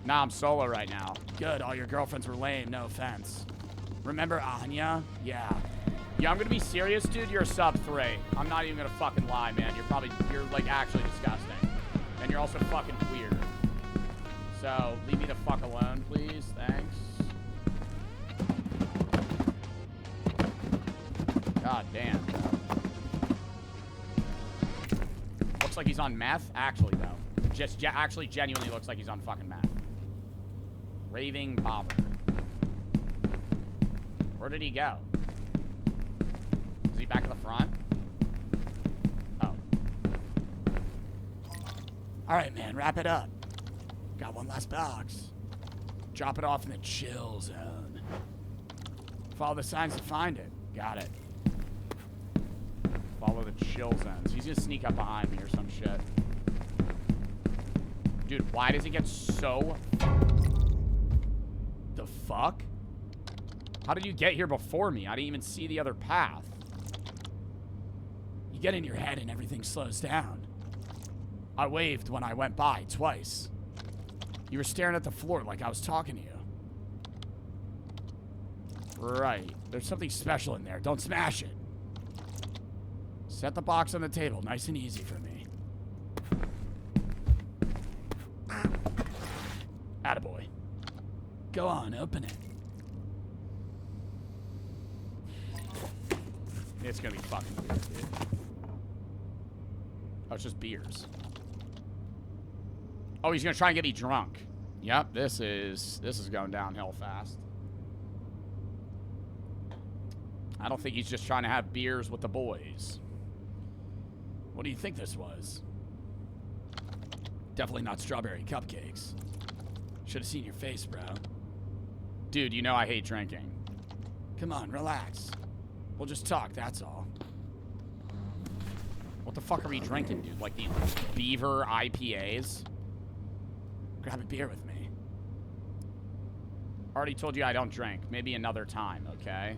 Nah, I'm solo right now. Good, all your girlfriends were lame, no offense. Remember Anya? Yeah. Yeah, I'm gonna be serious, dude. You're sub 3. I'm not even gonna fucking lie, man. You're like actually disgusting. And you're also fucking weird. So, leave me the fuck alone, please. Thanks. God damn, bro. Looks like he's on meth. Actually, though. Actually genuinely looks like he's on fucking meth. Raving Bobber. Where did he go? Is he back at the front? Oh. Alright, man, wrap it up. Got one last box. Drop it off in the chill zone. Follow the signs to find it. Got it. Follow the chill zones. He's gonna sneak up behind me or some shit. Dude, why does it get so... The fuck? How did you get here before me? I didn't even see the other path. You get in your head and everything slows down. I waved when I went by twice. You were staring at the floor like I was talking to you. Right. There's something special in there. Don't smash it. Set the box on the table. Nice and easy for me. Attaboy. Go on, open it. It's gonna be fucking weird, dude. Oh, it's just beers. Oh, he's gonna try and get me drunk. Yep, this is going downhill fast. I don't think he's just trying to have beers with the boys. What do you think this was? Definitely not strawberry cupcakes. Should have seen your face, bro. Dude, you know I hate drinking. Come on, relax. We'll just talk, that's all. What the fuck are we drinking, dude? Like the Beaver IPAs? Grab a beer with me. Already told you I don't drink. Maybe another time, okay?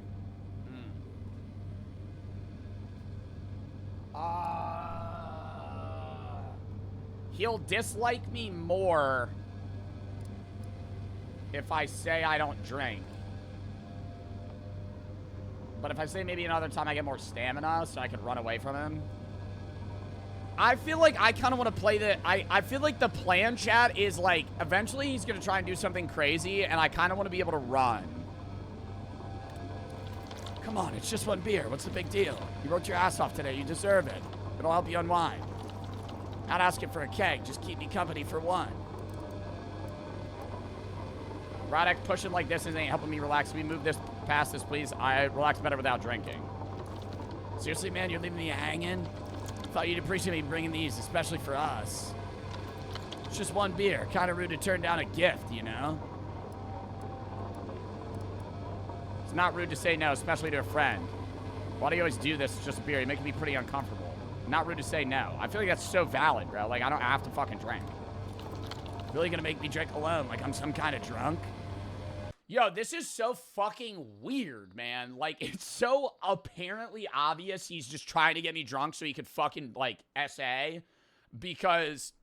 He'll dislike me more if I say I don't drink. But if I say maybe another time, I get more stamina, so I could run away from him. I feel like I kind of want to play the... I feel like the plan, chat, is like, eventually he's going to try and do something crazy, and I kind of want to be able to run. Come on, it's just one beer. What's the big deal? You worked your ass off today. You deserve it. It'll help you unwind. Not asking for a keg. Just keep me company for one. Radek, pushing like this ain't helping me relax. Can we move this past this, please? I relax better without drinking. Seriously, man, you're leaving me hanging? Thought you'd appreciate me bringing these, especially for us. It's just one beer. Kind of rude to turn down a gift, you know? It's not rude to say no, especially to a friend. Why do you always do this? It's just a beer. You're making me pretty uncomfortable. Not rude to say no. I feel like that's so valid, bro. Like, I don't have to fucking drink. Really gonna make me drink alone like I'm some kind of drunk? Yo, this is so fucking weird, man. Like, it's so apparently obvious he's just trying to get me drunk so he could fucking, like, SA. Because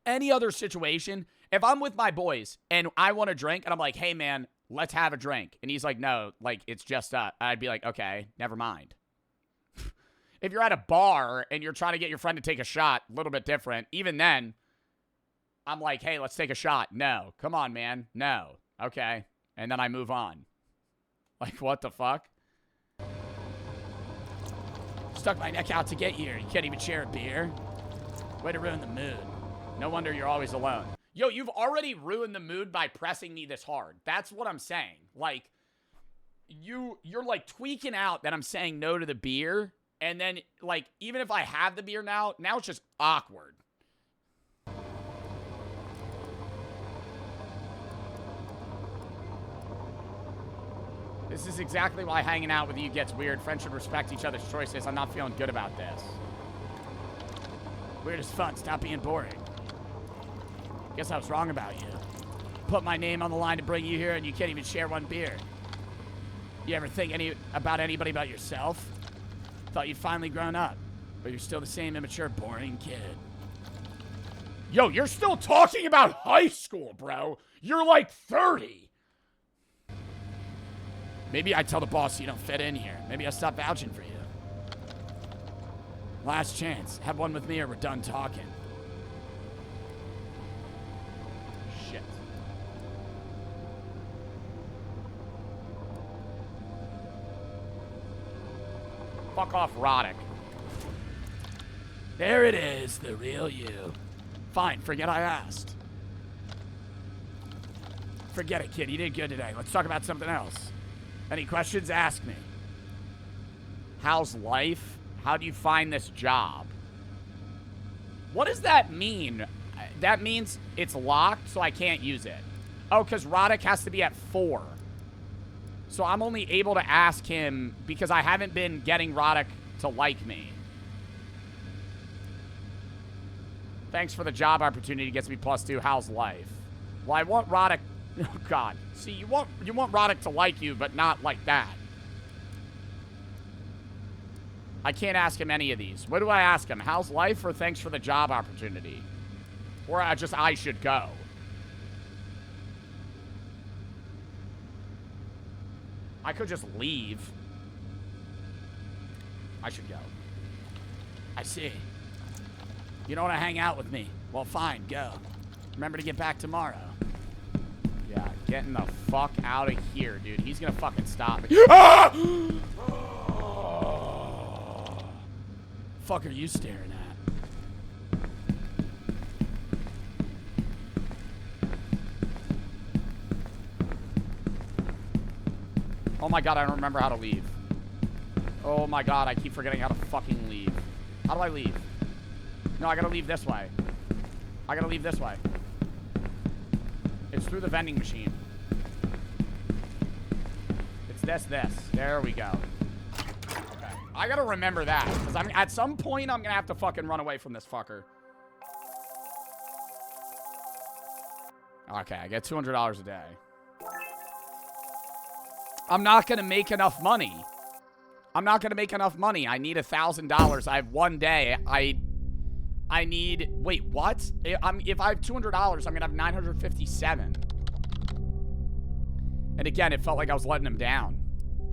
any other situation, if I'm with my boys and I want to drink and I'm like, hey, man, let's have a drink. And he's like, no, like, it's just, I'd be like, okay, never mind. If you're at a bar and you're trying to get your friend to take a shot, a little bit different. Even then, I'm like, hey, let's take a shot. No. Come on, man. No. Okay. And then I move on. Like, what the fuck? Stuck my neck out to get here. You can't even share a beer? Way to ruin the mood. No wonder you're always alone. Yo, you've already ruined the mood by pressing me this hard. That's what I'm saying. Like, you're like tweaking out that I'm saying no to the beer. And then, like, even if I have the beer now it's just awkward. This is exactly why hanging out with you gets weird. Friends should respect each other's choices. I'm not feeling good about this. Weird as fun. Stop being boring. Guess I was wrong about you. Put my name on the line to bring you here and you can't even share one beer. You ever think about anybody but yourself? Thought you'd finally grown up, but you're still the same immature, boring kid. Yo, you're still talking about high school, bro. You're like 30. Maybe I tell the boss you don't fit in here. Maybe I'll stop vouching for you. Last chance. Have one with me or we're done talking. Shit. Fuck off, Roddick. There it is, the real you. Fine, forget I asked. Forget it, kid. You did good today. Let's talk about something else. Any questions? Ask me. How's life? How do you find this job? What does that mean? That means it's locked, so I can't use it. Oh, because Roddick has to be at 4. So I'm only able to ask him because I haven't been getting Roddick to like me. Thanks for the job opportunity. Gets me +2. How's life? Well, I want Roddick... Oh, God. See, you want Roddick to like you, but not like that. I can't ask him any of these. What do I ask him? How's life or thanks for the job opportunity? Or I should go. I could just leave. I should go. I see. You don't want to hang out with me. Well, fine, go. Remember to get back tomorrow. Yeah, getting the fuck out of here, dude. He's gonna fucking stop me. Ah! Fuck are you staring at? Oh my God, I don't remember how to leave. Oh my God, I keep forgetting how to fucking leave. How do I leave? No, I gotta leave this way. I gotta leave this way. It's through the vending machine. It's this. There we go. Okay. I gotta remember that. Because at some point, I'm gonna have to fucking run away from this fucker. Okay, I get $200 a day. I'm not gonna make enough money. I need $1,000. I have one day. I need... Wait, what? If I have $200, I'm gonna have 957. And again, it felt like I was letting him down.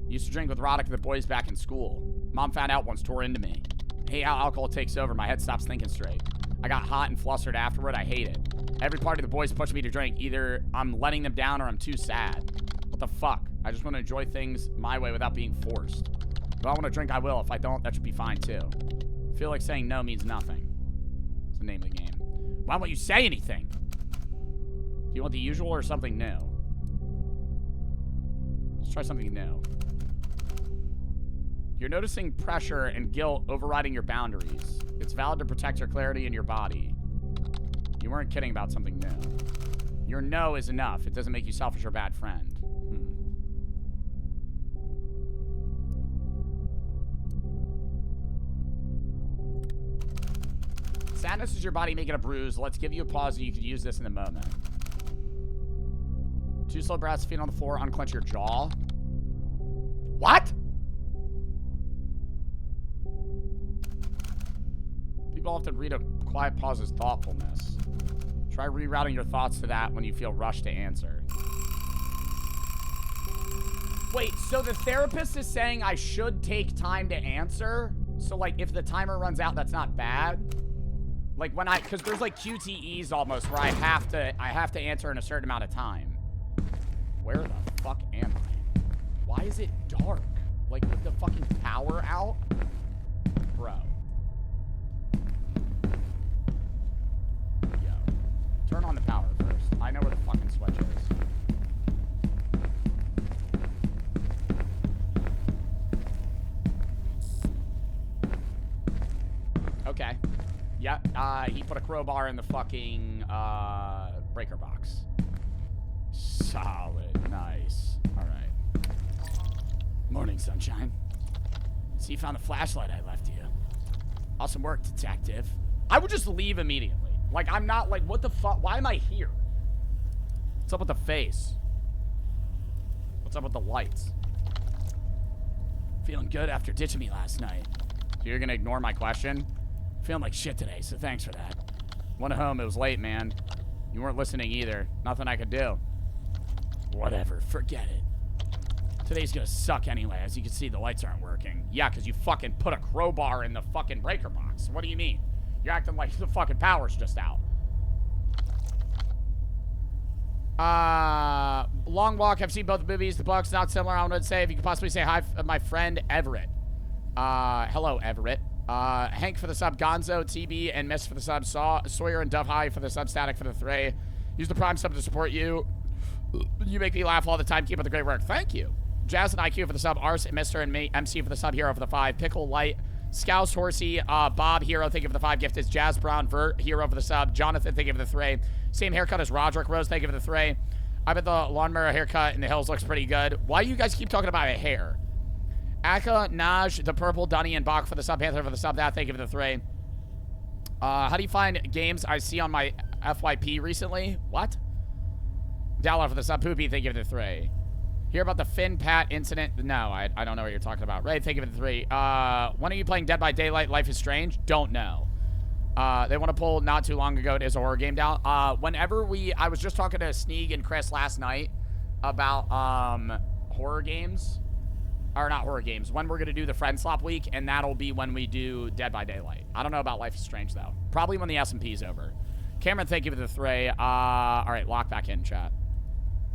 Used to drink with Roddick and the boys back in school. Mom found out once, tore into me. I hate how alcohol takes over. My head stops thinking straight. I got hot and flustered afterward. I hate it. Every party the boys push me to drink. Either I'm letting them down or I'm too sad. What the fuck? I just want to enjoy things my way without being forced. If I want to drink, I will. If I don't, that should be fine too. I feel like saying no means nothing. It's the name of the game. Why won't you say anything? Do you want the usual or something new? Let's try something new. You're noticing pressure and guilt overriding your boundaries. It's valid to protect your clarity in your body. You weren't kidding about something new. Your no is enough. It doesn't make you selfish or a bad friend. Sadness is your body making a bruise. Let's give you a pause so you can use this in the moment. 2 slow breaths, feet on the floor, unclench your jaw. What? People often read a quiet pause as thoughtfulness. Try rerouting your thoughts to that when you feel rushed to answer. Wait, so the therapist is saying I should take time to answer? So, like, if the timer runs out, that's not bad? Like, when because there's, like, QTEs almost where I have to answer in a certain amount of time. Where the fuck am I? Why is it dark? Like, with the fucking power out? Bro. Yo. Turn on the power first. I know where the fucking switch is. Okay. Yeah, he put a crowbar in the fucking, breaker box. Solid. Nice. Alright. Morning, sunshine. So you found the flashlight I left you. Awesome work, detective. I would just leave immediately. Like, I'm not, like, what the fuck? Why am I here? What's up with the face? What's up with the lights? Feeling good after ditching me last night. So you're gonna ignore my question? Feeling like shit today, so thanks for that. Went home, it was late, man. You weren't listening either. Nothing I could do. Whatever, forget it. Today's gonna suck anyway. As you can see, the lights aren't working. Yeah, because you fucking put a crowbar in the fucking breaker box. What do you mean? You're acting like the fucking power's just out. Long walk. I've seen both movies. The book's not similar. I wanted to say if you could possibly say hi, my friend Everett. Hello, Everett. Hank for the sub, Gonzo, TB, and Miss for the sub, Sawyer and Dove High for the sub, Static for the 3. Use the Prime sub to support you. You make me laugh all the time. Keep up the great work. Thank you. Jazz and IQ for the sub, Ars, Mr. and me, MC for the sub, Hero for the 5, Pickle Light, Scouse Horsey, Bob, Hero, thank you for the 5 gifted, Jazz Brown, Vert, Hero for the sub, Jonathan, thank you for the 3. Same haircut as Roderick Rose, thank you for the 3. I bet the lawnmower haircut in the hills looks pretty good. Why do you guys keep talking about my hair? Aka, Naj, the Purple, Dunny, and Bach for the sub, Panther for the sub, that, thank you for the 3. How do you find games I see on my FYP recently? What? Dollar for the sub, Poopy, thank you for the 3. Hear about the Finn Pat incident? No, I don't know what you're talking about. Ray, thank you for the 3. When are you playing Dead by Daylight? Life is Strange? Don't know. They want to pull not too long ago. It is a horror game down. Whenever I was just talking to Sneeg and Chris last night about horror games. Or not horror games. When we're going to do the Friend Slop week, and that'll be when we do Dead by Daylight. I don't know about Life is Strange, though. Probably when the SMP's over. Cameron, thank you for the 3. All right, lock back in, chat.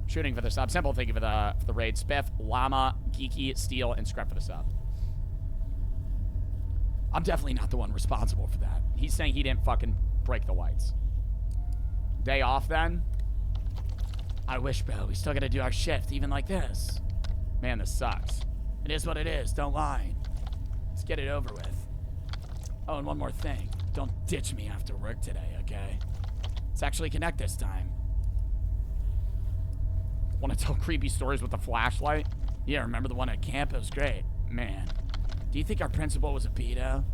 Shooting for the sub. Simple, thank you for the raid. Spiff, Llama, Geeky, Steel, and Scrap for the sub. I'm definitely not the one responsible for that. He's saying he didn't fucking break the lights. Day off, then? I wish, bro. We still gotta do our shift, even like this. Man, this sucks. It is what it is. Don't lie. Let's get it over with. Oh, and one more thing. Don't ditch me after work today, okay? Let's actually connect this time. Want to tell creepy stories with a flashlight? Yeah, remember the one at camp? It was great. Man. Do you think our principal was a pedo?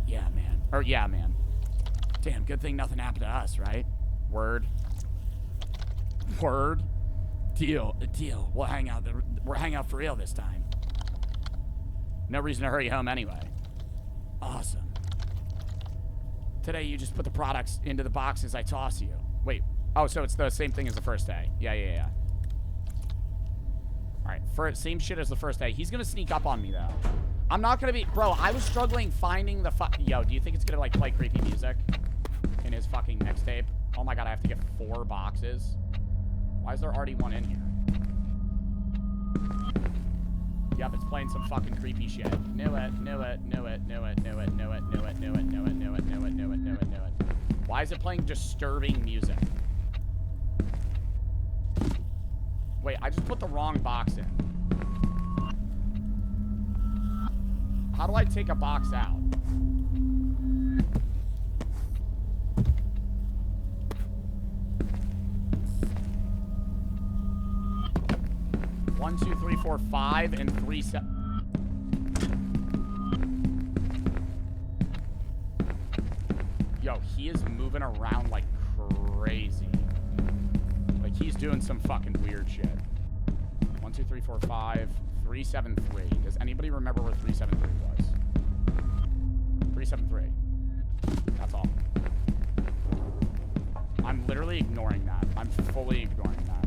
Yeah, man. Or, yeah, man. Damn, good thing nothing happened to us, right? Word. Word. Deal. Deal. We'll hang out. We're hanging out for real this time. No reason to hurry home anyway. Awesome. Today, you just put the products into the boxes I toss you. Wait. Oh, so it's the same thing as the first day. Yeah. Alright, same shit as the first day. He's gonna sneak up on me, though. I'm not gonna be... Bro, I was struggling finding the Yo, do you think it's gonna, like, play creepy music in his fucking mixtape? Oh my god, I have to get 4 boxes? Why is there already one in here? Yep, it's playing some fucking creepy shit. Knew it. Why is it playing disturbing music? Wait, I just put the wrong box in. How do I take a box out? One, 2, 3, 4, 5, and 3, 7. Yo, he is moving around like crazy. Like, he's doing some fucking weird shit. 1, 2, 3, 4, 5, 3, 7, 3. Does anybody remember where 3, 7, 3 was? 3, 7, 3. That's all. I'm literally ignoring that. I'm fully ignoring that.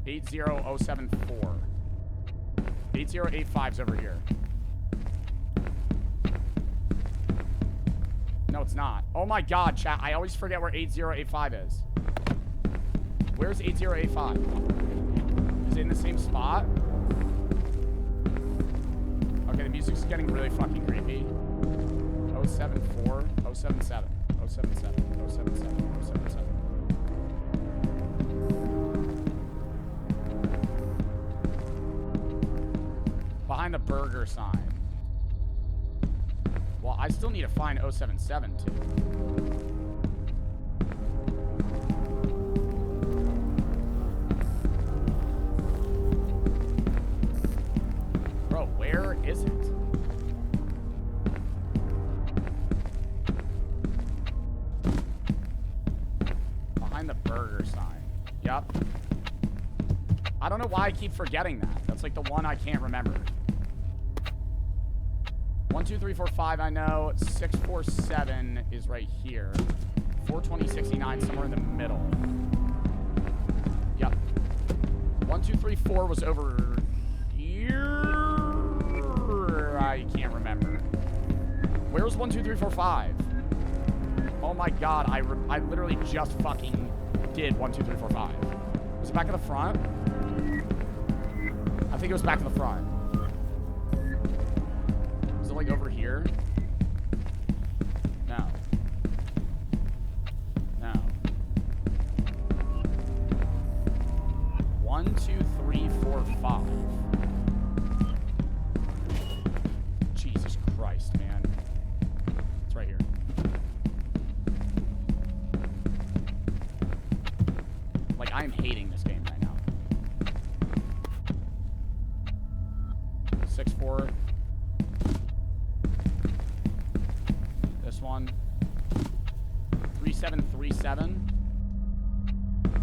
80074. 8085's over here. No, it's not. Oh my god, chat. I always forget where 8085 is. Where's 8085? Is it in the same spot? Okay, the music's getting really fucking creepy. 074, 077, 077, 077, 077. Behind the burger sign. Well, I still need to find 077 too. Bro, where is it? Behind the burger sign. Yep. I don't know why I keep forgetting that. That's like the one I can't remember. 1, 2, 3, 4, 5, I know. 6, 4, 7 is right here. 420, 69, somewhere in the middle. Yep. 1, 2, 3, 4 was over here. I can't remember. Where's 1, 2, 3, 4, 5? Oh my god, I literally just fucking did 1, 2, 3, 4, 5. Was it back in the front? I think it was back in the front. Like over here? No. No. 1, 2, 3, 4, 5. Jesus Christ, man. It's right here. Like, I am hating this game right now. 6, 4. One 3737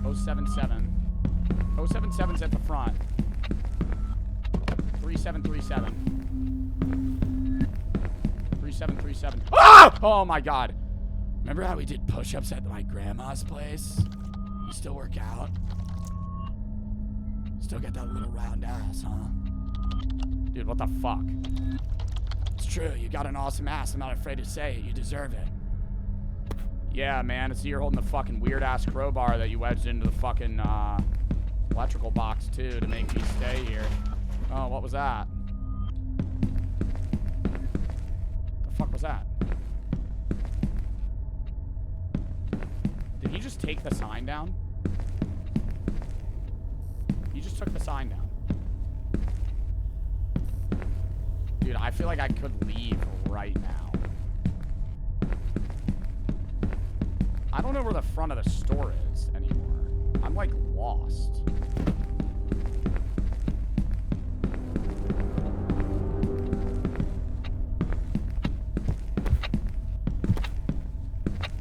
077 077's at the front. 3737 3737. Ah! Oh my god. Remember how we did push-ups at my grandma's place? You still work out? Still got that little round ass, huh? Dude, what the fuck? It's true, you got an awesome ass. I'm not afraid to say it. You deserve it. Yeah, man. I see you're holding the fucking weird-ass crowbar that you wedged into the fucking electrical box, too, to make me stay here. Oh, what was that? The fuck was that? Did he just take the sign down? He just took the sign down. Dude, I feel like I could leave right now. I don't know where the front of the store is anymore. I'm, like, lost.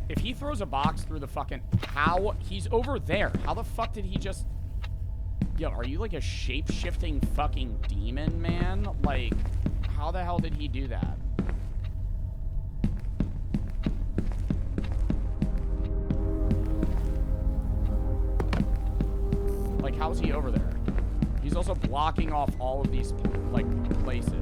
If he throws a box through the fucking... How? He's over there. How the fuck did he just... Yo, are you, like, a shape-shifting fucking demon, man? Like... How the hell did he do that? Like, how's he over there? He's also blocking off all of these, like, places.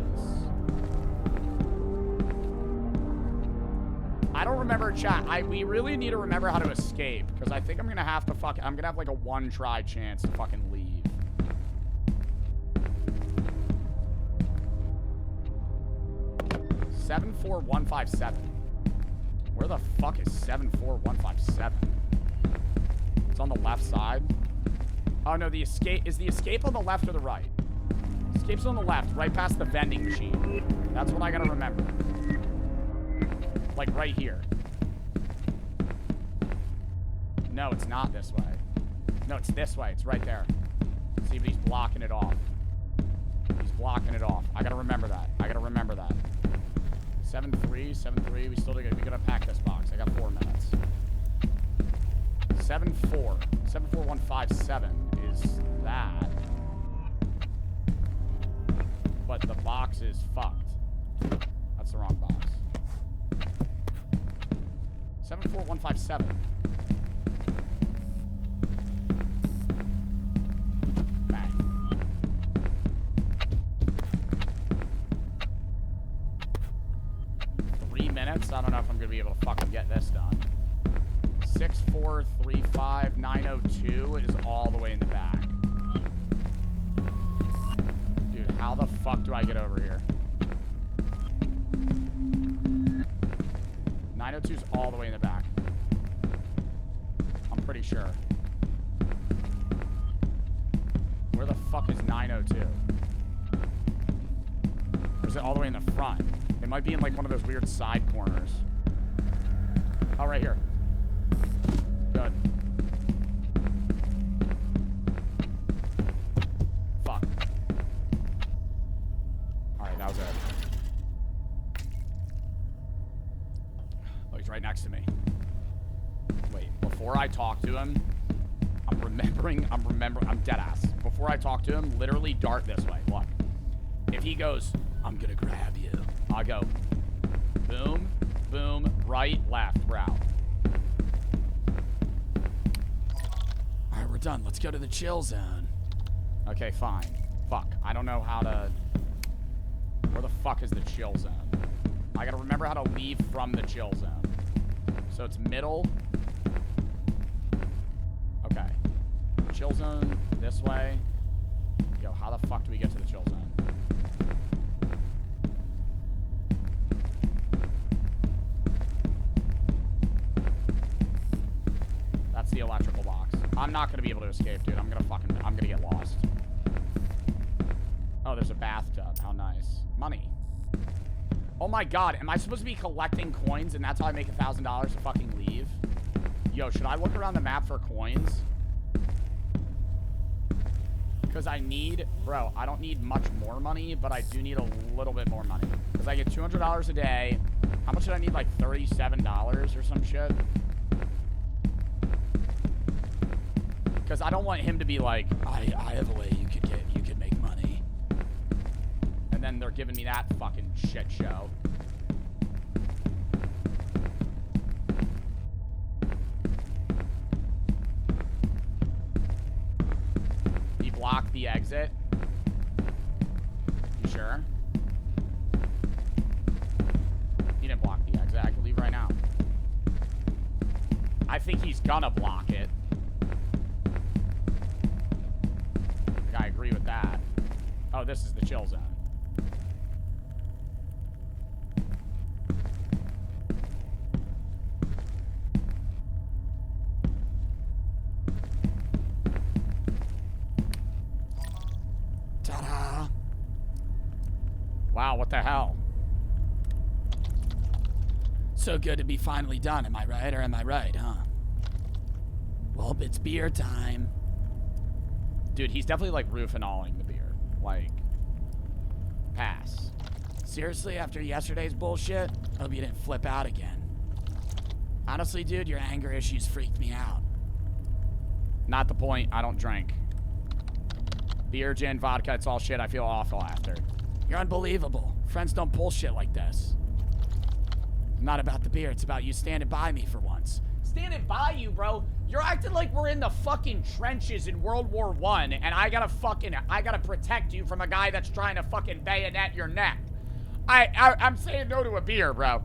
I don't remember, chat. We really need to remember how to escape, because I think I'm gonna have to I'm gonna have, like, a one-try chance to fucking leave. 74157. Where the fuck is 74157? It's on the left side. Oh no, the escape is the escape on the left or the right? Escape's on the left, right past the vending machine. That's what I gotta remember. Like right here. No, it's not this way. No, it's this way. It's right there. See if he's blocking it off. He's blocking it off. I gotta remember that. I gotta remember that. 7-3, 7-3. We still we gotta pack this box. I got 4 minutes. 7-4. 74157 is that. But the box is fucked. That's the wrong box. 74157. Bang. Minutes. I don't know if I'm gonna be able to fucking get this done. 6435902 is all the way in the back. Dude, how the fuck do I get over here? 902 is all the way in the back. I'm pretty sure. Where the fuck is 902? Or is it all the way in the front? It might be in like one of those weird side corners. Oh, right here. Good. Fuck. Alright, that was it. Oh, he's right next to me. Wait, before I talk to him, I'm dead ass. Before I talk to him, literally dart this way. Look. If he goes, I'm gonna grab you, I go, boom, boom, right, left, we're out. Alright, we're done. Let's go to the chill zone. Okay, fine. Fuck. I don't know how to... Where the fuck is the chill zone? I gotta remember how to leave from the chill zone. So it's middle. Okay. Chill zone this way. Yo, how the fuck do we get to the chill zone? The electrical box. I'm not gonna be able to escape, dude. I'm gonna get lost. Oh, there's a bathtub. How nice. Money. Oh my god, am I supposed to be collecting coins and that's how I make $1,000 to fucking leave? Yo, should I look around the map for coins? Because I need... Bro, I don't need much more money, but I do need a little bit more money. Because I get $200 a day. How much did I need? Like $37 or some shit? Because I don't want him to be like, I have a way you could make money. And then they're giving me that fucking shit show. He blocked the exit. You sure? He didn't block the exit. I can leave right now. I think he's gonna block it. I agree with that. Oh, this is the chill zone. Ta-da! Wow, what the hell? So good to be finally done, am I right or am I right, huh? Well, it's beer time. Dude, he's definitely like roof-and-alling the beer. Like, pass. Seriously, after yesterday's bullshit, hope you didn't flip out again. Honestly, dude, your anger issues freaked me out. Not the point. I don't drink. Beer, gin, vodka, it's all shit. I feel awful after. You're unbelievable. Friends don't pull shit like this. Not about the beer. It's about you standing by me for once. Standing by you, bro? You're acting like we're in the fucking trenches in World War I, and I gotta protect you from a guy that's trying to fucking bayonet your neck. I'm saying no to a beer, bro.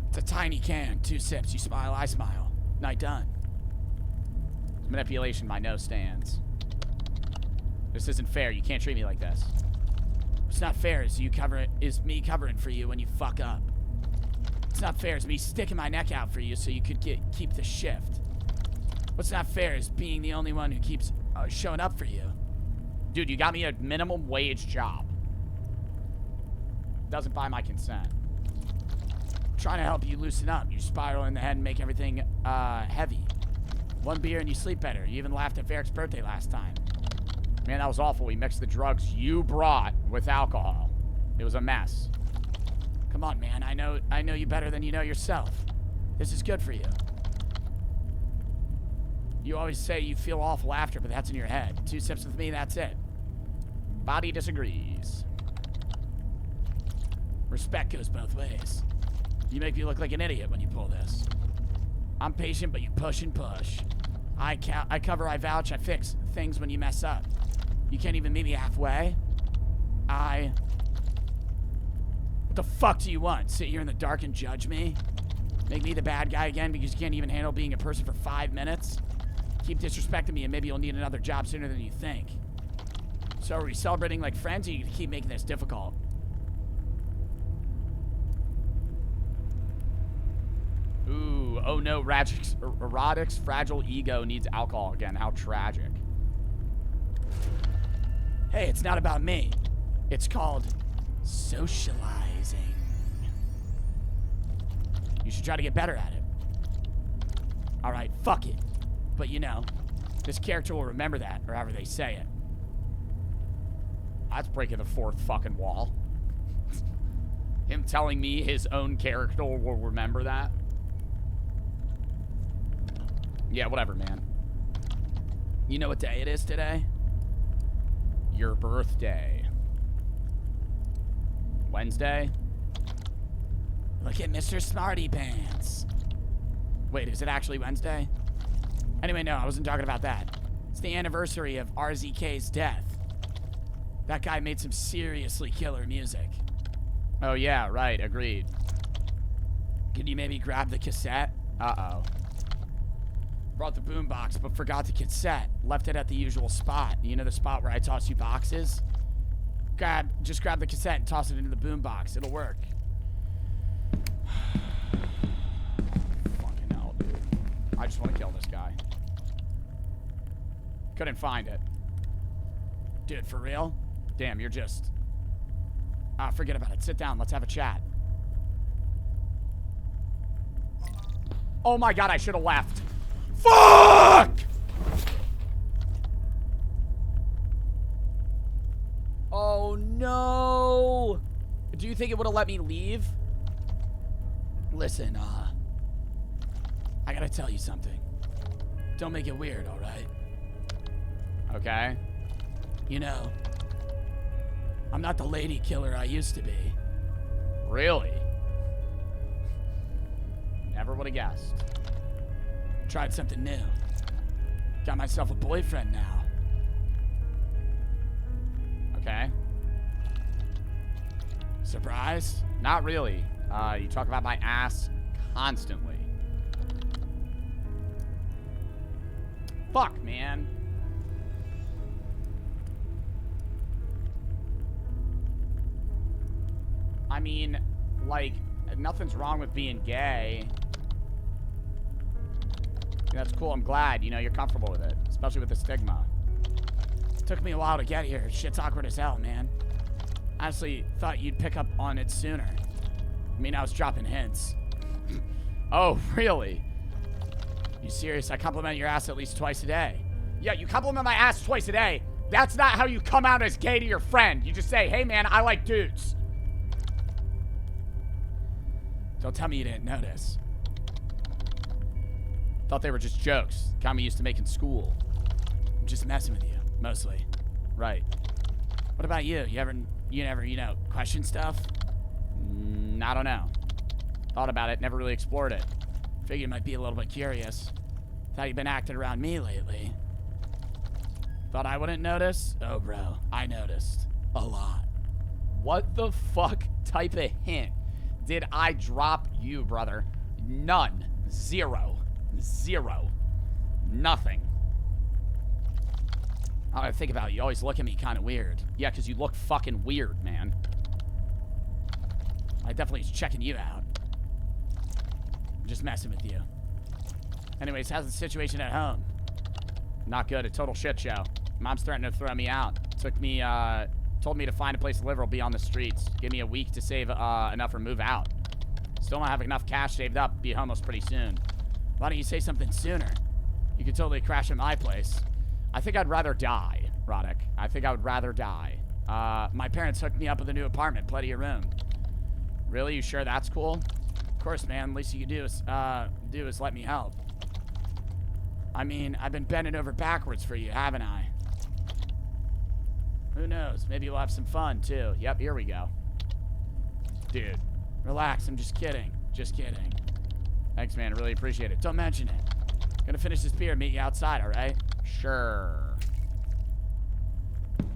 It's a tiny can. 2 sips. You smile, I smile. Night done. Manipulation by no stands. This isn't fair. You can't treat me like this. What's not fair is me covering for you when you fuck up. What's not fair is me sticking my neck out for you so you could keep the shift. What's not fair is being the only one who keeps showing up for you. Dude, you got me a minimum wage job. Doesn't buy my consent. I'm trying to help you loosen up. You spiral in the head and make everything heavy. 1 beer and you sleep better. You even laughed at Varric's birthday last time. Man, that was awful. We mixed the drugs you brought with alcohol. It was a mess. Come on, man. I know you better than you know yourself. This is good for you. You always say you feel awful after, but that's in your head. 2 sips with me, that's it. Body disagrees. Respect goes both ways. You make me look like an idiot when you pull this. I'm patient, but you push and push. I cover, I vouch, I fix things when you mess up. You can't even meet me halfway. What the fuck do you want? Sit here in the dark and judge me? Make me the bad guy again because you can't even handle being a person for 5 minutes? Keep disrespecting me and maybe you'll need another job sooner than you think. So are we celebrating like friends or are you gonna keep making this difficult? Ooh, oh no, Erotic's fragile ego needs alcohol again. How tragic. Hey, it's not about me. It's called socializing. You should try to get better at it. Alright, fuck it. But you know, this character will remember that, or however they say it. That's breaking the 4th fucking wall. Him telling me his own character will remember that. Yeah, whatever, man. You know what day it is today? Your birthday. Wednesday? Look at Mr. Smarty Pants. Wait, is it actually Wednesday? Anyway, no, I wasn't talking about that. It's the anniversary of RZK's death. That guy made some seriously killer music. Oh, yeah, right, agreed. Can you maybe grab the cassette? Uh-oh. Brought the boombox, but forgot the cassette. Left it at the usual spot. You know the spot where I toss you boxes? Just grab the cassette and toss it into the boombox. It'll work. Fucking hell, dude. I just want to kill this guy. Couldn't find it. Dude, for real? Damn, you're just... forget about it. Sit down. Let's have a chat. Oh my god, I should have left. Fuck! Oh no! Do you think it would have let me leave? Listen, I gotta tell you something. Don't make it weird, alright? Okay. You know, I'm not the lady killer I used to be. Really? Never would have guessed. Tried something new. Got myself a boyfriend now. Okay. Surprise? Not really. You talk about my ass constantly. Fuck, man. I mean, like, nothing's wrong with being gay. That's cool. I'm glad. You know, you're comfortable with it. Especially with the stigma. Took me a while to get here. Shit's awkward as hell, man. Honestly, thought you'd pick up on it sooner. I mean, I was dropping hints. Oh, really? You serious? I compliment your ass at least twice a day. Yeah, you compliment my ass twice a day. That's not how you come out as gay to your friend. You just say, hey, man, I like dudes. Don't tell me you didn't notice. Thought they were just jokes. Kind we used to make in school. I'm just messing with you, mostly. Right. What about you? You never, you know, question stuff? I don't know. Thought about it, never really explored it. Figured you might be a little bit curious. Thought you'd been acting around me lately. Thought I wouldn't notice? Oh, bro, I noticed. A lot. What the fuck type of hint did I drop you, brother? None. Zero. Zero. Nothing. I think about it. You always look at me kind of weird. Yeah, because you look fucking weird, man. I definitely was checking you out. I'm just messing with you. Anyways, how's the situation at home? Not good. A total shit show. Mom's threatening to throw me out. Told me to find a place to live or I'll be on the streets. Give me a week to save enough or move out. Still don't have enough cash saved up. Be homeless pretty soon. Why don't you say something sooner? You could totally crash at my place. I think I'd rather die, Roddick. I think I would rather die. My parents hooked me up with a new apartment, plenty of room. Really? You sure that's cool? Of course, man. Least you can do is let me help. I mean, I've been bending over backwards for you, haven't I? Who knows? Maybe we'll have some fun, too. Yep, here we go. Dude, relax. I'm just kidding. Just kidding. Thanks, man. I really appreciate it. Don't mention it. Gonna finish this beer and meet you outside, all right? Sure.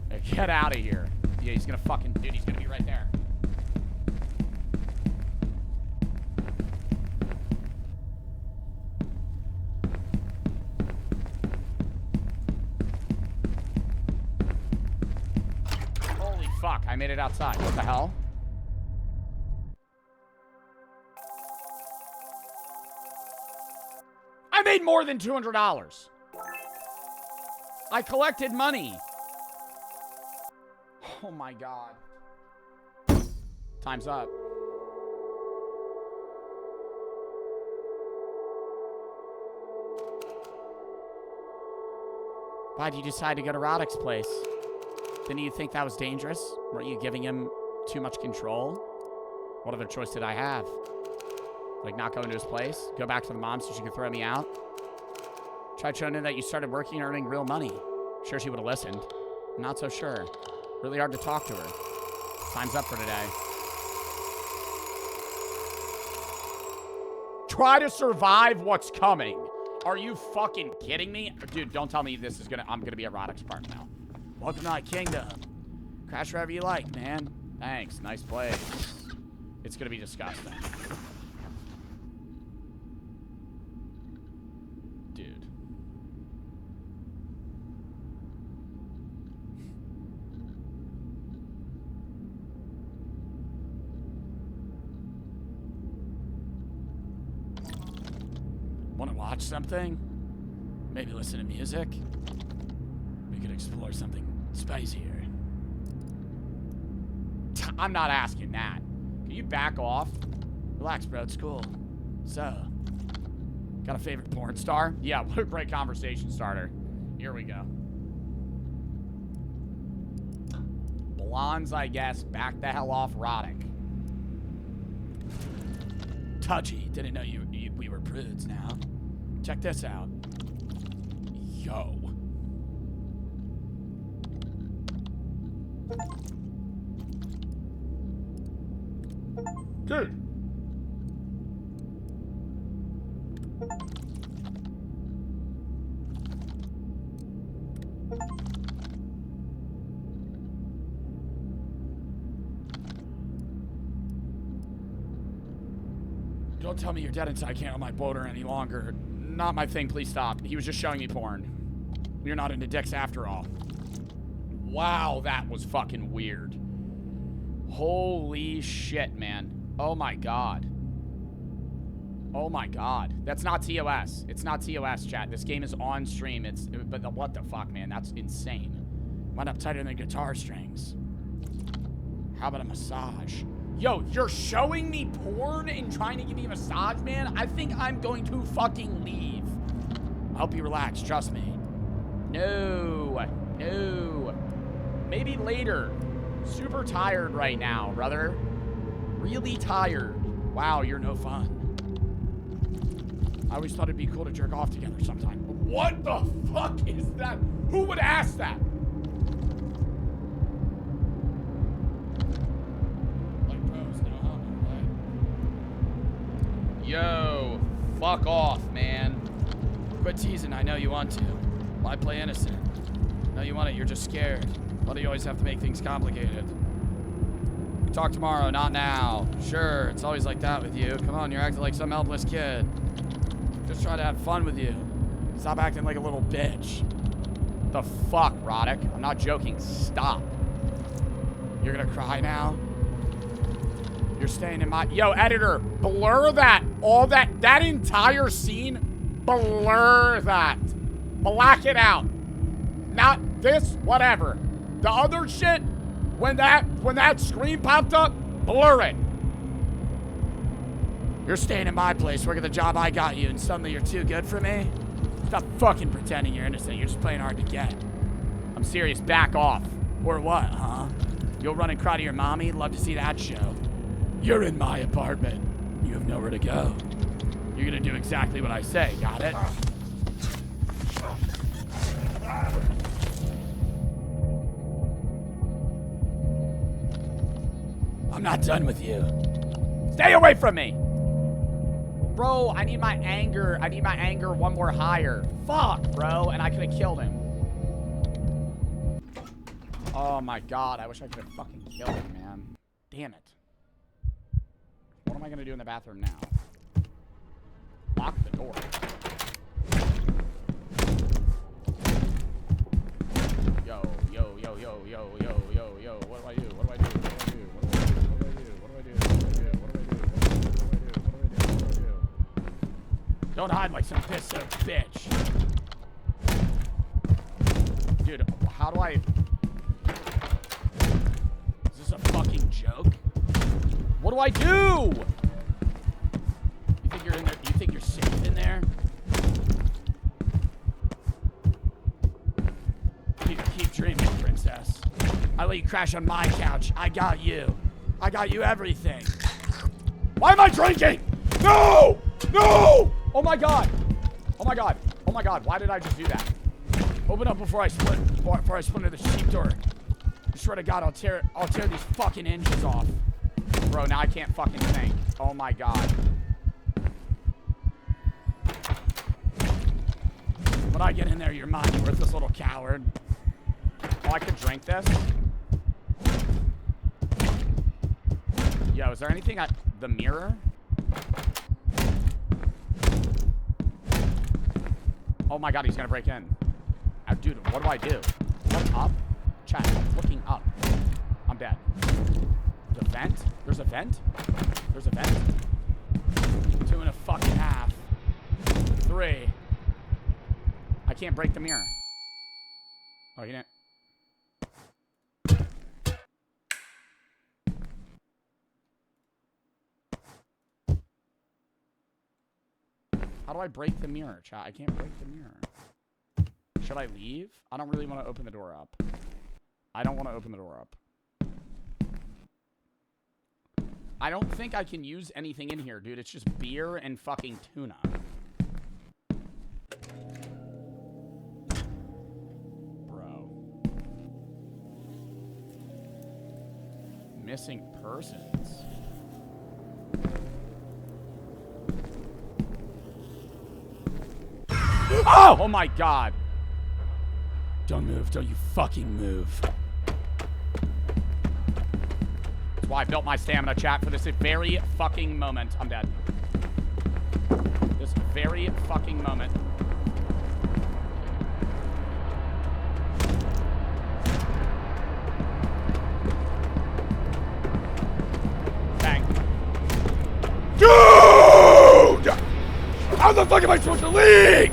Hey, get out of here. Yeah, he's gonna fucking... Dude, he's gonna be right there. Holy fuck, I made it outside. What the hell? I made more than $200. I collected money. Oh my god. Time's up. Why'd you decide to go to Roddick's place? Didn't you think that was dangerous? Weren't you giving him too much control? What other choice did I have? Like not going to his place? Go back to the mom so she could throw me out? Tried showing her that you started working and earning real money. Sure she would have listened. Not so sure. Really hard to talk to her. Time's up for today. Try to survive what's coming. Are you fucking kidding me? Dude, don't tell me this is I'm gonna be at Roddick's park now. Welcome to my kingdom. Crash wherever you like, man. Thanks, nice place. It's gonna be disgusting. Dude. Want to watch something? Maybe listen to music? We could explore something spicier. I'm not asking that. Can you back off? Relax, bro. It's cool. So, got a favorite porn star? Yeah, what a great conversation starter. Here we go. Blondes, I guess. Back the hell off Roddick. Touchy. Didn't know we were prudes now. Check this out. Yo. Dude. Don't tell me you're dead inside. I can't on my boater any longer. Not my thing. Please stop. He was just showing me porn. You're not into dicks after all. Wow, that was fucking weird. Holy shit, man. Oh my god. Oh my god. That's not TOS. It's not TOS, chat. This game is on stream. But what the fuck, man? That's insane. Wound up tighter than guitar strings. How about a massage? Yo, you're showing me porn and trying to give me a massage, man? I think I'm going to fucking leave. I hope you relax, trust me. No. No. Maybe later. Super tired right now, brother. Really tired. Wow, you're no fun. I always thought it'd be cool to jerk off together sometime. What the fuck is that? Who would ask that? Yo, fuck off, man. Quit teasing, I know you want to. Why play innocent? No, you want it, you're just scared. Why do you always have to make things complicated? Talk tomorrow, not now. Sure, it's always like that with you. Come on, you're acting like some helpless kid. Just try to have fun with you. Stop acting like a little bitch. The fuck, Roddick? I'm not joking, stop. You're gonna cry now? You're staying in my... Yo, editor, blur that. All that entire scene, blur that. Black it out. Not this, whatever. The other shit, when that screen popped up, blur it. You're staying in my place, working the job I got you, and suddenly you're too good for me? Stop fucking pretending you're innocent. You're just playing hard to get. I'm serious, back off. Or what, huh? You'll run and cry to your mommy? Love to see that show. You're in my apartment. You have nowhere to go. You're gonna do exactly what I say, got it? I'm not done with you. Stay away from me! Bro, I need my anger. I need my anger one more higher. Fuck, bro. And I could have killed him. Oh my god. I wish I could have fucking killed him, man. Damn it. What am I gonna do in the bathroom now? Lock the door. Yo, yo, yo, yo, yo, yo, yo, yo. What do I do? What do I do? What do I do? What do I do? What do I do? What do I do? What do I do? What do I do? What do I do? What do I do? Don't hide like some pissed off bitch. Dude, how do I... Is this a fucking joke? What do I do? You think you're in there? You think you're safe in there? Keep dreaming, princess. I let you crash on my couch. I got you. I got you everything. Why am I drinking? No! No! Oh my god. Oh my god. Oh my god. Why did I just do that? Open up before I splinter the sheep door. I swear to God, I'll tear these fucking hinges off. Bro, now I can't fucking think. Oh my god. When I get in there, you're mine, you worthless little coward. Oh, I could drink this? Yo, is there anything the mirror? Oh my god, he's gonna break in. Dude, what do I do? Look up? Chat, I'm looking up. I'm dead. The vent? There's a vent? There's a vent? 2.5. 3. I can't break the mirror. Oh, he didn't. How do I break the mirror, chat? I can't break the mirror. Should I leave? I don't really want to open the door up. I don't want to open the door up. I don't think I can use anything in here, dude. It's just beer and fucking tuna. Bro. Missing persons. Oh! Oh my god. Don't move. Don't you fucking move. That's why I built my stamina, chat, for this very fucking moment. I'm dead. This very fucking moment. Bang. Dude! How the fuck am I supposed to leave?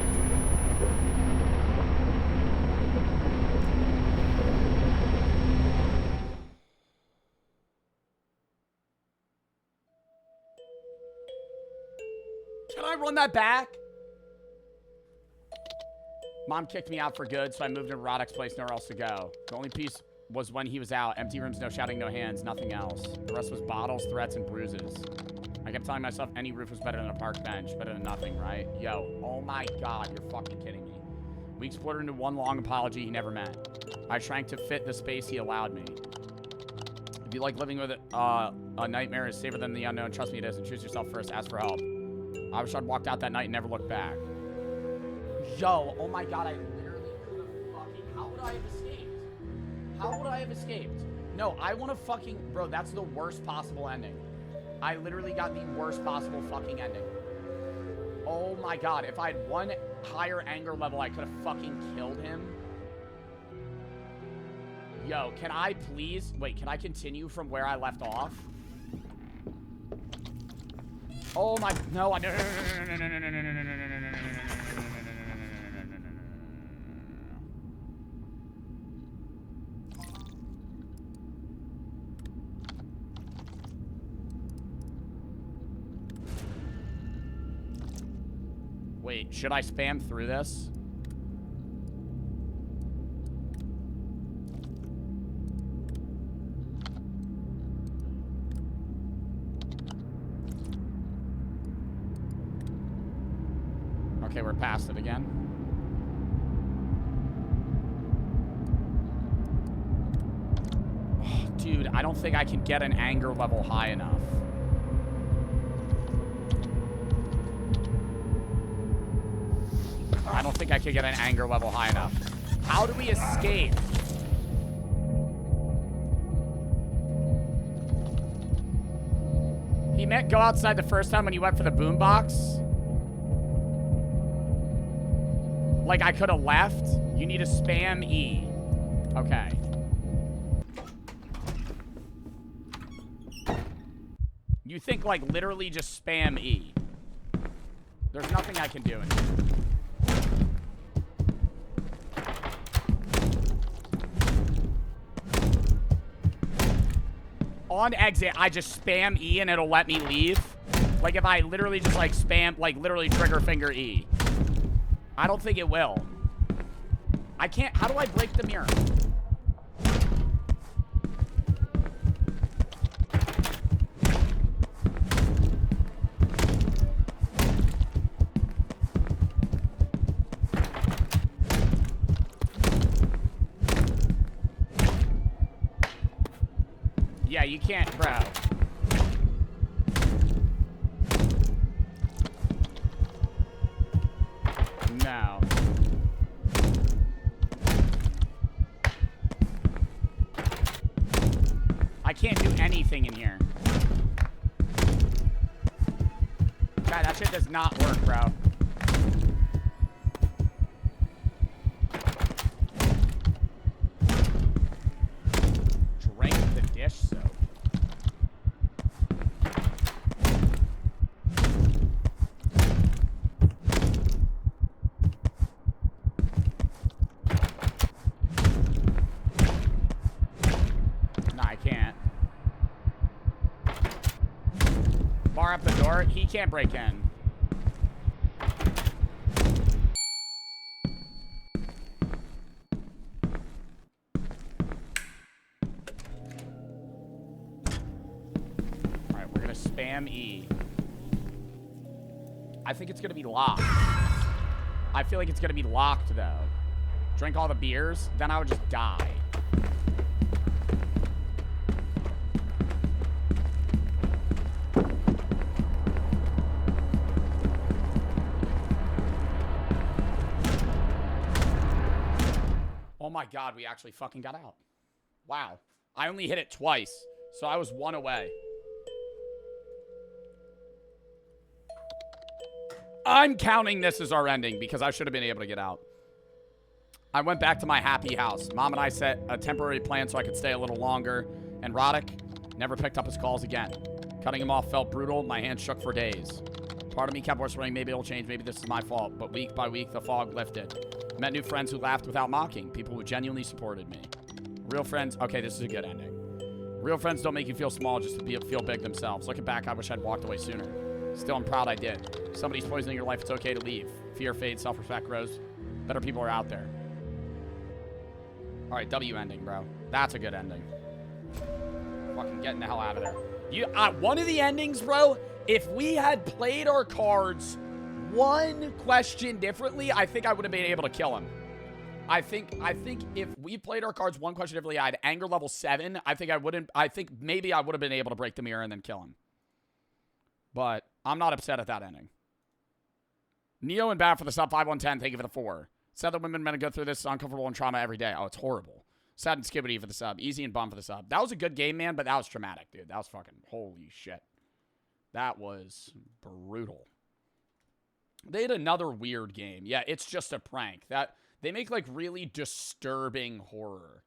Can I run that back? Mom kicked me out for good, so I moved to Roddick's place, nowhere else to go. The only piece was when he was out. Empty rooms, no shouting, no hands, nothing else. The rest was bottles, threats, and bruises. I kept telling myself any roof was better than a park bench, better than nothing, right? Yo, oh my god, you're fucking kidding me. We exploded into one long apology he never meant. I shrank to fit the space he allowed me. If you like living with a nightmare is safer than the unknown, trust me it is, and choose yourself first, ask for help. I wish I'd walked out that night and never looked back. Yo, oh my god, I literally could have fucking... How would I have escaped? How would I have escaped? No, I want to fucking... Bro, that's the worst possible ending. I literally got the worst possible fucking ending. Oh my god, if I had one higher anger level, I could have fucking killed him. Yo, can I please... Wait, can I continue from where I left off? Oh my... No, I... Wait, should I spam through this? Okay, we're past it again. Oh, dude, I don't think I can get an anger level high enough. I don't think I could get an anger level high enough. How do we escape? He meant go outside the first time when you went for the boombox. Like I could have left. You need to spam E. Okay. You think like literally just spam E. There's nothing I can do in here. On exit, I just spam E and it'll let me leave. Like if I literally just like spam, like literally trigger finger E. I don't think it will. I can't, how do I break the mirror? Yeah, you can't, bro. No. I can't do anything in here. God, that shit does not work, bro. Drink the dish soap. No, I can't. Bar up the door. He can't break in. Alright, we're gonna spam E. I think it's gonna be locked. I feel like it's gonna be locked, though. Drink all the beers, then I would just die. Oh my god, we actually fucking got out. Wow. I only hit it twice, so I was one away. I'm counting this as our ending because I should have been able to get out. I went back to my happy house. Mom and I set a temporary plan so I could stay a little longer. And Roddick never picked up his calls again. Cutting him off felt brutal. My hands shook for days. Part of me kept whispering, maybe it'll change, maybe this is my fault. But week by week, the fog lifted. Met new friends who laughed without mocking. People who genuinely supported me. Real friends... Okay, this is a good ending. Real friends don't make you feel small, just to feel big themselves. Looking back, I wish I'd walked away sooner. Still, I'm proud I did. Somebody's poisoning your life, it's okay to leave. Fear fades, self-respect grows. Better people are out there. Alright, W ending, bro. That's a good ending. Fucking getting the hell out of there. One of the endings, bro, if we had played our cards one question differently, I think I would have been able to kill him. I think if we played our cards one question differently, I had anger level 7. I think maybe I would have been able to break the mirror and then kill him. But I'm not upset at that ending. Neo and Bad for the sub 5110. Thank you for the 4. Said that women go through this uncomfortable and trauma every day. Oh, it's horrible. Sad and Skibbity for the sub. Easy and Bum for the sub. That was a good game, man, but that was traumatic, dude. That was fucking holy shit. That was brutal. They had another weird game. Yeah, it's just a prank. That they make like really disturbing horror.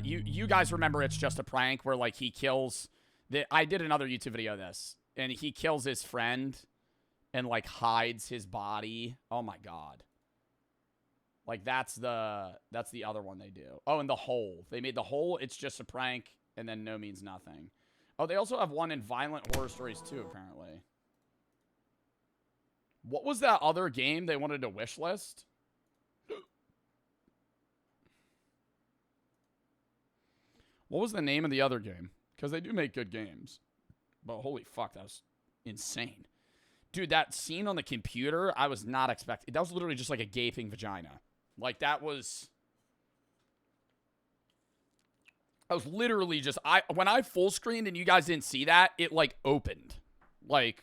You guys remember It's Just a Prank where like he kills I did another YouTube video of this and he kills his friend and like hides his body. Oh my god. Like that's the other one they do. Oh, and The Hole. They made The Hole, It's Just a Prank, and then No Means Nothing. Oh, they also have one in Violent Horror Stories too, apparently. What was that other game they wanted to wish list? What was the name of the other game? Because they do make good games. But holy fuck, that was insane. Dude, that scene on the computer, I was not expecting. That was literally just like a gaping vagina. Like, that was... I was literally just... When I full screened and you guys didn't see that, it, like, opened. Like...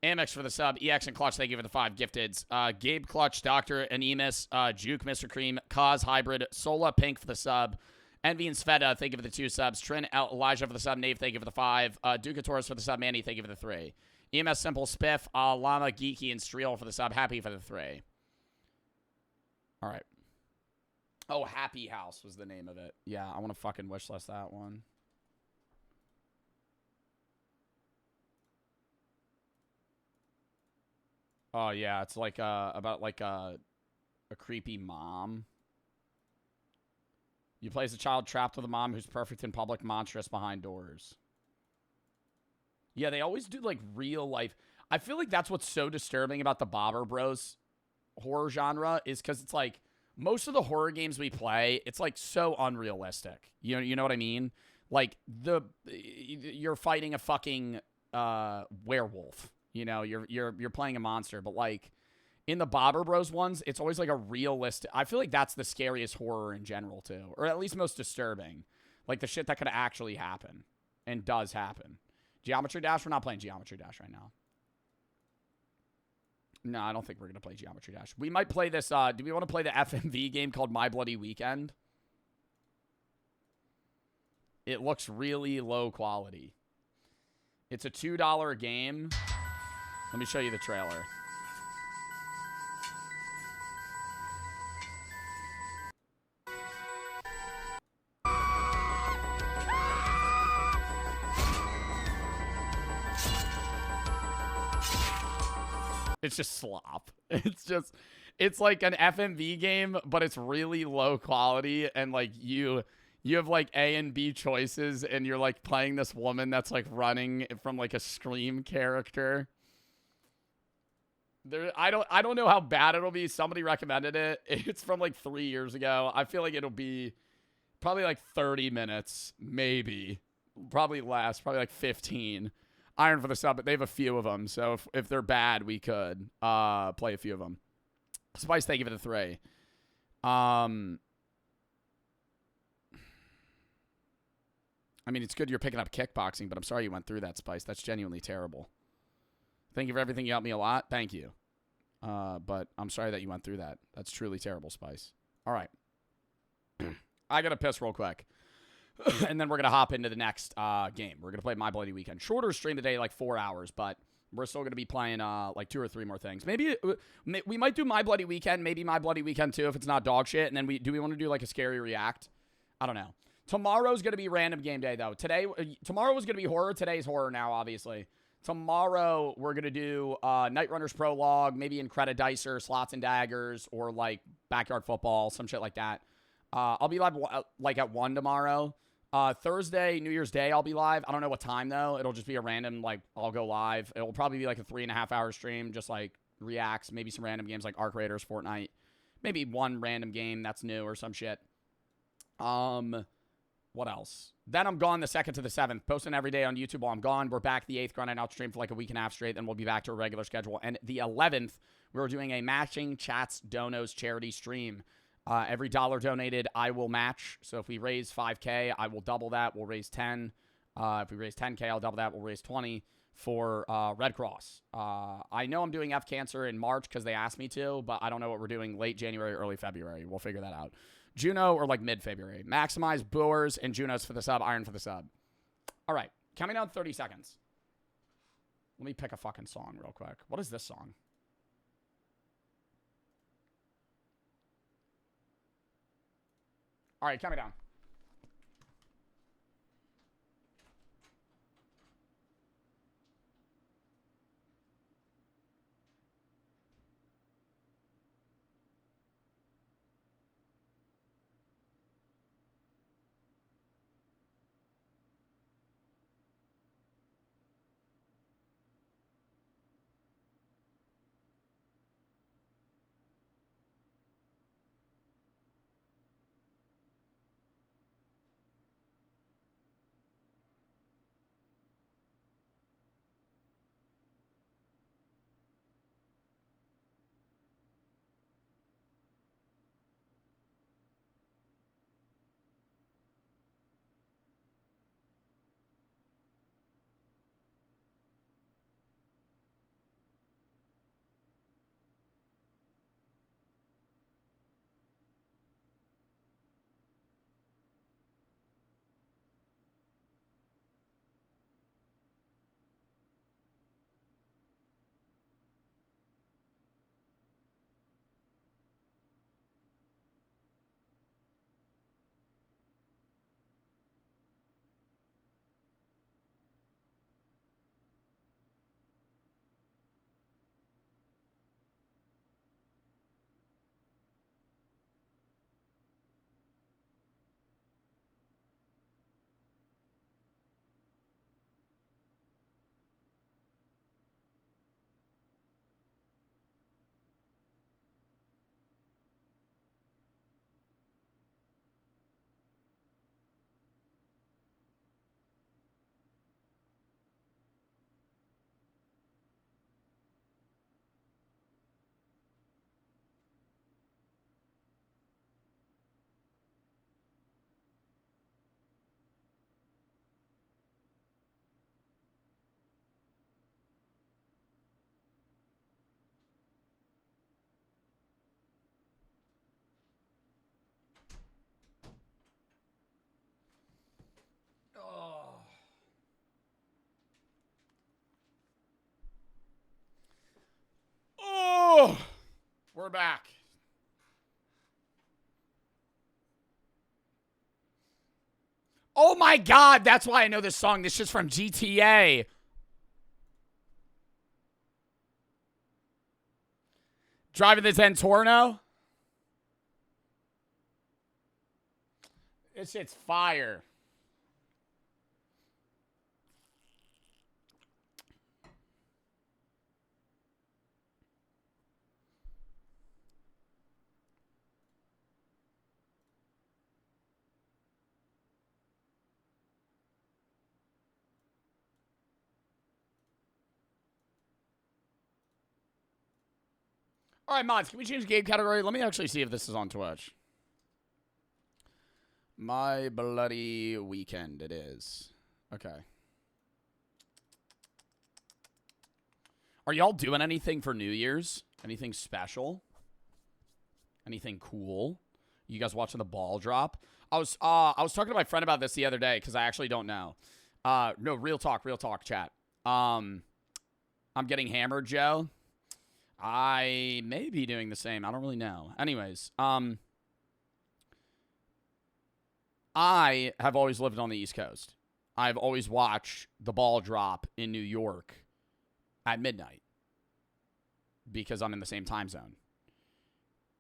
Amex for the sub. EX and Clutch, thank you for the 5 gifteds. Gabe Clutch, Dr. Anemus, Juke, Mr. Cream, Kaz Hybrid, Sola Pink for the sub. Envy and Sveta, thank you for the 2 subs. Trin Elijah for the sub. Nave, thank you for the 5. Ducatoris for the sub. Manny, thank you for the 3. EMS Simple Spiff, Llama, Geeky, and Streel for the sub. Happy for the 3. All right. Oh, Happy House was the name of it. Yeah, I want to fucking wishlist that one. Oh, yeah, it's like about like a creepy mom. You play as a child trapped with a mom who's perfect in public, monstrous behind doors. Yeah, they always do, like, real life. I feel like that's what's so disturbing about the Bobber Bros horror genre is because it's, like, most of the horror games we play, it's, like, so unrealistic. You know what I mean? Like, you're fighting a fucking werewolf. You know, you're playing a monster. But, like, in the Bobber Bros ones, it's always, like, a realistic... I feel like that's the scariest horror in general, too. Or at least most disturbing. Like, the shit that could actually happen. And does happen. Geometry Dash? We're not playing Geometry Dash right now. No, I don't think we're going to play Geometry Dash. We might play this, do we want to play the FMV game called My Bloody Weekend? It looks really low quality. It's a $2 game. Let me show you the trailer. It's just slop. It's like an FMV game, but it's really low quality. And like you have like A and B choices and you're like playing this woman that's like running from like a Scream character. I don't know how bad it'll be. Somebody recommended it. It's from like 3 years ago. I feel like it'll be probably like 30 minutes, maybe. Probably less, probably like 15. Iron for the sub, but they have a few of them. So if they're bad, we could play a few of them. Spice, thank you for the 3. I mean, it's good you're picking up kickboxing, but I'm sorry you went through that, Spice. That's genuinely terrible. Thank you for everything. You helped me a lot. Thank you. But I'm sorry that you went through that. That's truly terrible, Spice. All right. I got to piss real quick. And then we're going to hop into the next game. We're going to play My Bloody Weekend. Shorter stream today, like 4 hours, but we're still going to be playing like 2 or 3 more things. Maybe we might do My Bloody Weekend, maybe My Bloody Weekend 2 if it's not dog shit. And then do we want to do like a scary react? I don't know. Tomorrow's going to be random game day, though. Tomorrow was going to be horror. Today's horror now, obviously. Tomorrow, we're going to do Night Runner's Prologue, maybe Incredidicer, Slots and Daggers, or like Backyard Football, some shit like that. I'll be live like at 1 tomorrow. Thursday, New Year's Day, I'll be live. I don't know what time, though. It'll just be a random, like, I'll go live. It'll probably be like a 3.5-hour stream, just like reacts, maybe some random games like Arc Raiders, Fortnite. Maybe one random game that's new or some shit. What else? Then I'm gone the 2nd to the 7th. Posting every day on YouTube while I'm gone. We're back the 8th, grinding out stream for like a week and a half straight. Then we'll be back to a regular schedule. And the 11th, we're doing a Matching Chats Donos charity stream. Every dollar donated, I will match. So if we raise 5K, I will double that. We'll raise 10. If we raise 10K, I'll double that. We'll raise 20 for Red Cross. I know I'm doing F Cancer in March because they asked me to, but I don't know what we're doing late January, early February. We'll figure that out. Juno or like mid-February. Maximize Boers and Junos for the sub. Iron for the sub. All right. Counting down 30 seconds. Let me pick a fucking song real quick. What is this song? All right, count me down. We're back. Oh my god, that's why I know this song. This shit's from GTA. Driving the Zentorno? This shit's fire. All right, mods, can we change game category? Let me actually see if this is on Twitch. My bloody weekend, it is. Okay. Are y'all doing anything for New Year's? Anything special? Anything cool? You guys watching the ball drop? I was talking to my friend about this the other day because I actually don't know. No, real talk, chat. I'm getting hammered, Joe. I may be doing the same. I don't really know. Anyways, I have always lived on the East Coast. I've always watched the ball drop in New York at midnight because I'm in the same time zone.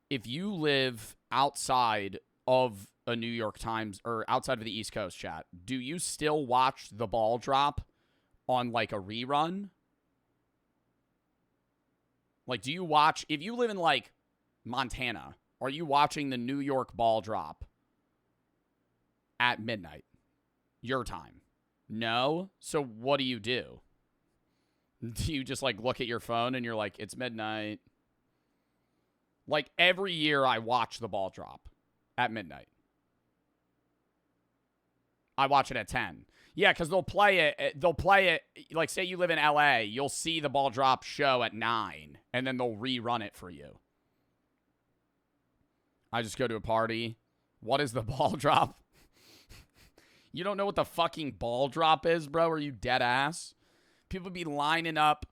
If you live outside of a New York Times or outside of the East Coast, chat, do you still watch the ball drop on like a rerun? Like, do you watch, if you live in, like, Montana, are you watching the New York ball drop at midnight? Your time? No? So what do you do? Do you just, like, look at your phone and you're like, it's midnight? Like, every year I watch the ball drop at midnight. I watch it at 10. Yeah, because they'll play it, like, say you live in LA, you'll see the ball drop show at 9, and then they'll rerun it for you. I just go to a party. What is the ball drop? You don't know what the fucking ball drop is, bro? Are you dead ass? People be lining up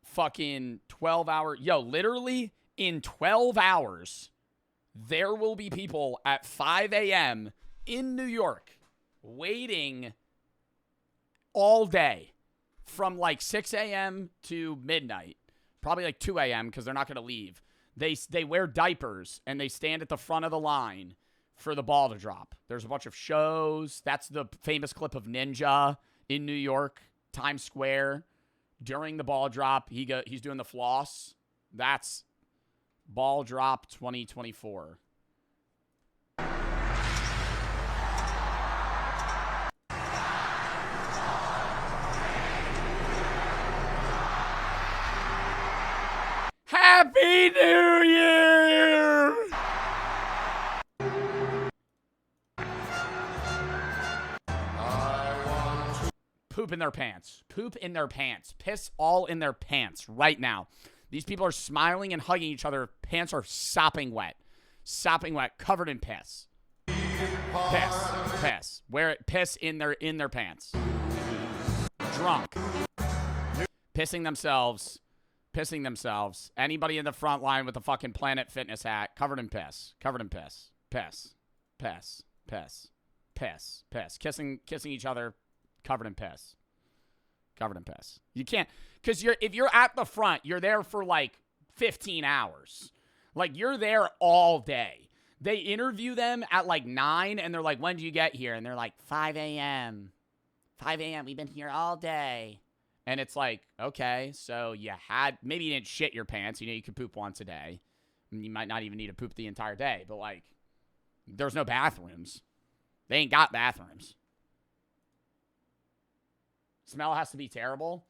fucking 12-hour. Yo, literally, in 12 hours, there will be people at 5 a.m. in New York waiting all day from like 6 a.m. to midnight, probably like 2 a.m. because they're not going to leave. They wear diapers and they stand at the front of the line for the ball to drop. There's a bunch of shows. That's the famous clip of Ninja in New York, Times Square, during the ball drop. He's doing the floss. That's ball drop 2024. Happy New Year! Poop in their pants. Poop in their pants. Piss all in their pants right now. These people are smiling and hugging each other. Pants are sopping wet. Sopping wet, covered in piss. Piss. Wear it. Piss in their pants. Drunk. Pissing themselves. Anybody in the front line with the fucking Planet Fitness hat, covered in piss. Piss. Kissing each other, covered in piss. You can't, because if you're at the front, you're there for like 15 hours. Like, you're there all day. They interview them at like 9, and they're like, when did you get here? And they're like, 5 a.m. 5 a.m. We've been here all day. And it's like, okay, so maybe you didn't shit your pants. You know, you could poop once a day. You might not even need to poop the entire day. But, like, there's no bathrooms. They ain't got bathrooms. Smell has to be terrible.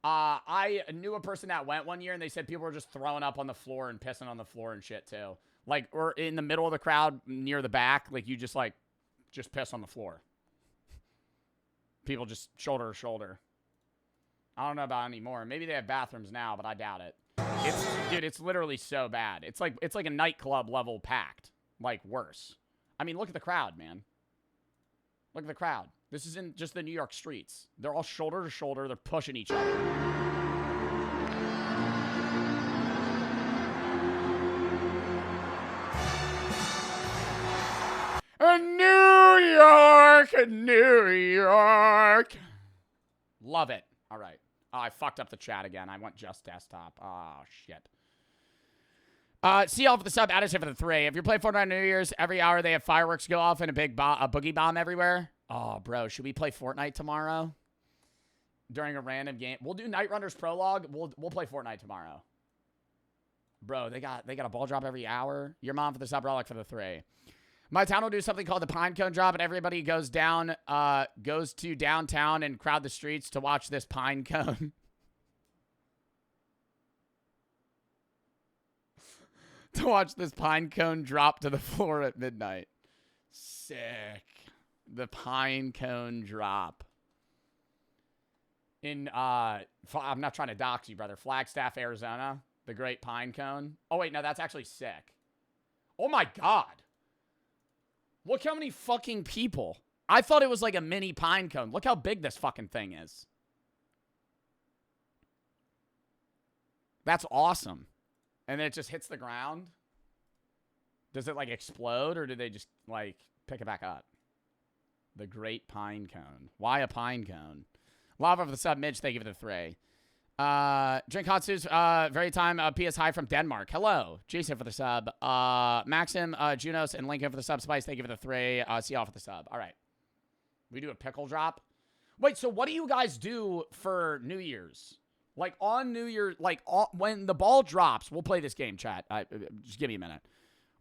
I knew a person that went one year, and they said people were just throwing up on the floor and pissing on the floor and shit, too. Like, or in the middle of the crowd near the back, like, you just piss on the floor. People just shoulder to shoulder. I don't know about anymore. Maybe they have bathrooms now, but I doubt it. It's literally so bad. It's like a nightclub level packed. Like, worse. I mean, look at the crowd, man. Look at the crowd. This isn't just the New York streets. They're all shoulder to shoulder. They're pushing each other. York, New York. Love it. All right. Oh, I fucked up the chat again. I went just desktop. Oh, shit. See y'all for the sub. Add us here for the 3. If you're playing Fortnite on New Year's, every hour they have fireworks go off and a big a boogie bomb everywhere. Oh, bro. Should we play Fortnite tomorrow? During a random game? We'll do Night Runner's Prologue. We'll play Fortnite tomorrow. Bro, they got a ball drop every hour. Your mom for the sub. Relic for the 3. My town will do something called the Pine Cone Drop, and everybody goes to downtown and crowd the streets to watch this pine cone. To watch this pine cone drop to the floor at midnight. Sick. The pine cone drop. In, I'm not trying to dox you, brother. Flagstaff, Arizona. The Great Pine Cone. Oh, wait, no, that's actually sick. Oh, my God. Look how many fucking people. I thought it was like a mini pine cone. Look how big this fucking thing is. That's awesome. And then it just hits the ground. Does it, like, explode, or do they just, like, pick it back up? The Great Pine Cone. Why a pine cone? Lava for the sub. Midge, thank you for the 3. Drink Hatsu's, very time, PS High from Denmark. Hello. Jason for the sub. Maxim, Junos, and Lincoln for the sub. Spice, thank you for the 3. See y'all for the sub. All right. We do a pickle drop. Wait, so what do you guys do for New Year's? Like, on New Year's, like, when the ball drops, we'll play this game, chat. Just give me a minute.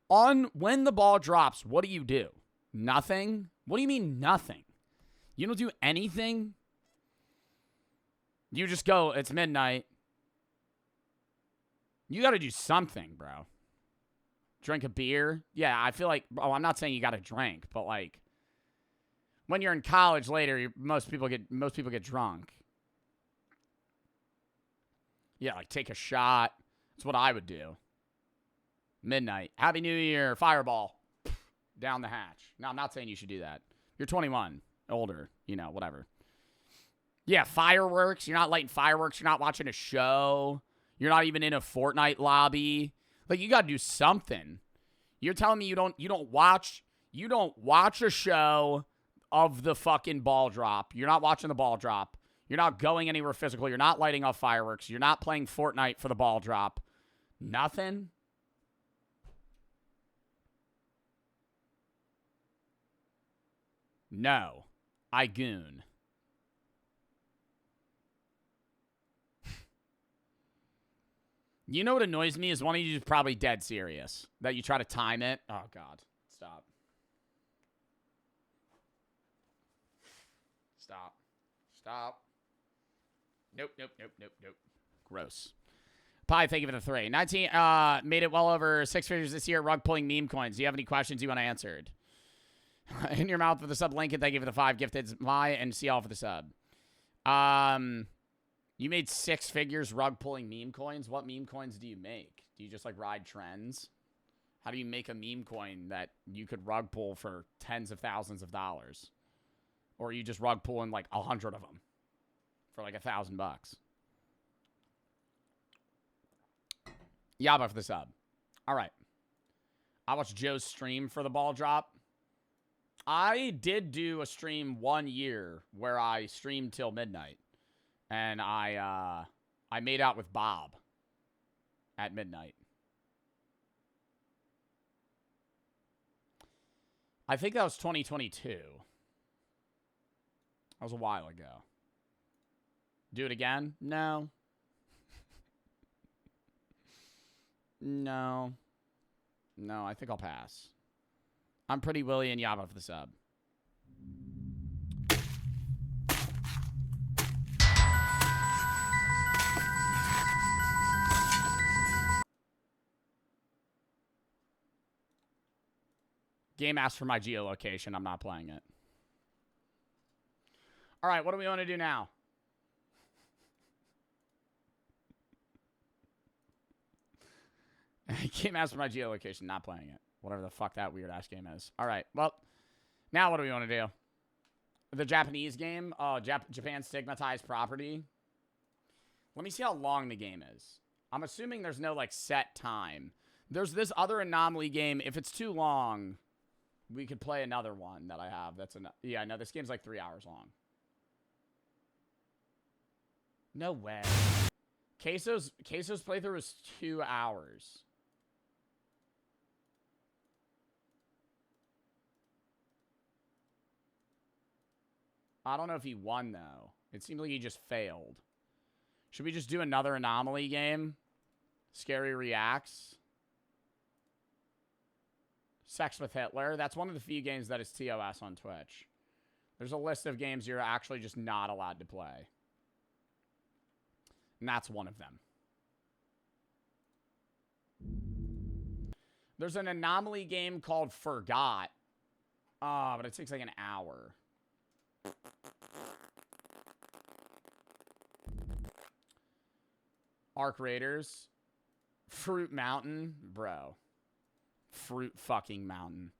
When the ball drops, what do you do? Nothing? What do you mean nothing? You don't do anything? You just go, it's midnight. You got to do something, bro. Drink a beer? Yeah, I feel like, oh, I'm not saying you got to drink, but like, when you're in college later, most people get drunk. Yeah, like take a shot. That's what I would do. Midnight. Happy New Year. Fireball. Down the hatch. No, I'm not saying you should do that. You're 21. Older. You know, whatever. Yeah, fireworks. You're not lighting fireworks. You're not watching a show. You're not even in a Fortnite lobby. Like, you got to do something. You're telling me you don't watch a show of the fucking ball drop. You're not watching the ball drop. You're not going anywhere physical. You're not lighting off fireworks. You're not playing Fortnite for the ball drop. Nothing? No. I goon. You know what annoys me is one of you is probably dead serious. That you try to time it. Oh, God. Stop. Stop. Stop. Nope. Gross. Pie, thank you for the 3. 19, made it well over 6 figures this year. Rug pulling meme coins. Do you have any questions you want answered? In your mouth for the sub. Lincoln, thank you for the 5. Gifted my and see all for the sub. You made 6 figures rug pulling meme coins. What meme coins do you make? Do you just like ride trends? How do you make a meme coin that you could rug pull for tens of thousands of dollars? Or are you just rug pulling like 100 of them for like $1,000? Yaba for the sub. All right. I watched Joe's stream for the ball drop. I did do a stream 1 year where I streamed till midnight. And I made out with Bob at midnight. I think that was 2022. That was a while ago. Do it again? No. No. No, I think I'll pass. I'm Pretty Willie and Yaba for the sub. Game asked for my geolocation. I'm not playing it. All right, what do we want to do now? Game asked for my geolocation. Not playing it. Whatever the fuck that weird-ass game is. All right, well, now what do we want to do? The Japanese game? Oh, Japan stigmatized property. Let me see how long the game is. I'm assuming there's no, like, set time. There's this other anomaly game. If it's too long... We could play another one that I have. That's enough. Yeah, no, this game's like 3 hours long. No way. Queso's playthrough was 2 hours. I don't know if he won, though. It seemed like he just failed. Should we just do another anomaly game? Scary Reacts. Sex with Hitler. That's one of the few games that is TOS on Twitch. There's a list of games you're actually just not allowed to play. And that's one of them. There's an anomaly game called Forgot. But it takes like an hour. Arc Raiders. Fruit Mountain. Bro. Fruit fucking Mountain.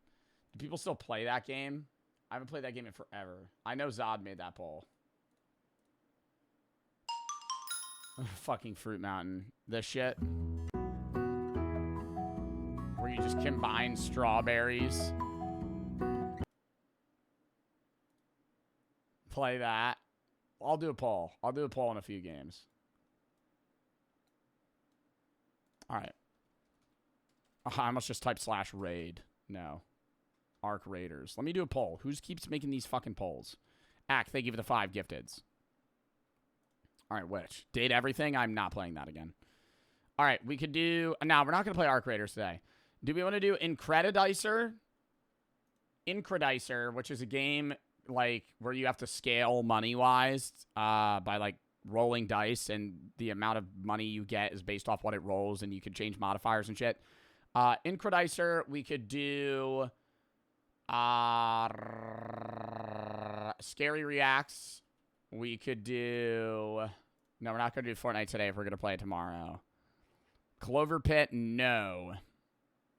Do people still play that game? I haven't played that game in forever. I know Zod made that poll. Fucking Fruit Mountain. This shit. Where you just combine strawberries. Play that. I'll do a poll. I'll do a poll in a few games. Alright. I must just type /raid. No. Arc Raiders. Let me do a poll. Who keeps making these fucking polls? Ack, thank you for the 5 gifteds. Alright, which? Date Everything? I'm not playing that again. Alright, we could do... No, we're not going to play Arc Raiders today. Do we want to do Incredidicer? Incredidicer, which is a game, like, where you have to scale money-wise by, like, rolling dice, and the amount of money you get is based off what it rolls, and you can change modifiers and shit. Incredidicer, we could do Scary Reacts. We could do... No, we're not going to do Fortnite today if we're going to play it tomorrow. Clover Pit, no.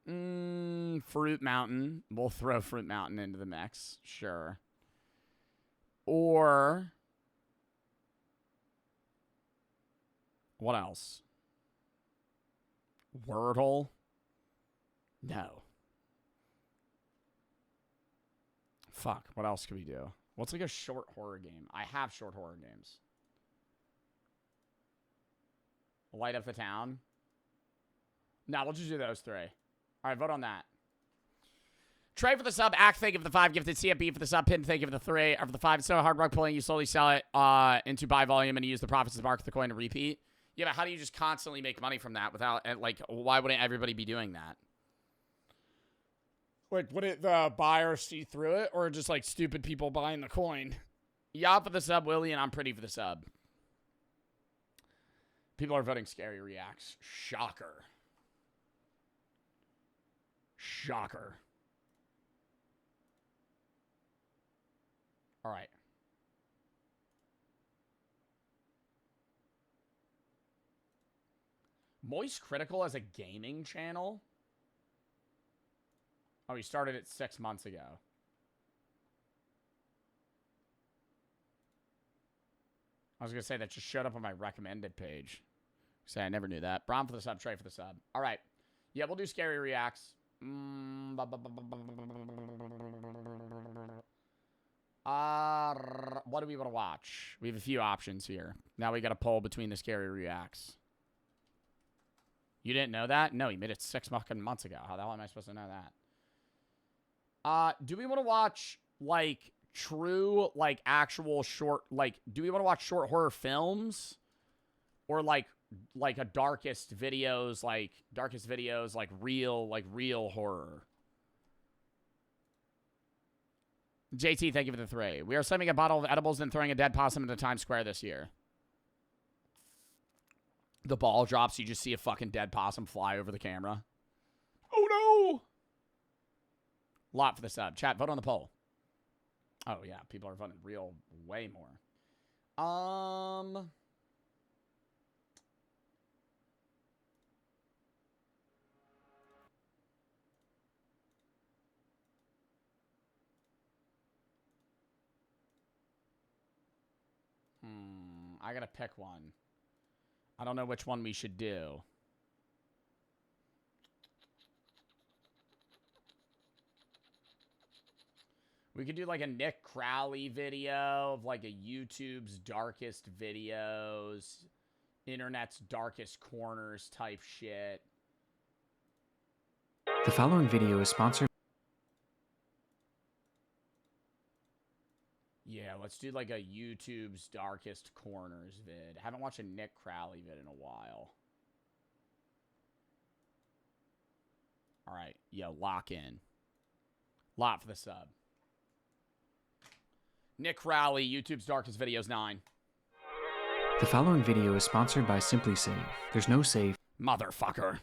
Fruit Mountain. We'll throw Fruit Mountain into the mix. Sure. Or... What else? Wordle? No. Fuck, what else could we do? What's like a short horror game? I have short horror games. Light Up the Town? No, we'll just do those 3. Alright, vote on that. Trey for the sub, Act, thank you for the 5 gifted, CFB for the sub, Pin, thank you for the 3, or for the 5. It's so hard work pulling, you slowly sell it into buy volume and you use the profits to market the coin to repeat. Yeah, but how do you just constantly make money from that without, like, why wouldn't everybody be doing that? Like, wouldn't the buyer see through it, or just, like, stupid people buying the coin? Yeah, for the sub, Willie, and I'm pretty for the sub. People are voting Scary Reacts. Shocker. Shocker. All right. Moist Critical as a gaming channel? Oh, he started it 6 months ago. I was going to say that just showed up on my recommended page. Say I never knew that. Brom for the sub, Trey for the sub. All right. Yeah, we'll do Scary Reacts. What do we want to watch? We have a few options here. Now we got to poll between the Scary Reacts. You didn't know that? No, he made it 6 fucking months ago. How the hell am I supposed to know that? Do we want to watch, like, true, like, actual short, like, do we want to watch short horror films? Or, like a darkest videos, like, real horror? JT, thank you for the 3. We are sending a bottle of edibles and throwing a dead possum into Times Square this year. The ball drops, you just see a fucking dead possum fly over the camera. Oh, no! Lot for the sub. Chat, vote on the poll. Oh, yeah. People are voting way more. I gotta pick one. I don't know which one we should do. We could do like a Nick Crowley video of like a YouTube's darkest videos, internet's darkest corners type shit. The following video is sponsored. Yeah, let's do like a YouTube's darkest corners vid. Haven't watched a Nick Crowley vid in a while. All right, yo, lock in. Lot for the sub. Nick Crowley, YouTube's darkest videos 9. The following video is sponsored by Simply Safe. There's no safe. Motherfucker.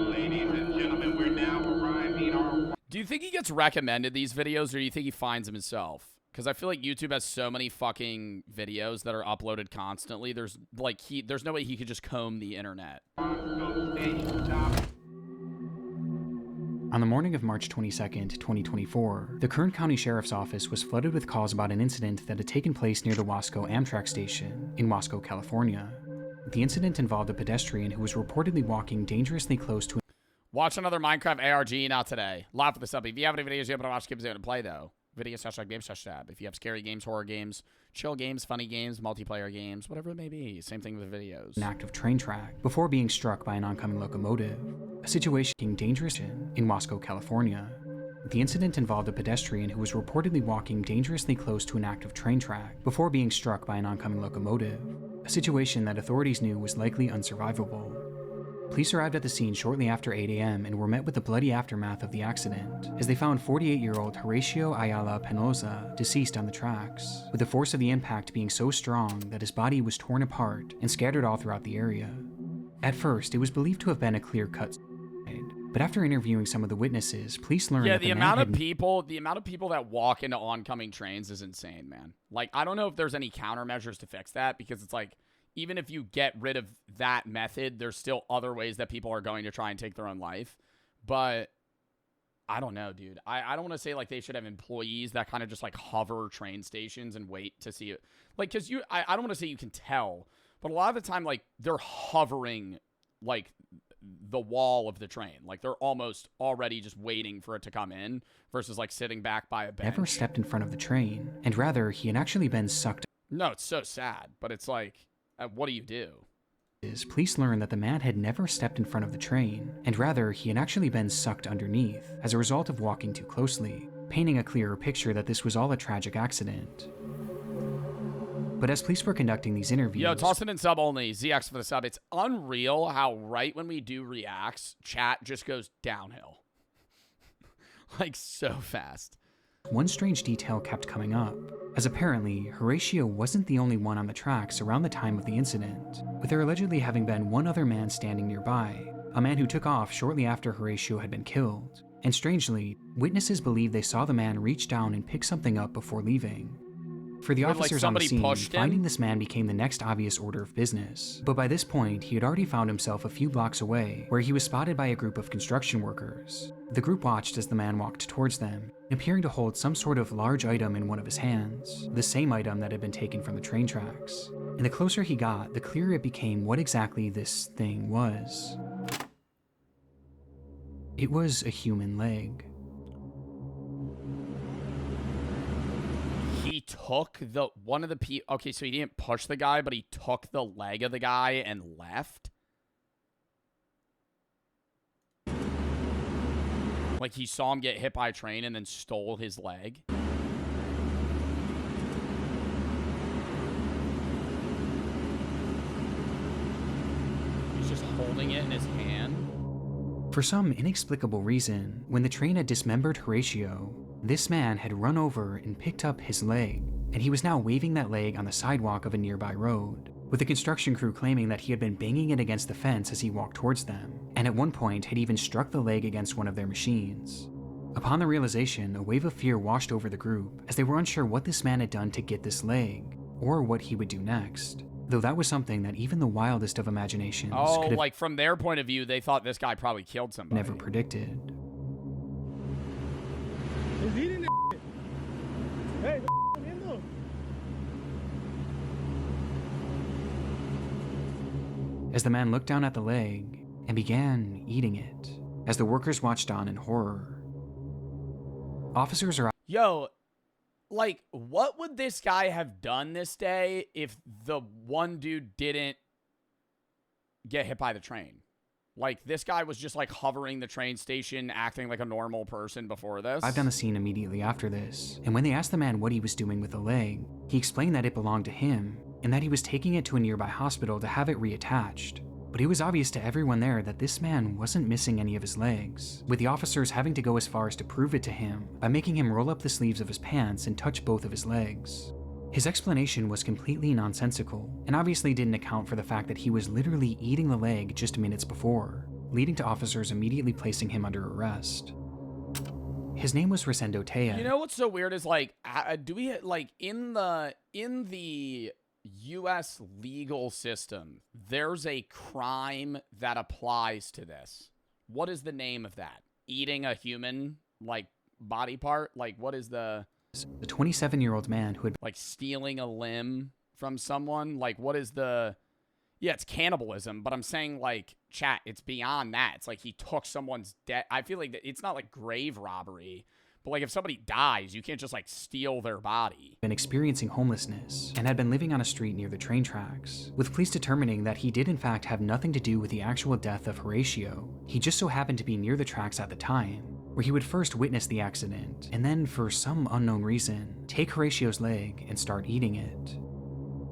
Ladies and gentlemen, we're now arriving our... Do you think he gets recommended these videos, or do you think he finds them himself? Because I feel like YouTube has so many fucking videos that are uploaded constantly. There's no way he could just comb the internet. On the morning of March 22nd, 2024, the Kern County Sheriff's Office was flooded with calls about an incident that had taken place near the Wasco Amtrak station in Wasco, California. The incident involved a pedestrian who was reportedly walking dangerously close to... Watch another Minecraft ARG, not today. Live for the sub. If you have any videos you want to watch, keep it play, though. Video/game/tab. If you have scary games, horror games, chill games, funny games, multiplayer games, whatever it may be. Same thing with videos. An active train track before being struck by an oncoming locomotive. A situation dangerous in Wasco, California. The incident involved a pedestrian who was reportedly walking dangerously close to an active train track before being struck by an oncoming locomotive. A situation that authorities knew was likely unsurvivable. Police arrived at the scene shortly after 8 a.m. and were met with the bloody aftermath of the accident, as they found 48-year-old Horacio Ayala Penosa deceased on the tracks, with the force of the impact being so strong that his body was torn apart and scattered all throughout the area. At first, it was believed to have been a clear-cut suicide, but after interviewing some of the witnesses, police learned that the amount of people that walk into oncoming trains is insane, man. Like, I don't know if there's any countermeasures to fix that, because it's like, even if you get rid of that method, there's still other ways that people are going to try and take their own life. But I don't know, dude. I don't want to say like they should have employees that kind of just like hover train stations and wait to see it. Like, because I don't want to say you can tell, but a lot of the time, like, they're hovering like the wall of the train. Like, they're almost already just waiting for it to come in versus like sitting back by a bench. Never stepped in front of the train, and rather he had actually been sucked. No, it's so sad, but it's like, what do you do? Police learned that the man had never stepped in front of the train, and rather he had actually been sucked underneath as a result of walking too closely, painting a clearer picture that this was all a tragic accident. But as police were conducting these interviews... Yo, toss it in sub only. ZX for the sub. It's unreal how right when we do reacts, chat just goes downhill. Like, so fast. One strange detail kept coming up, as apparently Horatio wasn't the only one on the tracks around the time of the incident, with there allegedly having been one other man standing nearby, a man who took off shortly after Horatio had been killed. And strangely, witnesses believe they saw the man reach down and pick something up before leaving. For the officers on the scene, finding this man became the next obvious order of business. But by this point, he had already found himself a few blocks away, where he was spotted by a group of construction workers. The group watched as the man walked towards them, appearing to hold some sort of large item in one of his hands, the same item that had been taken from the train tracks. And the closer he got, the clearer it became what exactly this thing was. It was a human leg. He took one of the people. Okay, so he didn't push the guy, but he took the leg of the guy and left. Like, he saw him get hit by a train and then stole his leg. He's just holding it in his hand. For some inexplicable reason, when the train had dismembered Horatio, this man had run over and picked up his leg, and he was now waving that leg on the sidewalk of a nearby road, with the construction crew claiming that he had been banging it against the fence as he walked towards them, and at one point had even struck the leg against one of their machines. Upon the realization, a wave of fear washed over the group, as they were unsure what this man had done to get this leg, or what he would do next. Though that was something that even the wildest of imaginations could have, like, from their point of view, they thought this guy probably killed somebody. Never predicted. As the man looked down at the leg and began eating it, as the workers watched on in horror. Officers are Yo, like, what would this guy have done this day if the one dude didn't get hit by the train? Like, this guy was just, like, hovering the train station, acting like a normal person before this. arrived on the scene immediately after this, and when they asked the man what he was doing with the leg, he explained that it belonged to him, and that he was taking it to a nearby hospital to have it reattached. But it was obvious to everyone there that this man wasn't missing any of his legs, with the officers having to go as far as to prove it to him by making him roll up the sleeves of his pants and touch both of his legs. His explanation was completely nonsensical, and obviously didn't account for the fact that he was literally eating the leg just minutes before, leading to officers immediately placing him under arrest. His name was Rosendo Tea. You know what's so weird is, like, do we, like, in the U.S. legal system, there's a crime that applies to this. What is the name of that? Eating a human, like, body part? Like, what is the 27-year-old man who had like stealing a limb from someone? Like, what is the... Yeah, it's cannibalism, but I'm saying, like, chat, it's beyond that. It's like he took someone's debt. I feel like it's not like grave robbery, but like if somebody dies, you can't just like steal their body. been experiencing homelessness and had been living on a street near the train tracks, with police determining that he did in fact have nothing to do with the actual death of Horatio. He just so happened to be near the tracks at the time, where he would first witness the accident, and then for some unknown reason, take Horatio's leg and start eating it.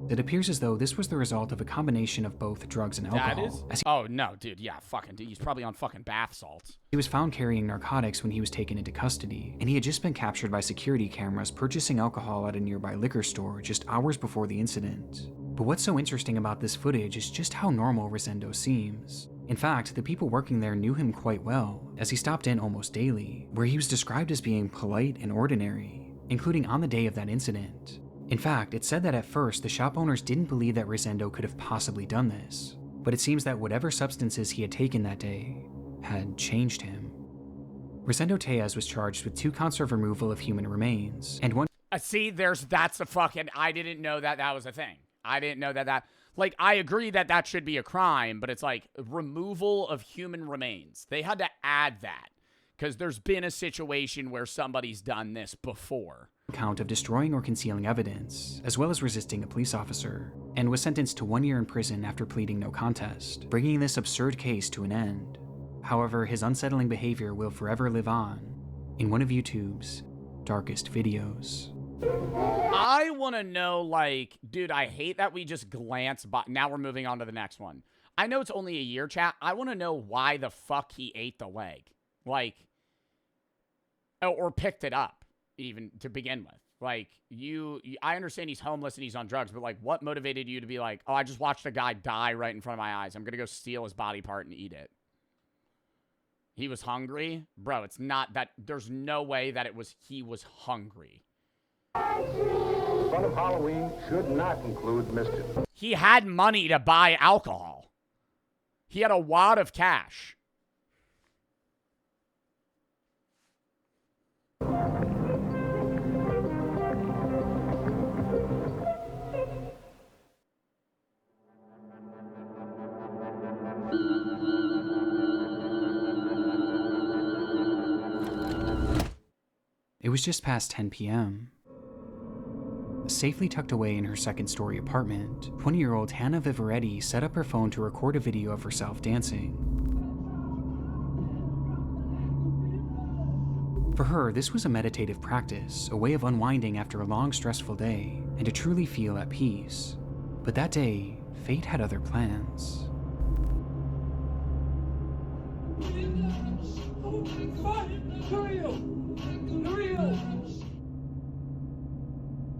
It appears as though this was the result of a combination of both drugs and alcohol. Oh, no, dude. Yeah, fucking dude. He's probably on fucking bath salts. He was found carrying narcotics when he was taken into custody, and he had just been captured by security cameras purchasing alcohol at a nearby liquor store just hours before the incident. But what's so interesting about this footage is just how normal Rosendo seems. In fact, the people working there knew him quite well, as he stopped in almost daily, where he was described as being polite and ordinary, including on the day of that incident. In fact, it said that at first the shop owners didn't believe that Rosendo could have possibly done this, but it seems that whatever substances he had taken that day had changed him. Rosendo Tejas was charged with 2 counts of removal of human remains, and 1 See, that's a fucking... I didn't know that was a thing. I didn't know that... Like, I agree that should be a crime, but it's like removal of human remains. They had to add that, because there's been a situation where somebody's done this before. count of destroying or concealing evidence, as well as resisting a police officer, and was sentenced to 1 year in prison after pleading no contest, bringing this absurd case to an end. However, his unsettling behavior will forever live on in one of YouTube's darkest videos. I want to know, like, dude, I hate that we just glance by. Now we're moving on to the next one. I know it's only a year, chat. I want to know why the fuck he ate the leg. Like, or picked it up. Even to begin with, like, I understand he's homeless and he's on drugs, but like, what motivated you to be like, oh, I just watched a guy die right in front of my eyes, I'm gonna go steal his body part and eat it? He was hungry? Bro, it's not that. There's no way that he was hungry. Fun of Halloween should not include mischief. He had money to buy alcohol. He had a wad of cash. It was just past 10 p.m. Safely tucked away in her second-story apartment, 20-year-old Hannah Vivaretti set up her phone to record a video of herself dancing. For her, this was a meditative practice, a way of unwinding after a long, stressful day, and to truly feel at peace. But that day, fate had other plans.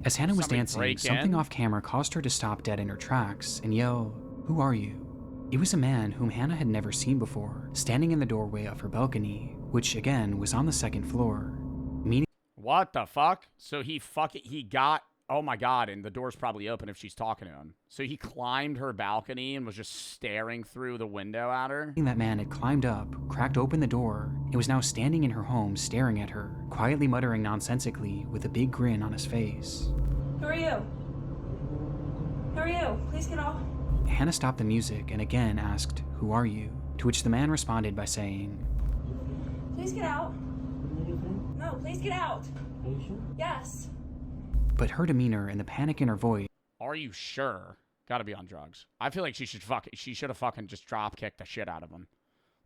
As Hannah was dancing, something off camera caused her to stop dead in her tracks and yell, "Who are you?" It was a man whom Hannah had never seen before, standing in the doorway of her balcony, which again was on the second floor. What the fuck? So he got, oh my god, and the door's probably open if she's talking to him. So he climbed her balcony and was just staring through the window at her? That man had climbed up, cracked open the door, and was now standing in her home staring at her, quietly muttering nonsensically with a big grin on his face. Who are you? Who are you? Please get off. Hannah stopped the music and again asked, "Who are you?" To which the man responded by saying, Please get out. No, please get out. Are you sure? Yes. But her demeanor and the panic in her voice. Are you sure? Gotta be on drugs. I feel like she should have fucking just drop kicked the shit out of him.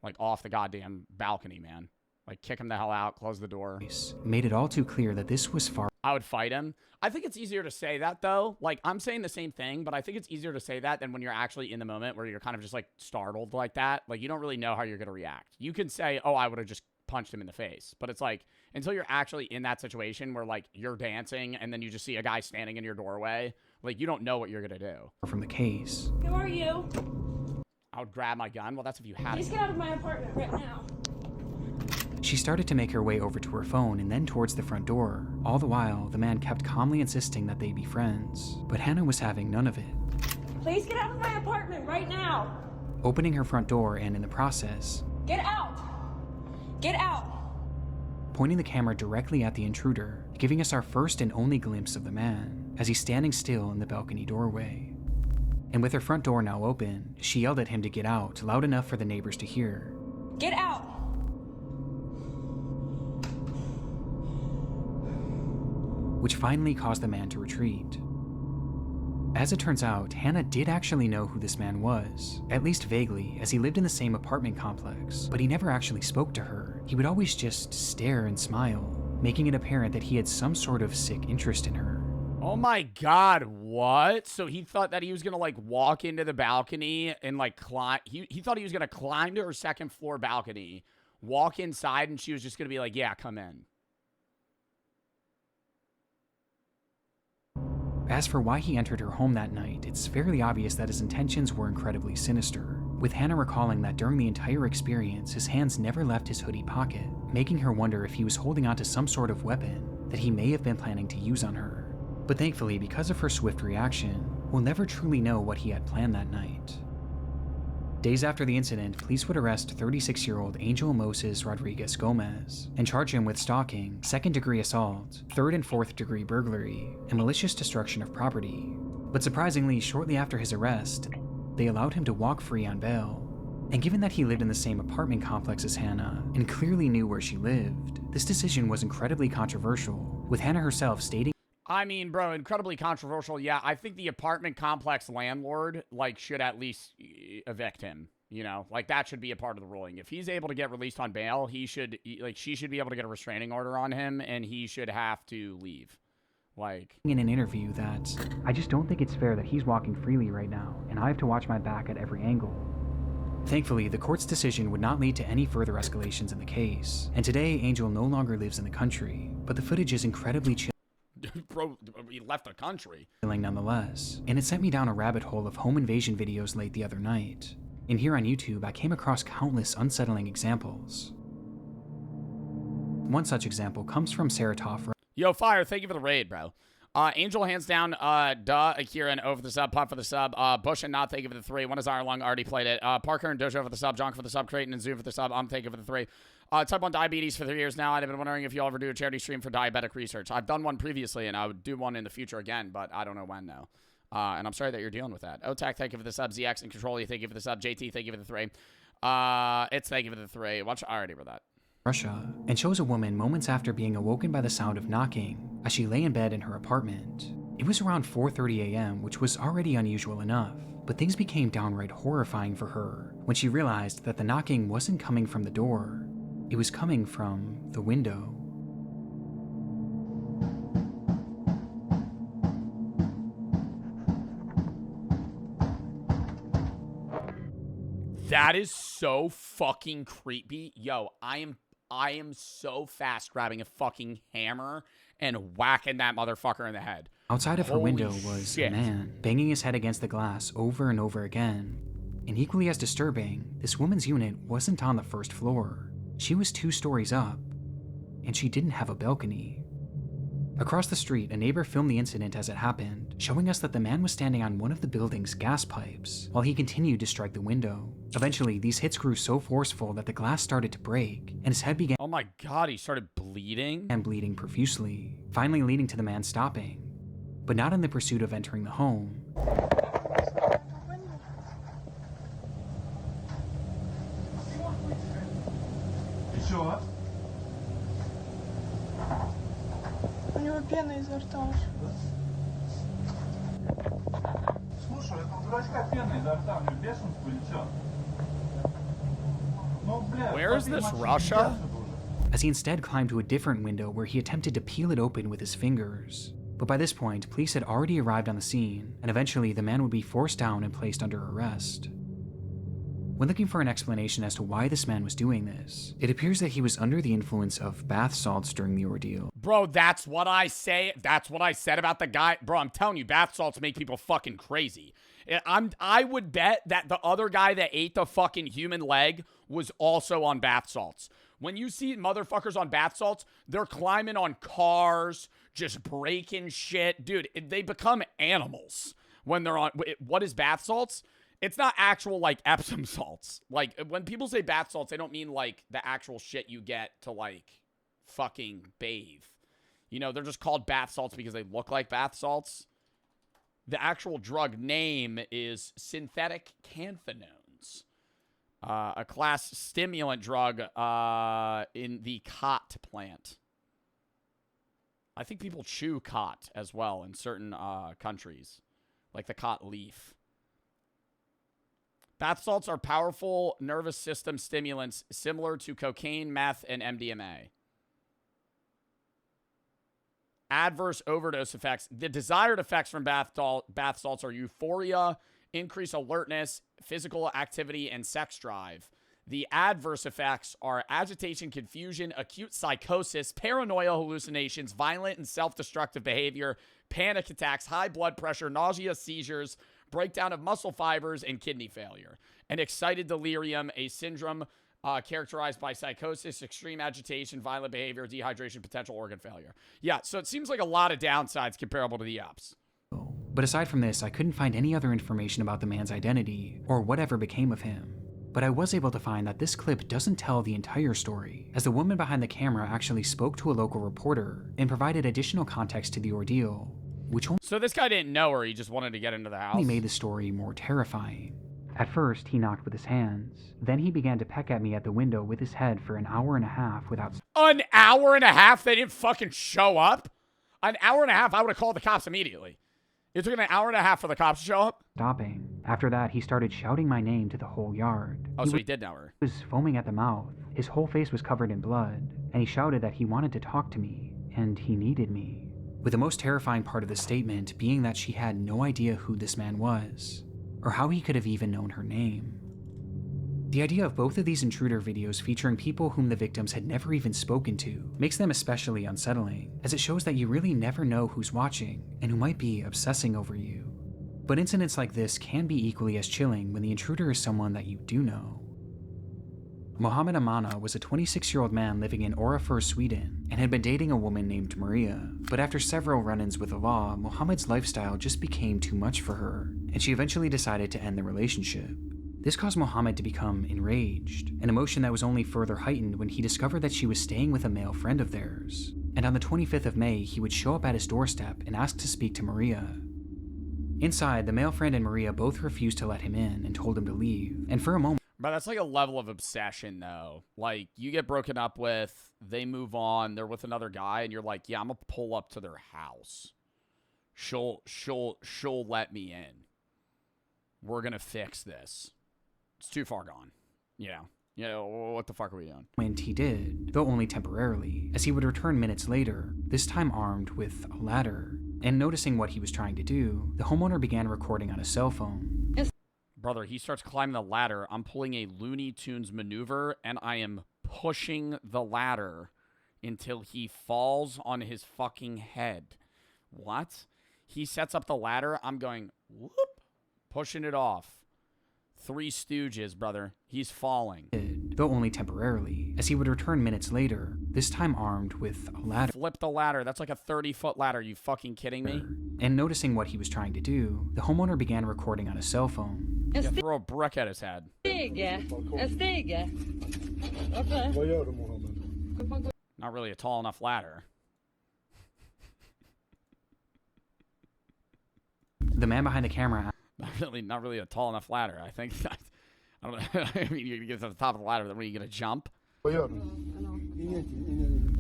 Like off the goddamn balcony, man. Like kick him the hell out, close the door. Made it all too clear that this was far. I would fight him. I think it's easier to say that though. Like I'm saying the same thing, but I think it's easier to say that than when you're actually in the moment where you're kind of just like startled like that. Like you don't really know how you're gonna react. You can say, oh, I would have just punched him in the face. But it's like until you're actually in that situation where like you're dancing and then you just see a guy standing in your doorway, like you don't know what you're gonna do. From the case. Who are you? I would grab my gun. Well, that's if you had Please it. get out of my apartment right now. She started to make her way over to her phone and then towards the front door. All the while, the man kept calmly insisting that they be friends. But Hannah was having none of it. Please get out of my apartment right now. Opening her front door and in the process, Get out. Get out. pointing the camera directly at the intruder, giving us our first and only glimpse of the man as he's standing still in the balcony doorway. And with her front door now open, she yelled at him to get out, loud enough for the neighbors to hear. Get out. Which finally caused the man to retreat. As it turns out, Hannah did actually know who this man was, at least vaguely, as he lived in the same apartment complex, but he never actually spoke to her. He would always just stare and smile, making it apparent that he had some sort of sick interest in her. Oh my god, what? So he thought that he was gonna like walk into the balcony and like climb. He thought he was gonna climb to her second floor balcony, walk inside, and she was just gonna be like, yeah, come in. As for why he entered her home that night, it's fairly obvious that his intentions were incredibly sinister, with Hannah recalling that during the entire experience, his hands never left his hoodie pocket, making her wonder if he was holding onto some sort of weapon that he may have been planning to use on her. But thankfully, because of her swift reaction, we'll never truly know what he had planned that night. Days after the incident, police would arrest 36-year-old Angel Moses Rodriguez Gomez and charge him with stalking, second-degree assault, third and fourth-degree burglary, and malicious destruction of property. But surprisingly, shortly after his arrest, they allowed him to walk free on bail. And given that he lived in the same apartment complex as Hannah and clearly knew where she lived, this decision was incredibly controversial, with Hannah herself stating, I mean, bro, incredibly controversial. Yeah, I think the apartment complex landlord, like, should at least evict him. You know, like, that should be a part of the ruling. If he's able to get released on bail, he should, like, she should be able to get a restraining order on him, and he should have to leave. Like, in an interview that, I just don't think it's fair that he's walking freely right now, and I have to watch my back at every angle. Thankfully, the court's decision would not lead to any further escalations in the case, and today Angel no longer lives in the country, but the footage is incredibly chilling. Bro, he left the country. Nonetheless, and it sent me down a rabbit hole of home invasion videos late the other night. And here on YouTube, I came across countless unsettling examples. One such example comes from Saratov. Yo, Fire, thank you for the raid, bro. Angel, hands down, duh, Akira and over the sub, Pop for the sub, Bush and Not, thank you for the 3, One is Iron Lung, already played it, Parker and Dojo for the sub, John for the sub, Creighton and Zoo for the sub, thank you for the 3. Type 1 diabetes for 3 years now. I've been wondering if you'll ever do a charity stream for diabetic research. I've done one previously, and I would do one in the future again, but I don't know when now. And I'm sorry that you're dealing with that. OTAC, thank you for the sub. ZX and Control, thank you for the sub. JT, thank you for the 3. It's thank you for the 3. Watch, I already read that. Russia, and shows a woman moments after being awoken by the sound of knocking as she lay in bed in her apartment. It was around 4:30 a.m., which was already unusual enough, but things became downright horrifying for her when she realized that the knocking wasn't coming from the door. It was coming from the window. That is so fucking creepy. Yo, I am so fast grabbing a fucking hammer and whacking that motherfucker in the head. Outside of her Holy window was shit. a man, banging his head against the glass over and over again. And equally as disturbing, this woman's unit wasn't on the first floor. She was 2 stories up, and she didn't have a balcony. Across the street, a neighbor filmed the incident as it happened, showing us that the man was standing on one of the building's gas pipes while he continued to strike the window. Eventually, these hits grew so forceful that the glass started to break, and his head began Oh my god, he started bleeding? and bleeding profusely, finally leading to the man stopping, but not in the pursuit of entering the home. You sure? него пена изо рта уже. Слушай, это у дурачка пена изо рта, у него бешенство или чё? Ну, бля, Where is this, Russia? As he instead climbed to a different window where he attempted to peel it open with his fingers. But by this point, police had already arrived on the scene, and eventually the man would be forced down and placed under arrest. When looking for an explanation as to why this man was doing this, it appears that he was under the influence of bath salts during the ordeal. Bro, that's what I say. That's what I said about the guy. Bro, I'm telling you, bath salts make people fucking crazy. I would bet that the other guy that ate the fucking human leg was also on bath salts. When you see motherfuckers on bath salts, they're climbing on cars, just breaking shit. Dude, they become animals when they're on... What is bath salts? It's not actual, like, Epsom salts. Like, when people say bath salts, they don't mean, like, the actual shit you get to, like, fucking bathe. You know, they're just called bath salts because they look like bath salts. The actual drug name is synthetic canthinones. A class stimulant drug in the khat plant. I think people chew khat as well in certain countries. Like the khat leaf. Bath salts are powerful nervous system stimulants similar to cocaine, meth, and MDMA. Adverse overdose effects. The desired effects from bath salts are euphoria, increased alertness, physical activity, and sex drive. The adverse effects are agitation, confusion, acute psychosis, paranoia, hallucinations, violent and self-destructive behavior, panic attacks, high blood pressure, nausea, seizures, breakdown of muscle fibers, and kidney failure. An excited delirium, a syndrome characterized by psychosis, extreme agitation, violent behavior, dehydration, potential organ failure. Yeah, so it seems like a lot of downsides comparable to the ups. But aside from this, I couldn't find any other information about the man's identity, or whatever became of him. But I was able to find that this clip doesn't tell the entire story, as the woman behind the camera actually spoke to a local reporter and provided additional context to the ordeal, which So this guy didn't know her, he just wanted to get into the house. only made the story more terrifying. At first, he knocked with his hands. Then he began to peck at me at the window with his head for an hour and a half without... An hour and a half? They didn't fucking show up? An hour and a half, I would have called the cops immediately. It took an hour and a half for the cops to show up? Stopping. After that, he started shouting my name to the whole yard. Oh, so he did know her. He was foaming at the mouth. His whole face was covered in blood. And he shouted that he wanted to talk to me. And he needed me. With the most terrifying part of the statement being that she had no idea who this man was. Or how he could have even known her name. The idea of both of these intruder videos featuring people whom the victims had never even spoken to makes them especially unsettling, as it shows that you really never know who's watching and who might be obsessing over you. But incidents like this can be equally as chilling when the intruder is someone that you do know. Mohammed Amana was a 26-year-old man living in Orafur, Sweden, and had been dating a woman named Maria. But after several run-ins with the law, Mohammed's lifestyle just became too much for her, and she eventually decided to end the relationship. This caused Mohammed to become enraged, an emotion that was only further heightened when he discovered that she was staying with a male friend of theirs. And on the 25th of May, he would show up at his doorstep and ask to speak to Maria. Inside, the male friend and Maria both refused to let him in and told him to leave, and for a moment... But that's like a level of obsession, though. Like, you get broken up with, they move on, they're with another guy, and you're like, yeah, I'm gonna pull up to their house. She'll let me in. We're gonna fix this. It's too far gone. You know, what the fuck are we doing? And he did, though only temporarily, as he would return minutes later, this time armed with a ladder. And noticing what he was trying to do, the homeowner began recording on his cell phone. Brother, he starts climbing the ladder. I'm pulling a Looney Tunes maneuver, and I am pushing the ladder until he falls on his fucking head. What? He sets up the ladder. I'm going, whoop, pushing it off. Three Stooges, brother. He's falling. Though only temporarily, as he would return minutes later, this time armed with a ladder. Flip the ladder. That's like a 30-foot ladder. You fucking kidding me? And noticing what he was trying to do, the homeowner began recording on his cell phone. Yeah, throw a brick at his head. Not really a tall enough ladder. The man behind the camera... Not really a tall enough ladder. I think that, I don't know. I mean, you're gonna get to the top of the ladder, then when are you gonna jump?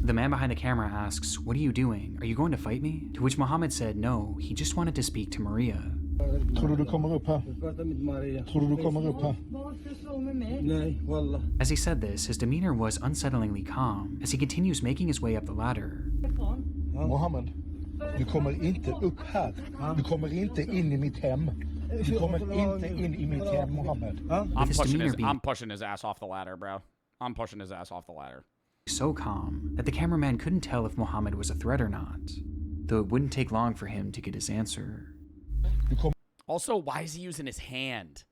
The man behind the camera asks, "What are you doing? Are you going to fight me?" To which Mohammed said no, he just wanted to speak to Maria. As he said this, his demeanor was unsettlingly calm as he continues making his way up the ladder. Mohammed, du kommer inte upp här. Du kommer inte in I mitt hem. Du kommer inte in I mitt hem, Mohammed. I'm pushing his ass off the ladder, bro. I'm pushing his ass off the ladder. So calm that the cameraman couldn't tell if Mohammed was a threat or not, though it wouldn't take long for him to get his answer. Also, why is he using his hand?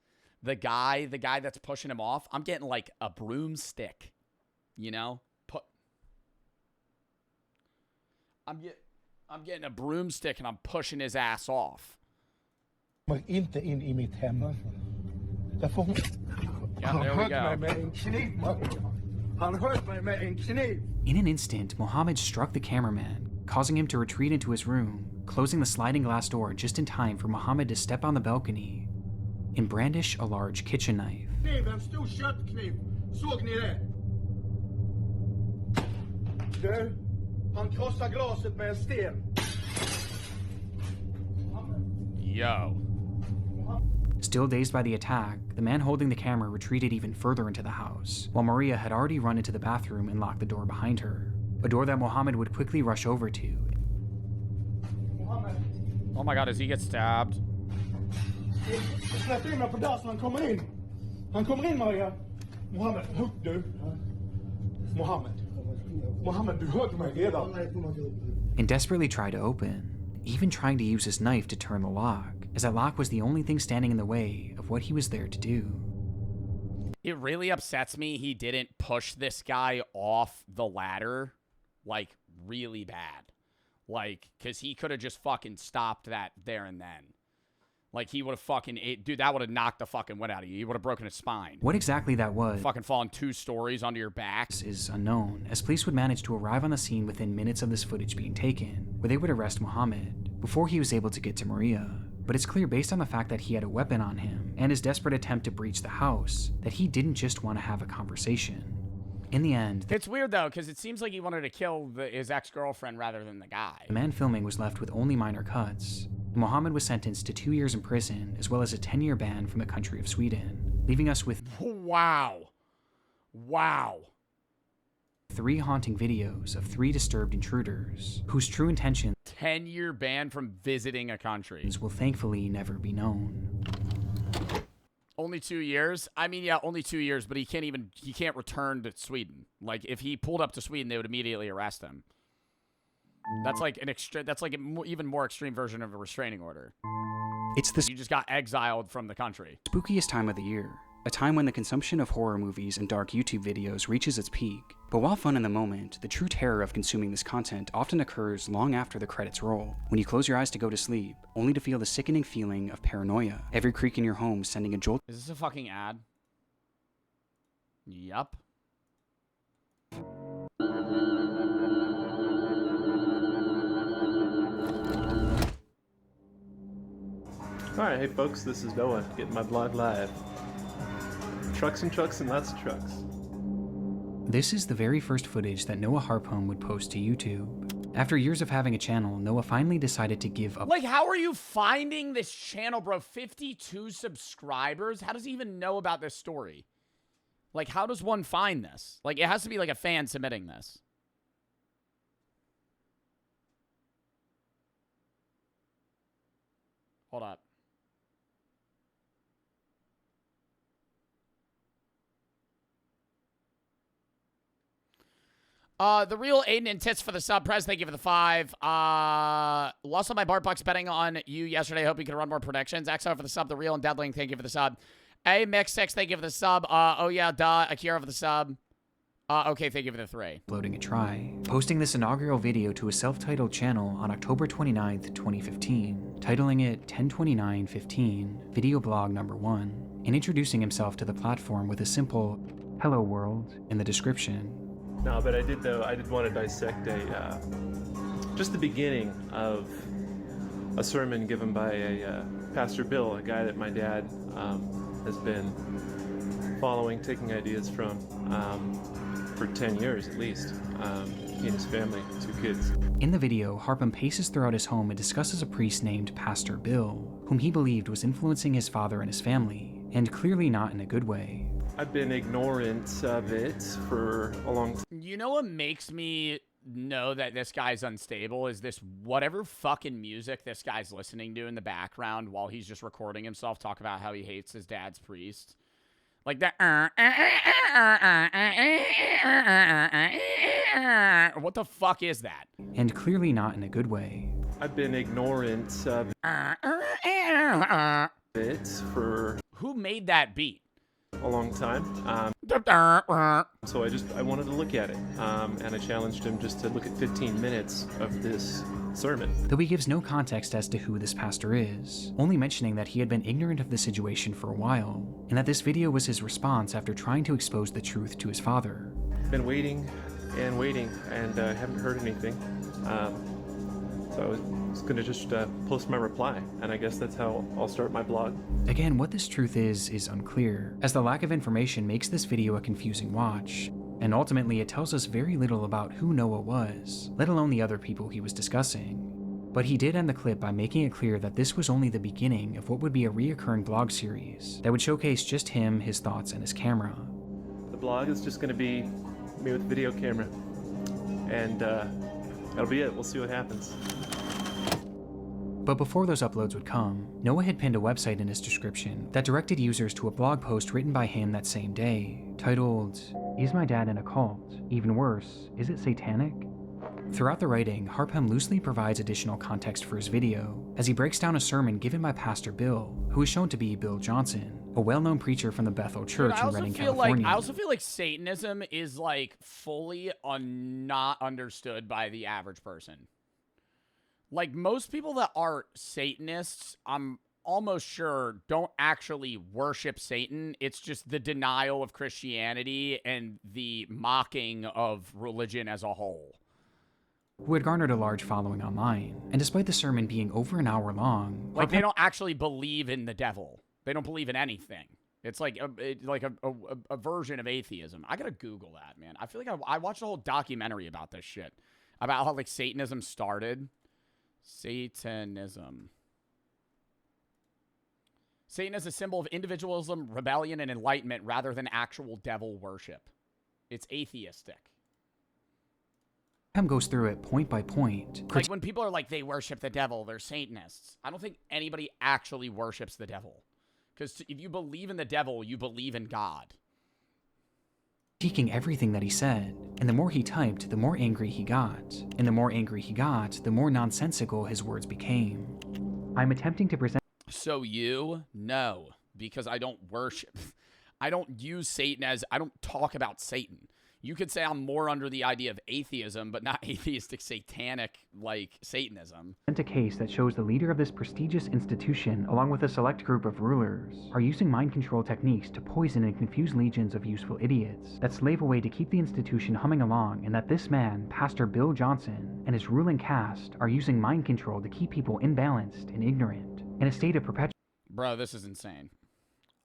The guy that's pushing him off, I'm getting like a broomstick, you know? I'm getting a broomstick and I'm pushing his ass off. Inte in I mitt hem. Yeah, there we go. In an instant, Mohammed struck the cameraman, causing him to retreat into his room, closing the sliding glass door just in time for Mohammed to step on the balcony and brandish a large kitchen knife. En stor köttkniv. Såg ni det? Du, han krossar glaset med en sten. Yo. Still dazed by the attack, the man holding the camera retreated even further into the house, while Maria had already run into the bathroom and locked the door behind her, a door that Mohammed would quickly rush over to. Oh my god, does he get stabbed? Släpp in mig på där så han kommer in. Han kommer in, Maria. Mohammed, hugg du. Mohammed, du högg mig redan. And desperately tried to open, even trying to use his knife to turn the lock, as that lock was the only thing standing in the way of what he was there to do. It really upsets me he didn't push this guy off the ladder, like, really bad. Like, because he could have just fucking stopped that there and then. Like, he would have fucking... Dude, that would have knocked the fucking wind out of you. He would have broken his spine. What exactly that was... Fucking falling 2 stories onto your back. ...is unknown, as police would manage to arrive on the scene within minutes of this footage being taken, where they would arrest Mohammed, before he was able to get to Maria. But it's clear based on the fact that he had a weapon on him, and his desperate attempt to breach the house, that he didn't just want to have a conversation. In the end... It's weird, though, because it seems like he wanted to kill his ex-girlfriend rather than the guy. The man filming was left with only minor cuts. Mohammed was sentenced to 2 years in prison, as well as a 10-year ban from the country of Sweden, leaving us with... Wow. 3 haunting videos of 3 disturbed intruders, whose true intentions... 10-year ban from visiting a country. ...will thankfully never be known. Only 2 years? I mean, yeah, only 2 years, but he can't return to Sweden. Like, if he pulled up to Sweden, they would immediately arrest him. That's like an even more extreme version of a restraining order. It's the... You just got exiled from the country. Spookiest time of the year. A time when the consumption of horror movies and dark YouTube videos reaches its peak. But while fun in the moment, the true terror of consuming this content often occurs long after the credits roll, when you close your eyes to go to sleep, only to feel the sickening feeling of paranoia, every creak in your home sending a jolt. Is this a fucking ad? Yup. Alright, hey folks, this is Noah, getting my vlog live. Trucks and lots of trucks. This is the very first footage that Noah Harpum would post to YouTube. After years of having a channel, Noah finally decided to give up. Like, how are you finding this channel, bro? 52 subscribers? How does he even know about this story? Like, how does one find this? Like, it has to be like a fan submitting this. Hold up. The real Aiden and Tits for the sub. Prez, thank you for the 5. Lost on my Bart Bucks betting on you yesterday. Hope you can run more predictions. XO for the sub. The real and Deadling, thank you for the sub. A Mix 6, thank you for the sub. Oh yeah, duh. Akira for the sub. Okay, thank you for the 3. Uploading a try, posting this inaugural video to a self-titled channel on October 29th, 2015, titling it 102915, video blog number 1, and introducing himself to the platform with a simple "Hello world" in the description. No, but I did want to dissect just the beginning of a sermon given by a Pastor Bill, a guy that my dad has been following, taking ideas from for 10 years at least. he and his family, 2 kids. In the video, Harpham paces throughout his home and discusses a priest named Pastor Bill, whom he believed was influencing his father and his family, and clearly not in a good way. I've been ignorant of it for a long time. You know what makes me know that this guy's unstable is this whatever fucking music this guy's listening to in the background while he's just recording himself talk about how he hates his dad's priest. Like that. What the fuck is that? And clearly not in a good way. I've been ignorant of it for Who made that beat? a long time. So I wanted to look at it, and I challenged him just to look at 15 minutes of this sermon. Though he gives no context as to who this pastor is, only mentioning that he had been ignorant of the situation for a while, and that this video was his response after trying to expose the truth to his father. Been waiting, and haven't heard anything. So I was going to just post my reply, and I guess that's how I'll start my blog. Again, what this truth is unclear, as the lack of information makes this video a confusing watch, and ultimately it tells us very little about who Noah was, let alone the other people he was discussing. But he did end the clip by making it clear that this was only the beginning of what would be a reoccurring blog series that would showcase just him, his thoughts, and his camera. The blog is just going to be me with a video camera, and that'll be it. We'll see what happens. But before those uploads would come, Noah had pinned a website in his description that directed users to a blog post written by him that same day, titled, "Is My Dad in a Cult? Even worse, is it satanic?" Throughout the writing, Harpham loosely provides additional context for his video, as he breaks down a sermon given by Pastor Bill, who is shown to be Bill Johnson, a well-known preacher from the Bethel Church in Redding, California. I also feel like Satanism is like fully not understood by the average person. Like, most people that are Satanists, I'm almost sure don't actually worship Satan. It's just the denial of Christianity and the mocking of religion as a whole. Who had garnered a large following online, and despite the sermon being over an hour long... Like, they don't actually believe in the devil. They don't believe in anything. It's like a version of atheism. I gotta Google that, man. I feel like I watched a whole documentary about this shit. About how, like, Satanism started. Satanism. Satan is a symbol of individualism, rebellion, and enlightenment rather than actual devil worship. It's atheistic. Goes through it point by point. Like, when people are like, they worship the devil, they're Satanists. I don't think anybody actually worships the devil. Because if you believe in the devil, you believe in God. Critiquing everything that he said, and the more he typed, the more angry he got. And the more angry he got, the more nonsensical his words became. I'm attempting to present... So you? No. Because I don't worship. I don't use Satan as... I don't talk about Satan. You could say I'm more under the idea of atheism, but not atheistic, satanic, like, Satanism. A case that shows the leader of this prestigious institution, along with a select group of rulers, are using mind control techniques to poison and confuse legions of useful idiots that slave away to keep the institution humming along, and that this man, Pastor Bill Johnson, and his ruling caste are using mind control to keep people imbalanced and ignorant, in a state of perpetual... Bro, this is insane.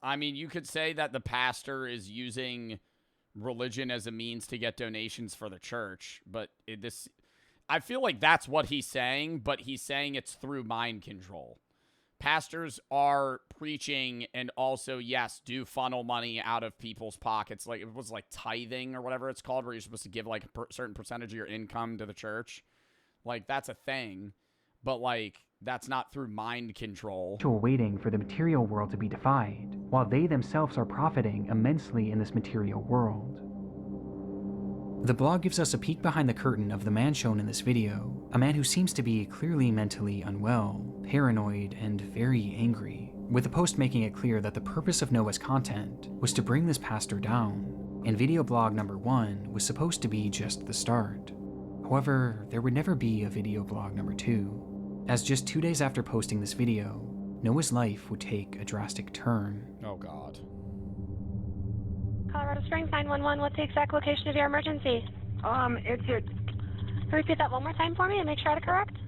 I mean, you could say that the pastor is using religion as a means to get donations for the church, but I feel like that's what he's saying, but he's saying it's through mind control. Pastors are preaching and also, yes, do funnel money out of people's pockets. Like, it was like tithing or whatever it's called, where you're supposed to give like a certain percentage of your income to the church. Like, that's a thing, but like, that's not through mind control. Waiting for the material world to be defied, while they themselves are profiting immensely in this material world. The blog gives us a peek behind the curtain of the man shown in this video, a man who seems to be clearly mentally unwell, paranoid, and very angry, with the post making it clear that the purpose of Noah's content was to bring this pastor down, and video blog number 1 was supposed to be just the start. However, there would never be a video blog number 2. As just 2 days after posting this video, Noah's life would take a drastic turn. Oh God. Colorado Springs 911, what's the exact location of your emergency? It's at... Can you repeat that one more time for me and make sure I had it correct?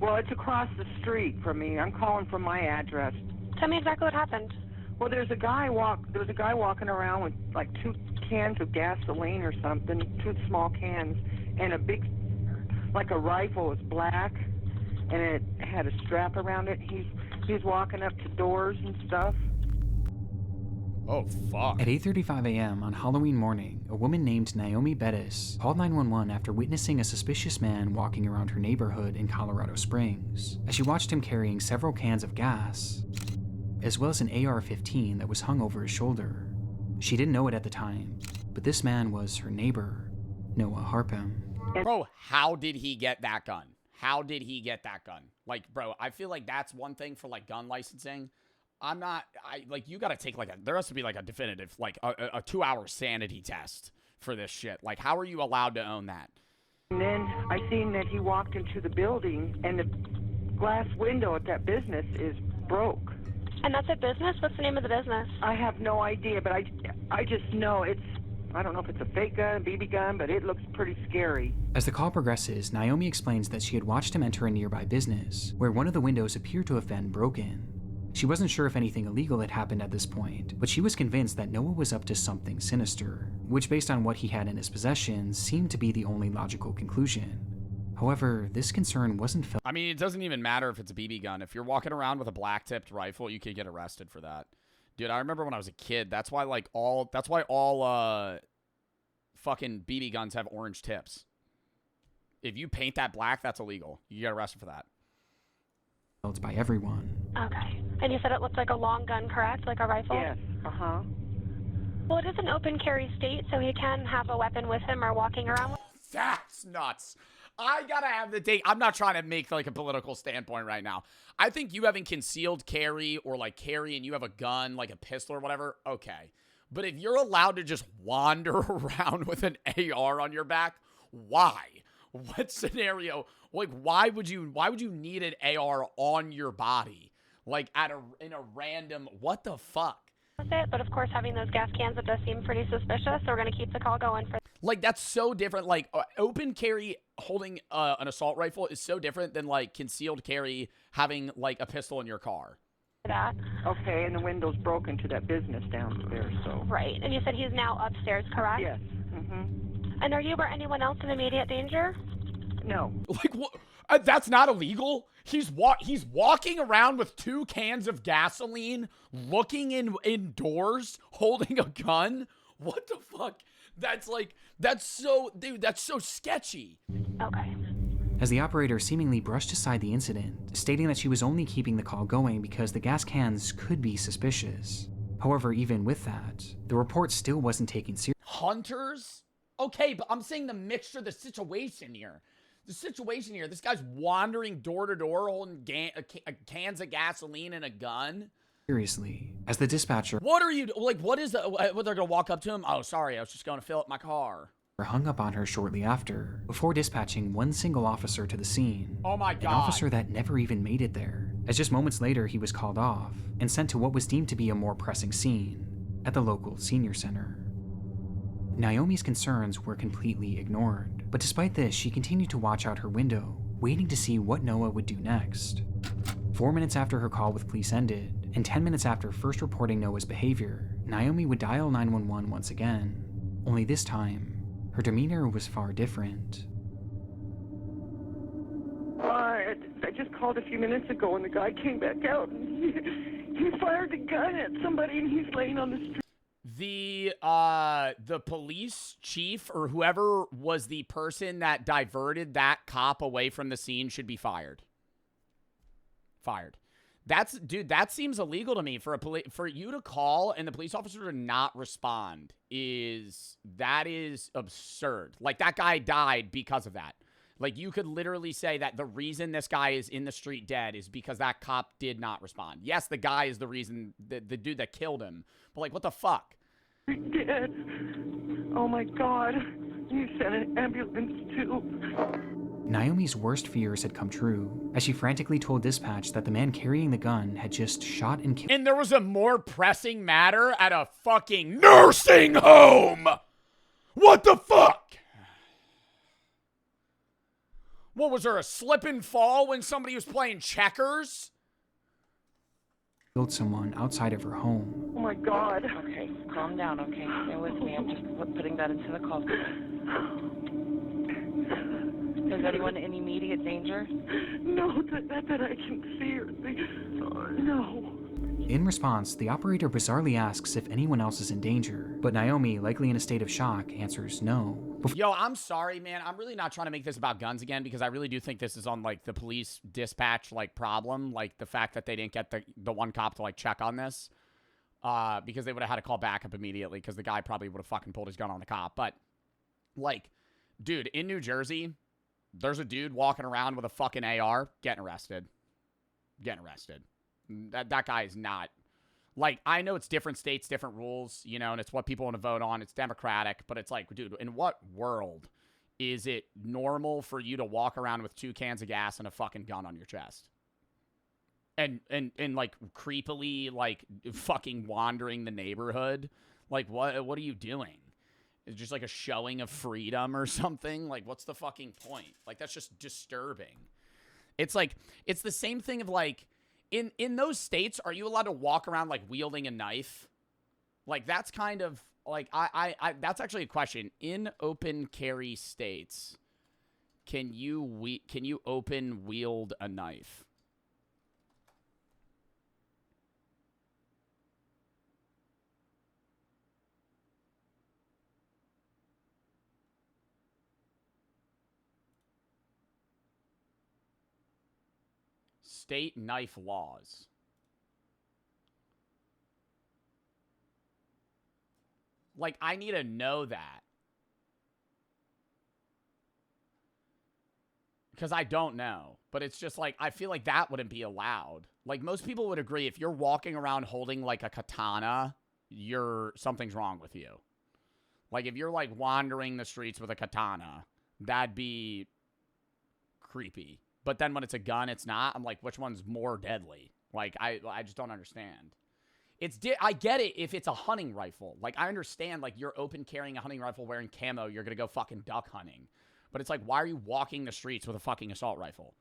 Well, it's across the street from me. I'm calling from my address. Tell me exactly what happened. Well, there was a guy walking around with like 2 cans of gasoline or something, 2 small cans, and a big, like a rifle, was black, and it had a strap around it. He's walking up to doors and stuff. Oh, fuck. At 8:35 a.m. on Halloween morning, a woman named Naomi Bettis called 911 after witnessing a suspicious man walking around her neighborhood in Colorado Springs, as she watched him carrying several cans of gas, as well as an AR-15 that was hung over his shoulder. She didn't know it at the time, but this man was her neighbor, Noah Harpham. Bro, how did he get that gun? How did he get that gun? Like, bro, I feel like that's one thing for, like, gun licensing. You gotta take, like, there has to be, like, a definitive, like, a 2-hour sanity test for this shit. Like, how are you allowed to own that? And then I seen that he walked into the building, and the glass window at that business is broke. And that's a business? What's the name of the business? I have no idea, but I just know I don't know if it's a fake gun, BB gun, but it looks pretty scary. As the call progresses, Naomi explains that she had watched him enter a nearby business, where one of the windows appeared to have been broken. She wasn't sure if anything illegal had happened at this point, but she was convinced that Noah was up to something sinister, which based on what he had in his possession seemed to be the only logical conclusion. However, this concern wasn't felt. I mean, it doesn't even matter if it's a BB gun. If you're walking around with a black-tipped rifle, you could get arrested for that. Dude, I remember when I was a kid, that's why all fucking BB guns have orange tips. If you paint that black, that's illegal. You get arrested for that. By everyone. Okay. And you said it looked like a long gun, correct? Like a rifle? Yes. Uh-huh. Well, it is an open carry state, so he can have a weapon with him or walking around with. That's nuts. I gotta have the date. I'm not trying to make, like, a political standpoint right now. I think you having concealed carry or, like, carry and you have a gun, like a pistol or whatever, okay. But if you're allowed to just wander around with an AR on your back, why? What scenario? Like, why would you need an AR on your body? Like, in a random, what the fuck? But of course, having those gas cans, it does seem pretty suspicious, so we're going to keep the call going for. Like, that's so different. Like, open carry holding an assault rifle is so different than, like, concealed carry having, like, a pistol in your car. That. Okay, and the window's broken to that business downstairs, so. Right, and you said he's now upstairs, correct? Yes. Mm-hmm. And are you or anyone else in immediate danger? No. Like, what? That's not illegal. He's walking around with 2 cans of gasoline, looking indoors, holding a gun. What the fuck? That's so sketchy. Okay. As the operator seemingly brushed aside the incident, stating that she was only keeping the call going because the gas cans could be suspicious. However, even with that, the report still wasn't taken seriously. Hunters? Okay, but I'm saying the situation here. The situation here, this guy's wandering door to door holding cans of gasoline and a gun. Seriously, as the dispatcher. What are you, like, what is what, they're gonna walk up to him? Oh, sorry, I was just gonna fill up my car. Hung up on her shortly after, before dispatching one single officer to the scene. Oh my God. An officer that never even made it there, as just moments later he was called off and sent to what was deemed to be a more pressing scene at the local senior center. Naomi's concerns were completely ignored, but despite this, she continued to watch out her window, waiting to see what Noah would do next. 4 minutes after her call with police ended, and 10 minutes after first reporting Noah's behavior, Naomi would dial 911 once again, only this time, her demeanor was far different. I just called a few minutes ago and the guy came back out and he fired a gun at somebody and he's laying on the street. The police chief or whoever was the person that diverted that cop away from the scene should be fired. Fired. That seems illegal to me. For you to call and the police officer to not respond is absurd. Like, that guy died because of that. Like, you could literally say that the reason this guy is in the street dead is because that cop did not respond. Yes, the guy is the reason, the dude that killed him. But, like, what the fuck? You're dead. Oh my God. You sent an ambulance too. Naomi's worst fears had come true, as she frantically told dispatch that the man carrying the gun had just shot and killed. And there was a more pressing matter at a fucking nursing home! What the fuck? What, was there a slip and fall when somebody was playing checkers? Killed someone outside of her home. Oh my God. Okay, calm down, okay? Stay with me. I'm just putting that into the call. Is anyone in immediate danger? No, that I can see or think. No. In response, the operator bizarrely asks if anyone else is in danger, but Naomi, likely in a state of shock, answers no. Yo, I'm sorry, man. I'm really not trying to make this about guns again because I really do think this is on, like, the police dispatch, like, problem. Like, the fact that they didn't get the one cop to, like, check on this. Because they would have had to call backup immediately because the guy probably would have fucking pulled his gun on the cop. But, like, dude, in New Jersey, there's a dude walking around with a fucking AR getting arrested. Getting arrested. That guy is not, like, I know it's different states, different rules, you know, and it's what people want to vote on. It's democratic, but it's like, dude, in what world is it normal for you to walk around with 2 cans of gas and a fucking gun on your chest? And like, creepily, like, fucking wandering the neighborhood? Like, what are you doing? It's just like a showing of freedom or something? Like, what's the fucking point? Like, that's just disturbing. It's like, it's the same thing of, like, In those states, are you allowed to walk around, like, wielding a knife? Like, that's kind of, like, that's actually a question. In open carry states, can you open wield a knife? State knife laws. Like, I need to know that. Because I don't know. But it's just like, I feel like that wouldn't be allowed. Like, most people would agree if you're walking around holding, like, a katana, something's wrong with you. Like, if you're, like, wandering the streets with a katana, that'd be creepy. But then when it's a gun, it's not. I'm like, which one's more deadly? Like, I just don't understand. I get it if it's a hunting rifle. Like, I understand, like, you're open carrying a hunting rifle wearing camo, you're going to go fucking duck hunting. But it's like, why are you walking the streets with a fucking assault rifle?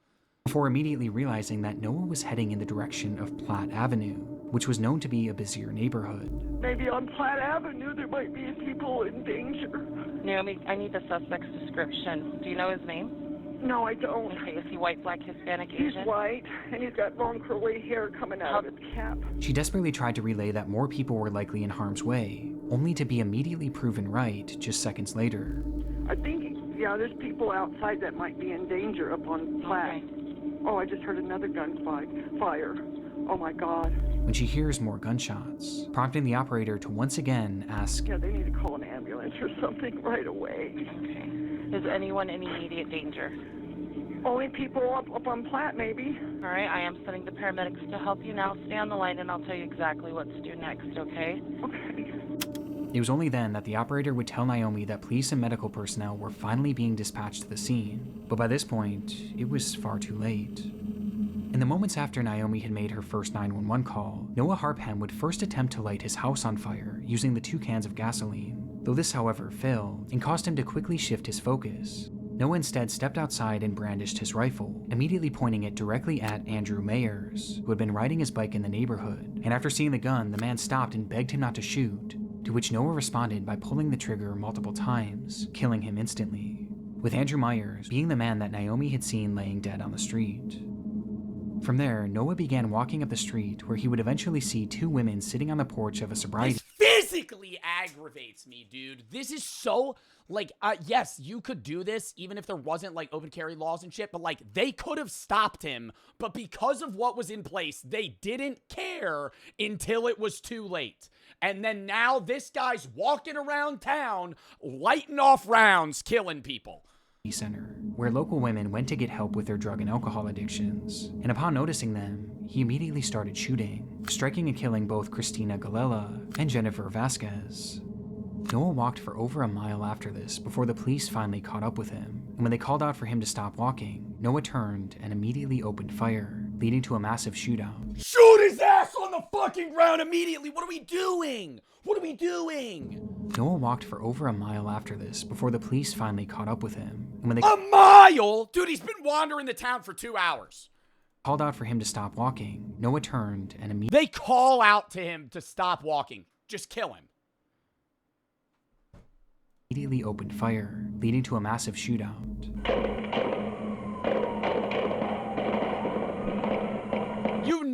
Before immediately realizing that Noah was heading in the direction of Platt Avenue, which was known to be a busier neighborhood. Maybe on Platt Avenue there might be people in danger. Naomi, I need the suspect's description. Do you know his name? No, I don't. Okay, is he white, black, Hispanic, He's Asian? white, and he's got long curly hair coming out of his cap. She desperately tried to relay that more people were likely in harm's way, only to be immediately proven right just seconds later. I think, yeah, there's people outside that might be in danger up on Platt. Okay. Oh, I just heard another gun fire. Oh my God. When she hears more gunshots, prompting the operator to once again ask, Yeah, they need to call an ambulance or something right away. Okay. Is anyone in immediate danger? Only people up on Platt, maybe. All right, I am sending the paramedics to help you now. Stay on the line and I'll tell you exactly what to do next, okay? Okay. It was only then that the operator would tell Naomi that police and medical personnel were finally being dispatched to the scene, but by this point, it was far too late. In the moments after Naomi had made her first 911 call, Noah Harpham would first attempt to light his house on fire using the 2 cans of gasoline, though this, however, failed and caused him to quickly shift his focus. Noah instead stepped outside and brandished his rifle, immediately pointing it directly at Andrew Mayers, who had been riding his bike in the neighborhood, and after seeing the gun, the man stopped and begged him not to shoot, to which Noah responded by pulling the trigger multiple times, killing him instantly, with Andrew Myers being the man that Naomi had seen laying dead on the street. From there, Noah began walking up the street where he would eventually see 2 women sitting on the porch of a sobriety. This physically aggravates me, dude. This is so, like, yes, you could do this even if there wasn't, like, open carry laws and shit, but, like, they could have stopped him, but because of what was in place, they didn't care until it was too late. And then now this guy's walking around town, lighting off rounds, killing people. Center, where local women went to get help with their drug and alcohol addictions, and upon noticing them, he immediately started shooting, striking and killing both Christina Galella and Jennifer Vasquez. Noah walked for over a mile after this before the police finally caught up with him, and when they called out for him to stop walking, Noah turned and immediately opened fire, leading to a massive shootout. Shoot his ass on the fucking ground immediately! What are we doing? What are we doing? Noah walked for over a mile after this before the police finally caught up with him, and when they A mile? Dude, he's been wandering the town for 2 hours. Called out for him to stop walking, Noah turned and immediately... They call out to him to stop walking. Just kill him. Immediately opened fire, leading to a massive shootout.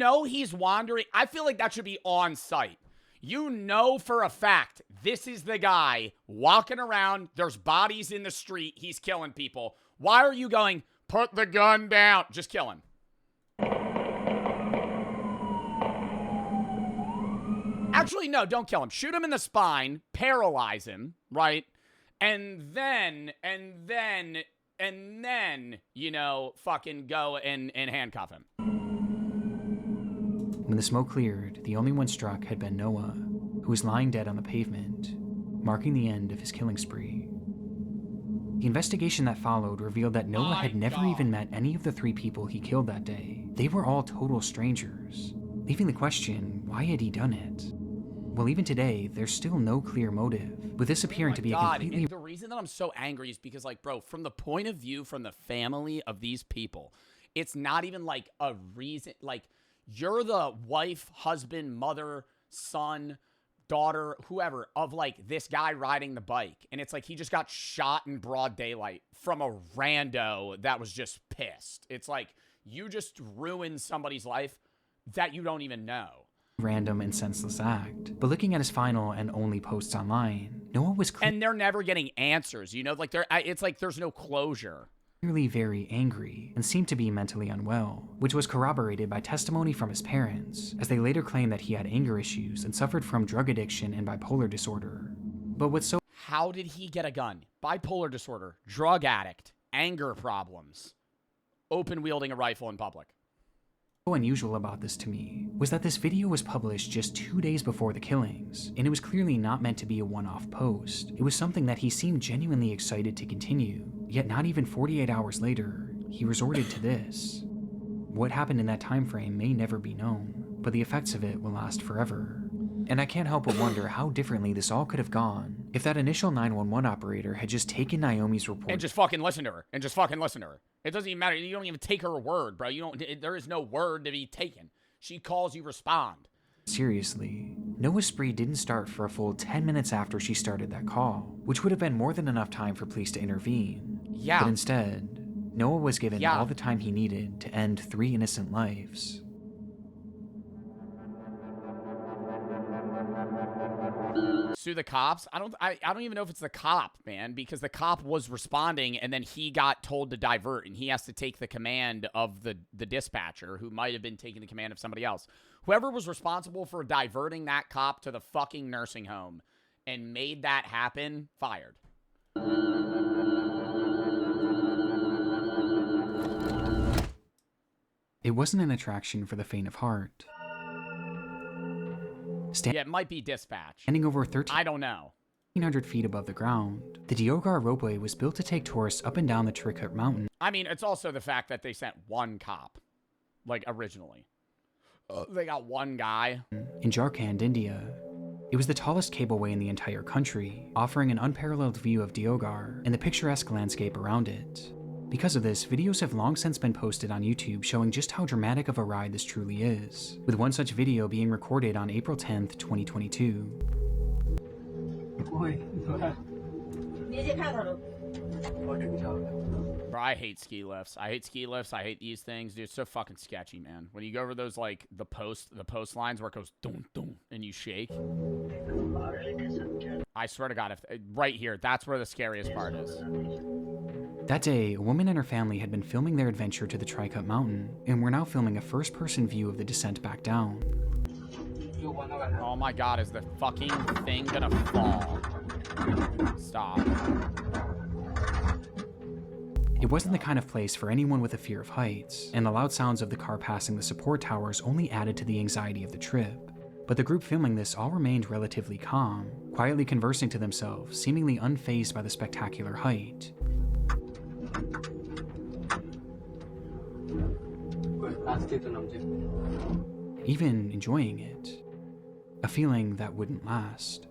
know he's wandering. I feel like that should be on site. You know for a fact this is the guy walking around. There's bodies in the street. He's killing people. Why are you going, put the gun down? Just kill him. Actually, no, don't kill him. Shoot him in the spine, paralyze him, right? And then, you know, fucking go and handcuff him. When the smoke cleared, the only one struck had been Noah, who was lying dead on the pavement, marking the end of his killing spree. The investigation that followed revealed that Noah had never even met any of the 3 people he killed that day. They were all total strangers, leaving the question, why had he done it? Well, even today, there's still no clear motive, with this appearing to be a completely... And the reason that I'm so angry is because, like, bro, from the point of view from the family of these people, it's not even, like, a reason... Like, you're the wife, husband, mother, son, daughter, whoever, of, like, this guy riding the bike. And it's like he just got shot in broad daylight from a rando that was just pissed. It's like you just ruined somebody's life that you don't even know. Random and senseless act. But looking at his final and only posts online, Noah was and they're never getting answers, you know, like it's like there's no closure. Clearly very angry and seemed to be mentally unwell, which was corroborated by testimony from his parents, as they later claimed that he had anger issues and suffered from drug addiction and bipolar disorder. But what's so... How did he get a gun? Bipolar disorder, drug addict, anger problems, open wielding a rifle in public. Unusual about this to me was that this video was published just 2 days before the killings, and it was clearly not meant to be a one-off post. It was something that he seemed genuinely excited to continue, yet not even 48 hours later, he resorted to this. What happened in that time frame may never be known, but the effects of it will last forever. And I can't help but wonder how differently this all could have gone if that initial 911 operator had just taken Naomi's report and just fucking listen to her. It doesn't even matter. You don't even take her word, bro. There is no word to be taken. She calls, you respond. Seriously, Noah's spree didn't start for a full 10 minutes after she started that call, which would have been more than enough time for police to intervene. Yeah. But instead, Noah was given all the time he needed to end 3 innocent lives. Sue the cops? I don't even know if it's the cop, man, because the cop was responding and then he got told to divert and he has to take the command of the dispatcher who might have been taking the command of somebody else. Whoever was responsible for diverting that cop to the fucking nursing home and made that happen, fired. It wasn't an attraction for the faint of heart. Yeah, it might be dispatch. Standing over I don't know. 1,300 feet above the ground, the Diogar ropeway was built to take tourists up and down the Tricart Mountain. I mean, it's also the fact that they sent one cop, like, originally. They got one guy. In Jharkhand, India. It was the tallest cableway in the entire country, offering an unparalleled view of Diogar and the picturesque landscape around it. Because of this, videos have long since been posted on YouTube showing just how dramatic of a ride this truly is, with one such video being recorded on April 10th, 2022. Bro, I hate ski lifts. I hate these things. Dude, it's so fucking sketchy, man. When you go over those, like, the post lines where it goes dum dum and you shake. I swear to God, if right here, that's where the scariest part is. That day, a woman and her family had been filming their adventure to the Tricart Mountain, and were now filming a first-person view of the descent back down. Oh my God, is the fucking thing gonna fall? Stop. It wasn't the kind of place for anyone with a fear of heights, and the loud sounds of the car passing the support towers only added to the anxiety of the trip. But the group filming this all remained relatively calm, quietly conversing to themselves, seemingly unfazed by the spectacular height. Even enjoying it. A feeling that wouldn't last.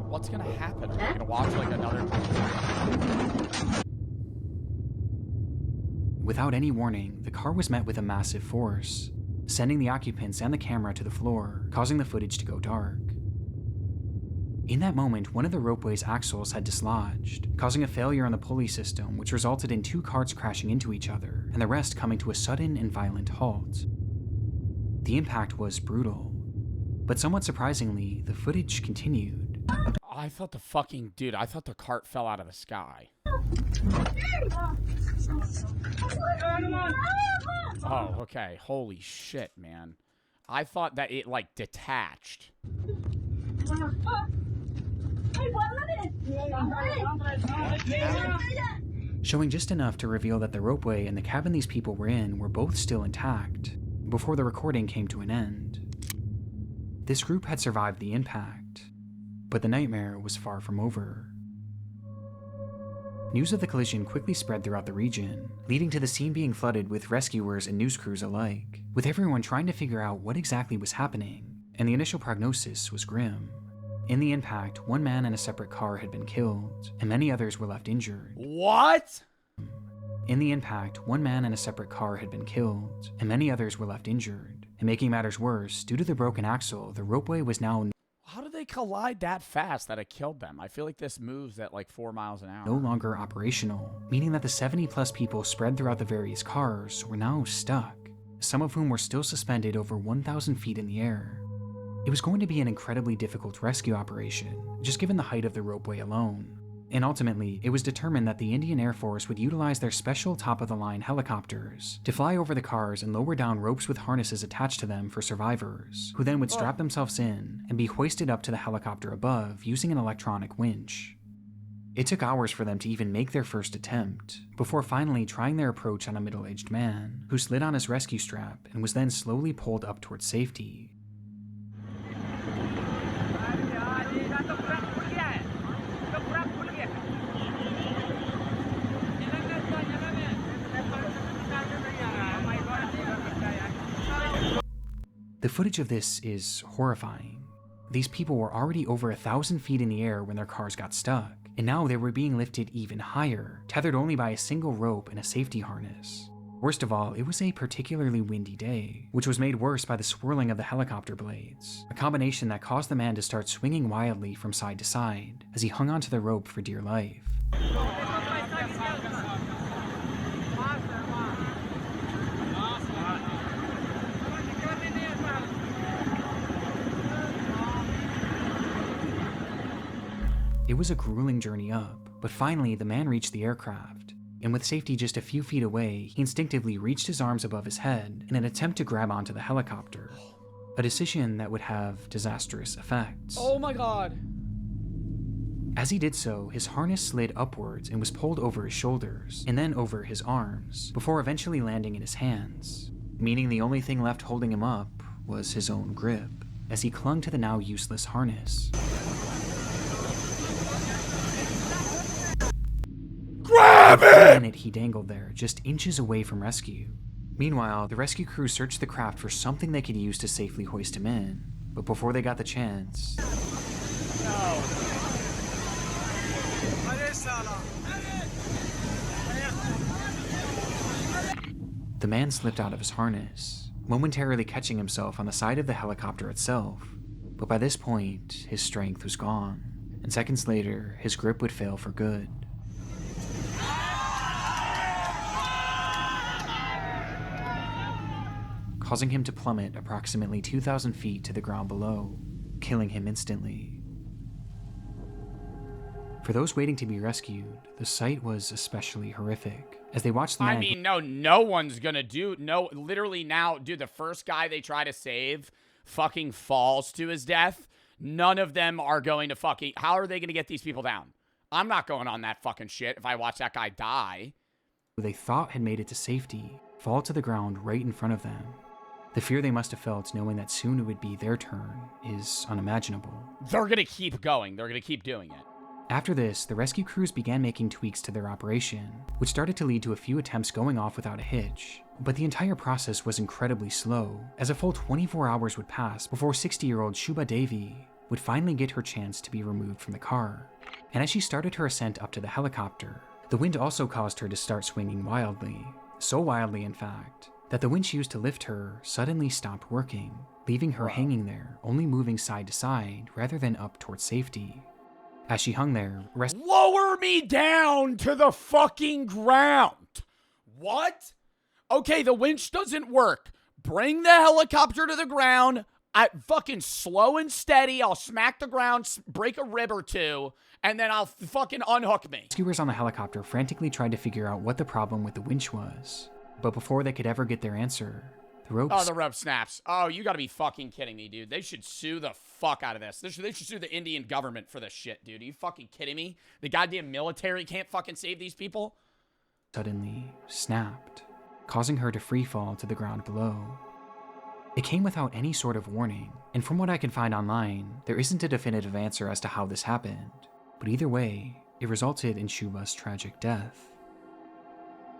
What's gonna happen? Are we gonna watch like another... Without any warning, the car was met with a massive force, sending the occupants and the camera to the floor, causing the footage to go dark. In that moment, one of the ropeway's axles had dislodged, causing a failure on the pulley system, which resulted in 2 carts crashing into each other, and the rest coming to a sudden and violent halt. The impact was brutal, but somewhat surprisingly, the footage continued. I thought I thought the cart fell out of the sky. Oh, okay. Holy shit, man. I thought that it, like, detached. Showing just enough to reveal that the ropeway and the cabin these people were in were both still intact, before the recording came to an end. This group had survived the impact, but the nightmare was far from over. News of the collision quickly spread throughout the region, leading to the scene being flooded with rescuers and news crews alike, with everyone trying to figure out what exactly was happening, and the initial prognosis was grim. In the impact, 1 man in a separate car had been killed, and many others were left injured. What? In the impact, 1 man in a separate car had been killed, and many others were left injured. And making matters worse, due to the broken axle, the ropeway was now How did they collide that fast that it killed them? I feel like this moves at like 4 miles an hour. no longer operational, meaning that the 70+ people spread throughout the various cars were now stuck, some of whom were still suspended over 1,000 feet in the air. It was going to be an incredibly difficult rescue operation, just given the height of the ropeway alone. And ultimately, it was determined that the Indian Air Force would utilize their special top-of-the-line helicopters to fly over the cars and lower down ropes with harnesses attached to them for survivors, who then would strap themselves in and be hoisted up to the helicopter above using an electronic winch. It took hours for them to even make their first attempt, before finally trying their approach on a middle-aged man, who slid on his rescue strap and was then slowly pulled up towards safety. The footage of this is horrifying. These people were already over 1,000 feet in the air when their cars got stuck, and now they were being lifted even higher, tethered only by a single rope and a safety harness. Worst of all, it was a particularly windy day, which was made worse by the swirling of the helicopter blades, a combination that caused the man to start swinging wildly from side to side as he hung onto the rope for dear life. It was a grueling journey up, but finally the man reached the aircraft, and with safety just a few feet away, he instinctively reached his arms above his head in an attempt to grab onto the helicopter, a decision that would have disastrous effects. Oh my god. As he did so, his harness slid upwards and was pulled over his shoulders, and then over his arms, before eventually landing in his hands, meaning the only thing left holding him up was his own grip, as he clung to the now useless harness. Grab it! For a minute, he dangled there, just inches away from rescue. Meanwhile, the rescue crew searched the craft for something they could use to safely hoist him in, but before they got the chance... The man slipped out of his harness, momentarily catching himself on the side of the helicopter itself, but by this point, his strength was gone, and seconds later, his grip would fail for good. Causing him to plummet approximately 2,000 feet to the ground below, killing him instantly. For those waiting to be rescued, the sight was especially horrific, as they watched the man... I mean, no one's gonna do... No, literally now, dude, the first guy they try to save fucking falls to his death. None of them are going to fucking... How are they gonna get these people down? I'm not going on that fucking shit if I watch that guy die. Who they thought had made it to safety, fall to the ground right in front of them. The fear they must have felt knowing that soon it would be their turn is unimaginable. They're gonna keep going. They're gonna keep doing it. After this, the rescue crews began making tweaks to their operation, which started to lead to a few attempts going off without a hitch. But the entire process was incredibly slow, as a full 24 hours would pass before 60-year-old Shubha Devi would finally get her chance to be removed from the car. And as she started her ascent up to the helicopter, the wind also caused her to start swinging wildly. So wildly, in fact, that the winch used to lift her suddenly stopped working, leaving her hanging there, only moving side to side rather than up towards safety. As she hung there, lower me down to the fucking ground. What? Okay, the winch doesn't work. Bring the helicopter to the ground. Fucking slow and steady. I'll smack the ground, break a rib or two, and then I'll fucking unhook me. Rescuers on the helicopter frantically tried to figure out what the problem with the winch was. But before they could ever get their answer, the rope... Oh, the rope snaps. Oh, you gotta be fucking kidding me, dude. They should sue the fuck out of this. They should sue the Indian government for this shit, dude. Are you fucking kidding me? The goddamn military can't fucking save these people? Suddenly snapped, causing her to free fall to the ground below. It came without any sort of warning, and from what I can find online, there isn't a definitive answer as to how this happened, but either way, it resulted in Shuba's tragic death.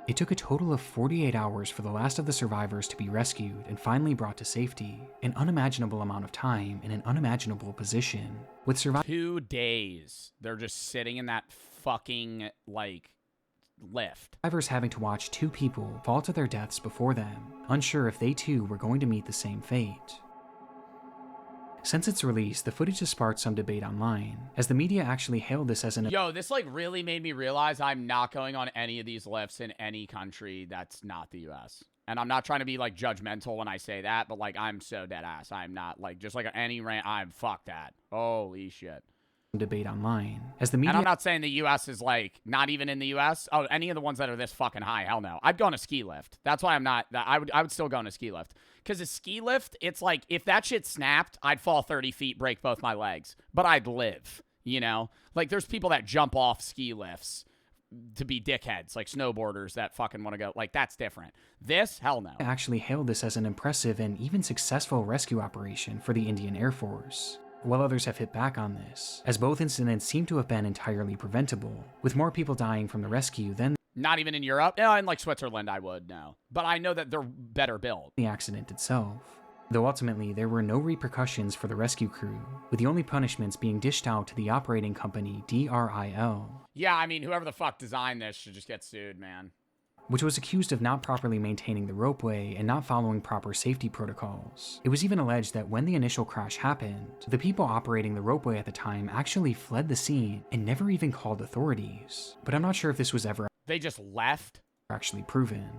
It took a total of 48 hours for the last of the survivors to be rescued and finally brought to safety, an unimaginable amount of time in an unimaginable position, with 2 days. They're just sitting in that fucking, like, lift. Survivors having to watch 2 people fall to their deaths before them, unsure if they too were going to meet the same fate. Since its release, the footage has sparked some debate online, as the media actually hailed this as an... Yo, this like really made me realize I'm not going on any of these lifts in any country that's not the US. And I'm not trying to be like judgmental when I say that, but like I'm so dead ass. I'm not like just like any rant. Fuck that. Holy shit. Debate online, as the media... And I'm not saying the US is like not even in the US. Oh, any of the ones that are this fucking high, hell no. I'd go on a ski lift. That's why I'm not. I would still go on a ski lift. Because a ski lift, it's like, if that shit snapped, I'd fall 30 feet, break both my legs. But I'd live, you know? Like, there's people that jump off ski lifts to be dickheads, like snowboarders that fucking want to go. Like, that's different. This, hell no. Actually hailed this as an impressive and even successful rescue operation for the Indian Air Force, while others have hit back on this, as both incidents seem to have been entirely preventable, with more people dying from the rescue than... Not even in Europe? No, in like Switzerland I would, no. But I know that they're better built. The accident itself. Though ultimately there were no repercussions for the rescue crew, with the only punishments being dished out to the operating company DRIL. Yeah, I mean, whoever the fuck designed this should just get sued, man. Which was accused of not properly maintaining the ropeway and not following proper safety protocols. It was even alleged that when the initial crash happened, the people operating the ropeway at the time actually fled the scene and never even called authorities. But I'm not sure if this was ever... They just left? Actually proven.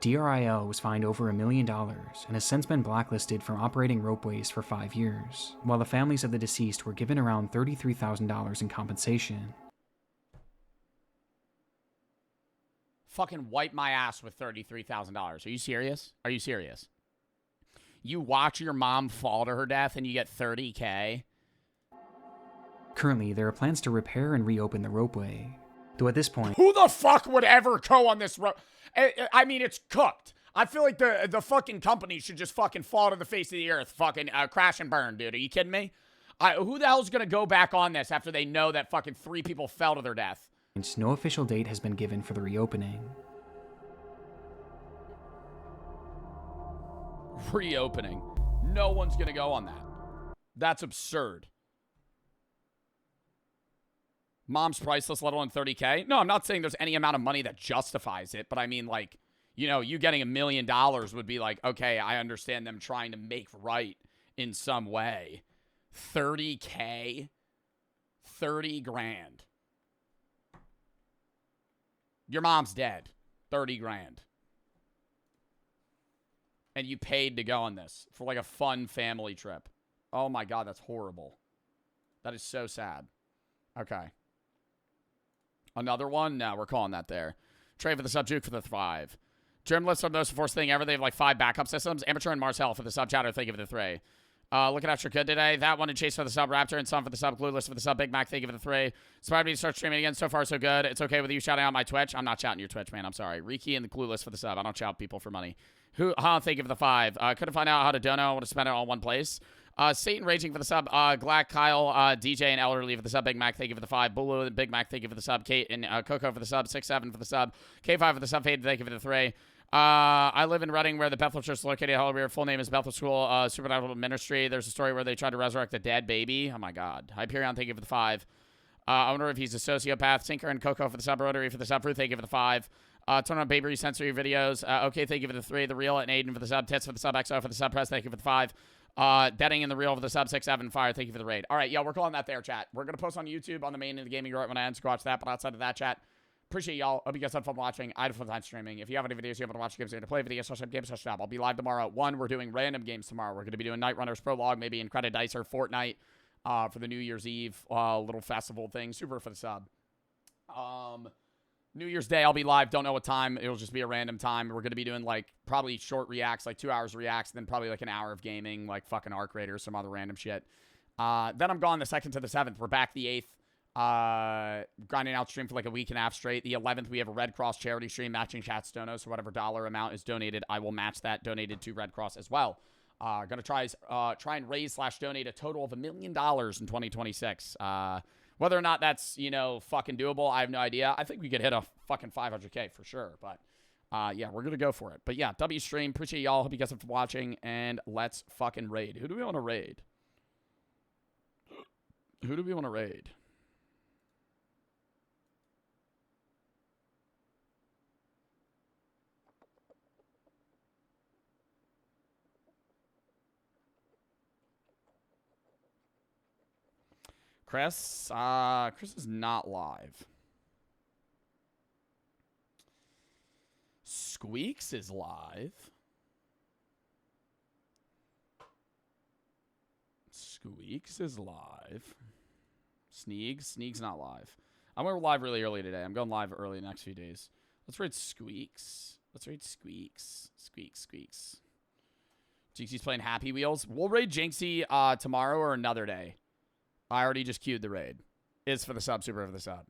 DRIL was fined over $1 million and has since been blacklisted from operating ropeways for 5 years, while the families of the deceased were given around $33,000 in compensation. Fucking wipe my ass with $33,000. Are you serious? Are you serious? You watch your mom fall to her death and you get $30K? Currently, there are plans to repair and reopen the ropeway. Though at this point... Who the fuck would ever go on this rope? I mean, it's cooked. I feel like the fucking company should just fucking fall to the face of the earth. Fucking crash and burn, dude. Are you kidding me? Who the hell's gonna go back on this after they know that fucking 3 people fell to their death? No official date has been given for the reopening. Reopening. No one's gonna go on that. That's absurd. Mom's priceless, let alone $30K. No, I'm not saying there's any amount of money that justifies it, but I mean, like, you know, you getting $1 million would be like, okay, I understand them trying to make right in some way. $30K? 30 grand. Your mom's dead. 30 grand. And you paid to go on this for like a fun family trip. Oh my God, that's horrible. That is so sad. Okay. Another one? No, we're calling that there. Trade for the sub, juke for the 5. Journalists are the most forced thing ever. They have like 5 backup systems. Amateur and Marcel for the sub chatter. Thank you for the 3. Looking at your kid today. That one and Chase for the sub, Raptor and Sun for the sub, Clueless for the sub, Big Mac, thank you for the 3. Inspired me to start streaming again. So far, so good. It's okay with you shouting out my Twitch. I'm not shouting your Twitch, man. I'm sorry. Riki and the Clueless for the sub. I don't shout people for money. Thank you for the 5. Couldn't find out how to dono. I want to spend it all in one place. Satan Raging for the sub. Glack, Kyle, DJ, and Elderly for the sub. Big Mac, thank you for the 5. Bulu and Big Mac, thank you for the sub. Kate and Coco for the sub. 6-7 for the sub. K5 for the sub. Fade, thank you for the 3. I live in Reading, where the Bethel Church is located. Her full name is Bethel School Supernatural Ministry. There's a story where they tried to resurrect a dead baby. Oh my God. Hyperion, thank you for the 5. I wonder if he's a sociopath. Tinker and Coco for the sub. Rotary for the sub. Ruth, thank you for the 5. Turn on Baby Sensory videos. Okay, thank you for the 3. The Real and Aiden for the sub. Tits for the sub. XO for the sub. Press, thank you for the 5. Deading in the reel of the sub 6-7 fire. Thank you for the raid. All right, yo, we're calling that there, chat. We're going to post on YouTube on the main of the gaming right when I end, so go watch that. But outside of that, chat, appreciate y'all. Hope you guys had fun watching. I had a fun time streaming. If you have any videos you want to watch, games you want to play, videos, social games, social tab. I'll be live tomorrow at 1. We're doing random games tomorrow. We're going to be doing Night Runners Prologue, maybe in Credit Dicer, Fortnite, for the New Year's Eve little festival thing. Super for the sub. New Year's Day, I'll be live. Don't know what time. It'll just be a random time. We're going to be doing, like, probably short reacts, like 2 hours reacts, and then probably, like, an hour of gaming, like fucking Arc Raiders, some other random shit. Then I'm gone the 2nd to the 7th. We're back the 8th. Grinding out stream for, like, a week and a half straight. The 11th, we have a Red Cross charity stream, matching chat's donos. So whatever dollar amount is donated, I will match that, donated to Red Cross as well. Going to try and raise/donate a total of $1 million in 2026. Whether or not that's, you know, fucking doable, I have no idea. I think we could hit a fucking 500K for sure. But, yeah, we're going to go for it. But, yeah, W stream. Appreciate y'all. Hope you guys are watching. And let's fucking raid. Who do we want to raid? Who do we want to raid? Chris? Chris is not live. Squeaks is live. Squeaks is live. Sneeg's not live. I'm going live really early today. I'm going live early the next few days. Let's raid Squeaks. Let's raid Squeaks. Squeaks. Jinxie's playing Happy Wheels. We'll raid Jinxie tomorrow or another day. I already just queued the raid. Is for the sub, super for the sub.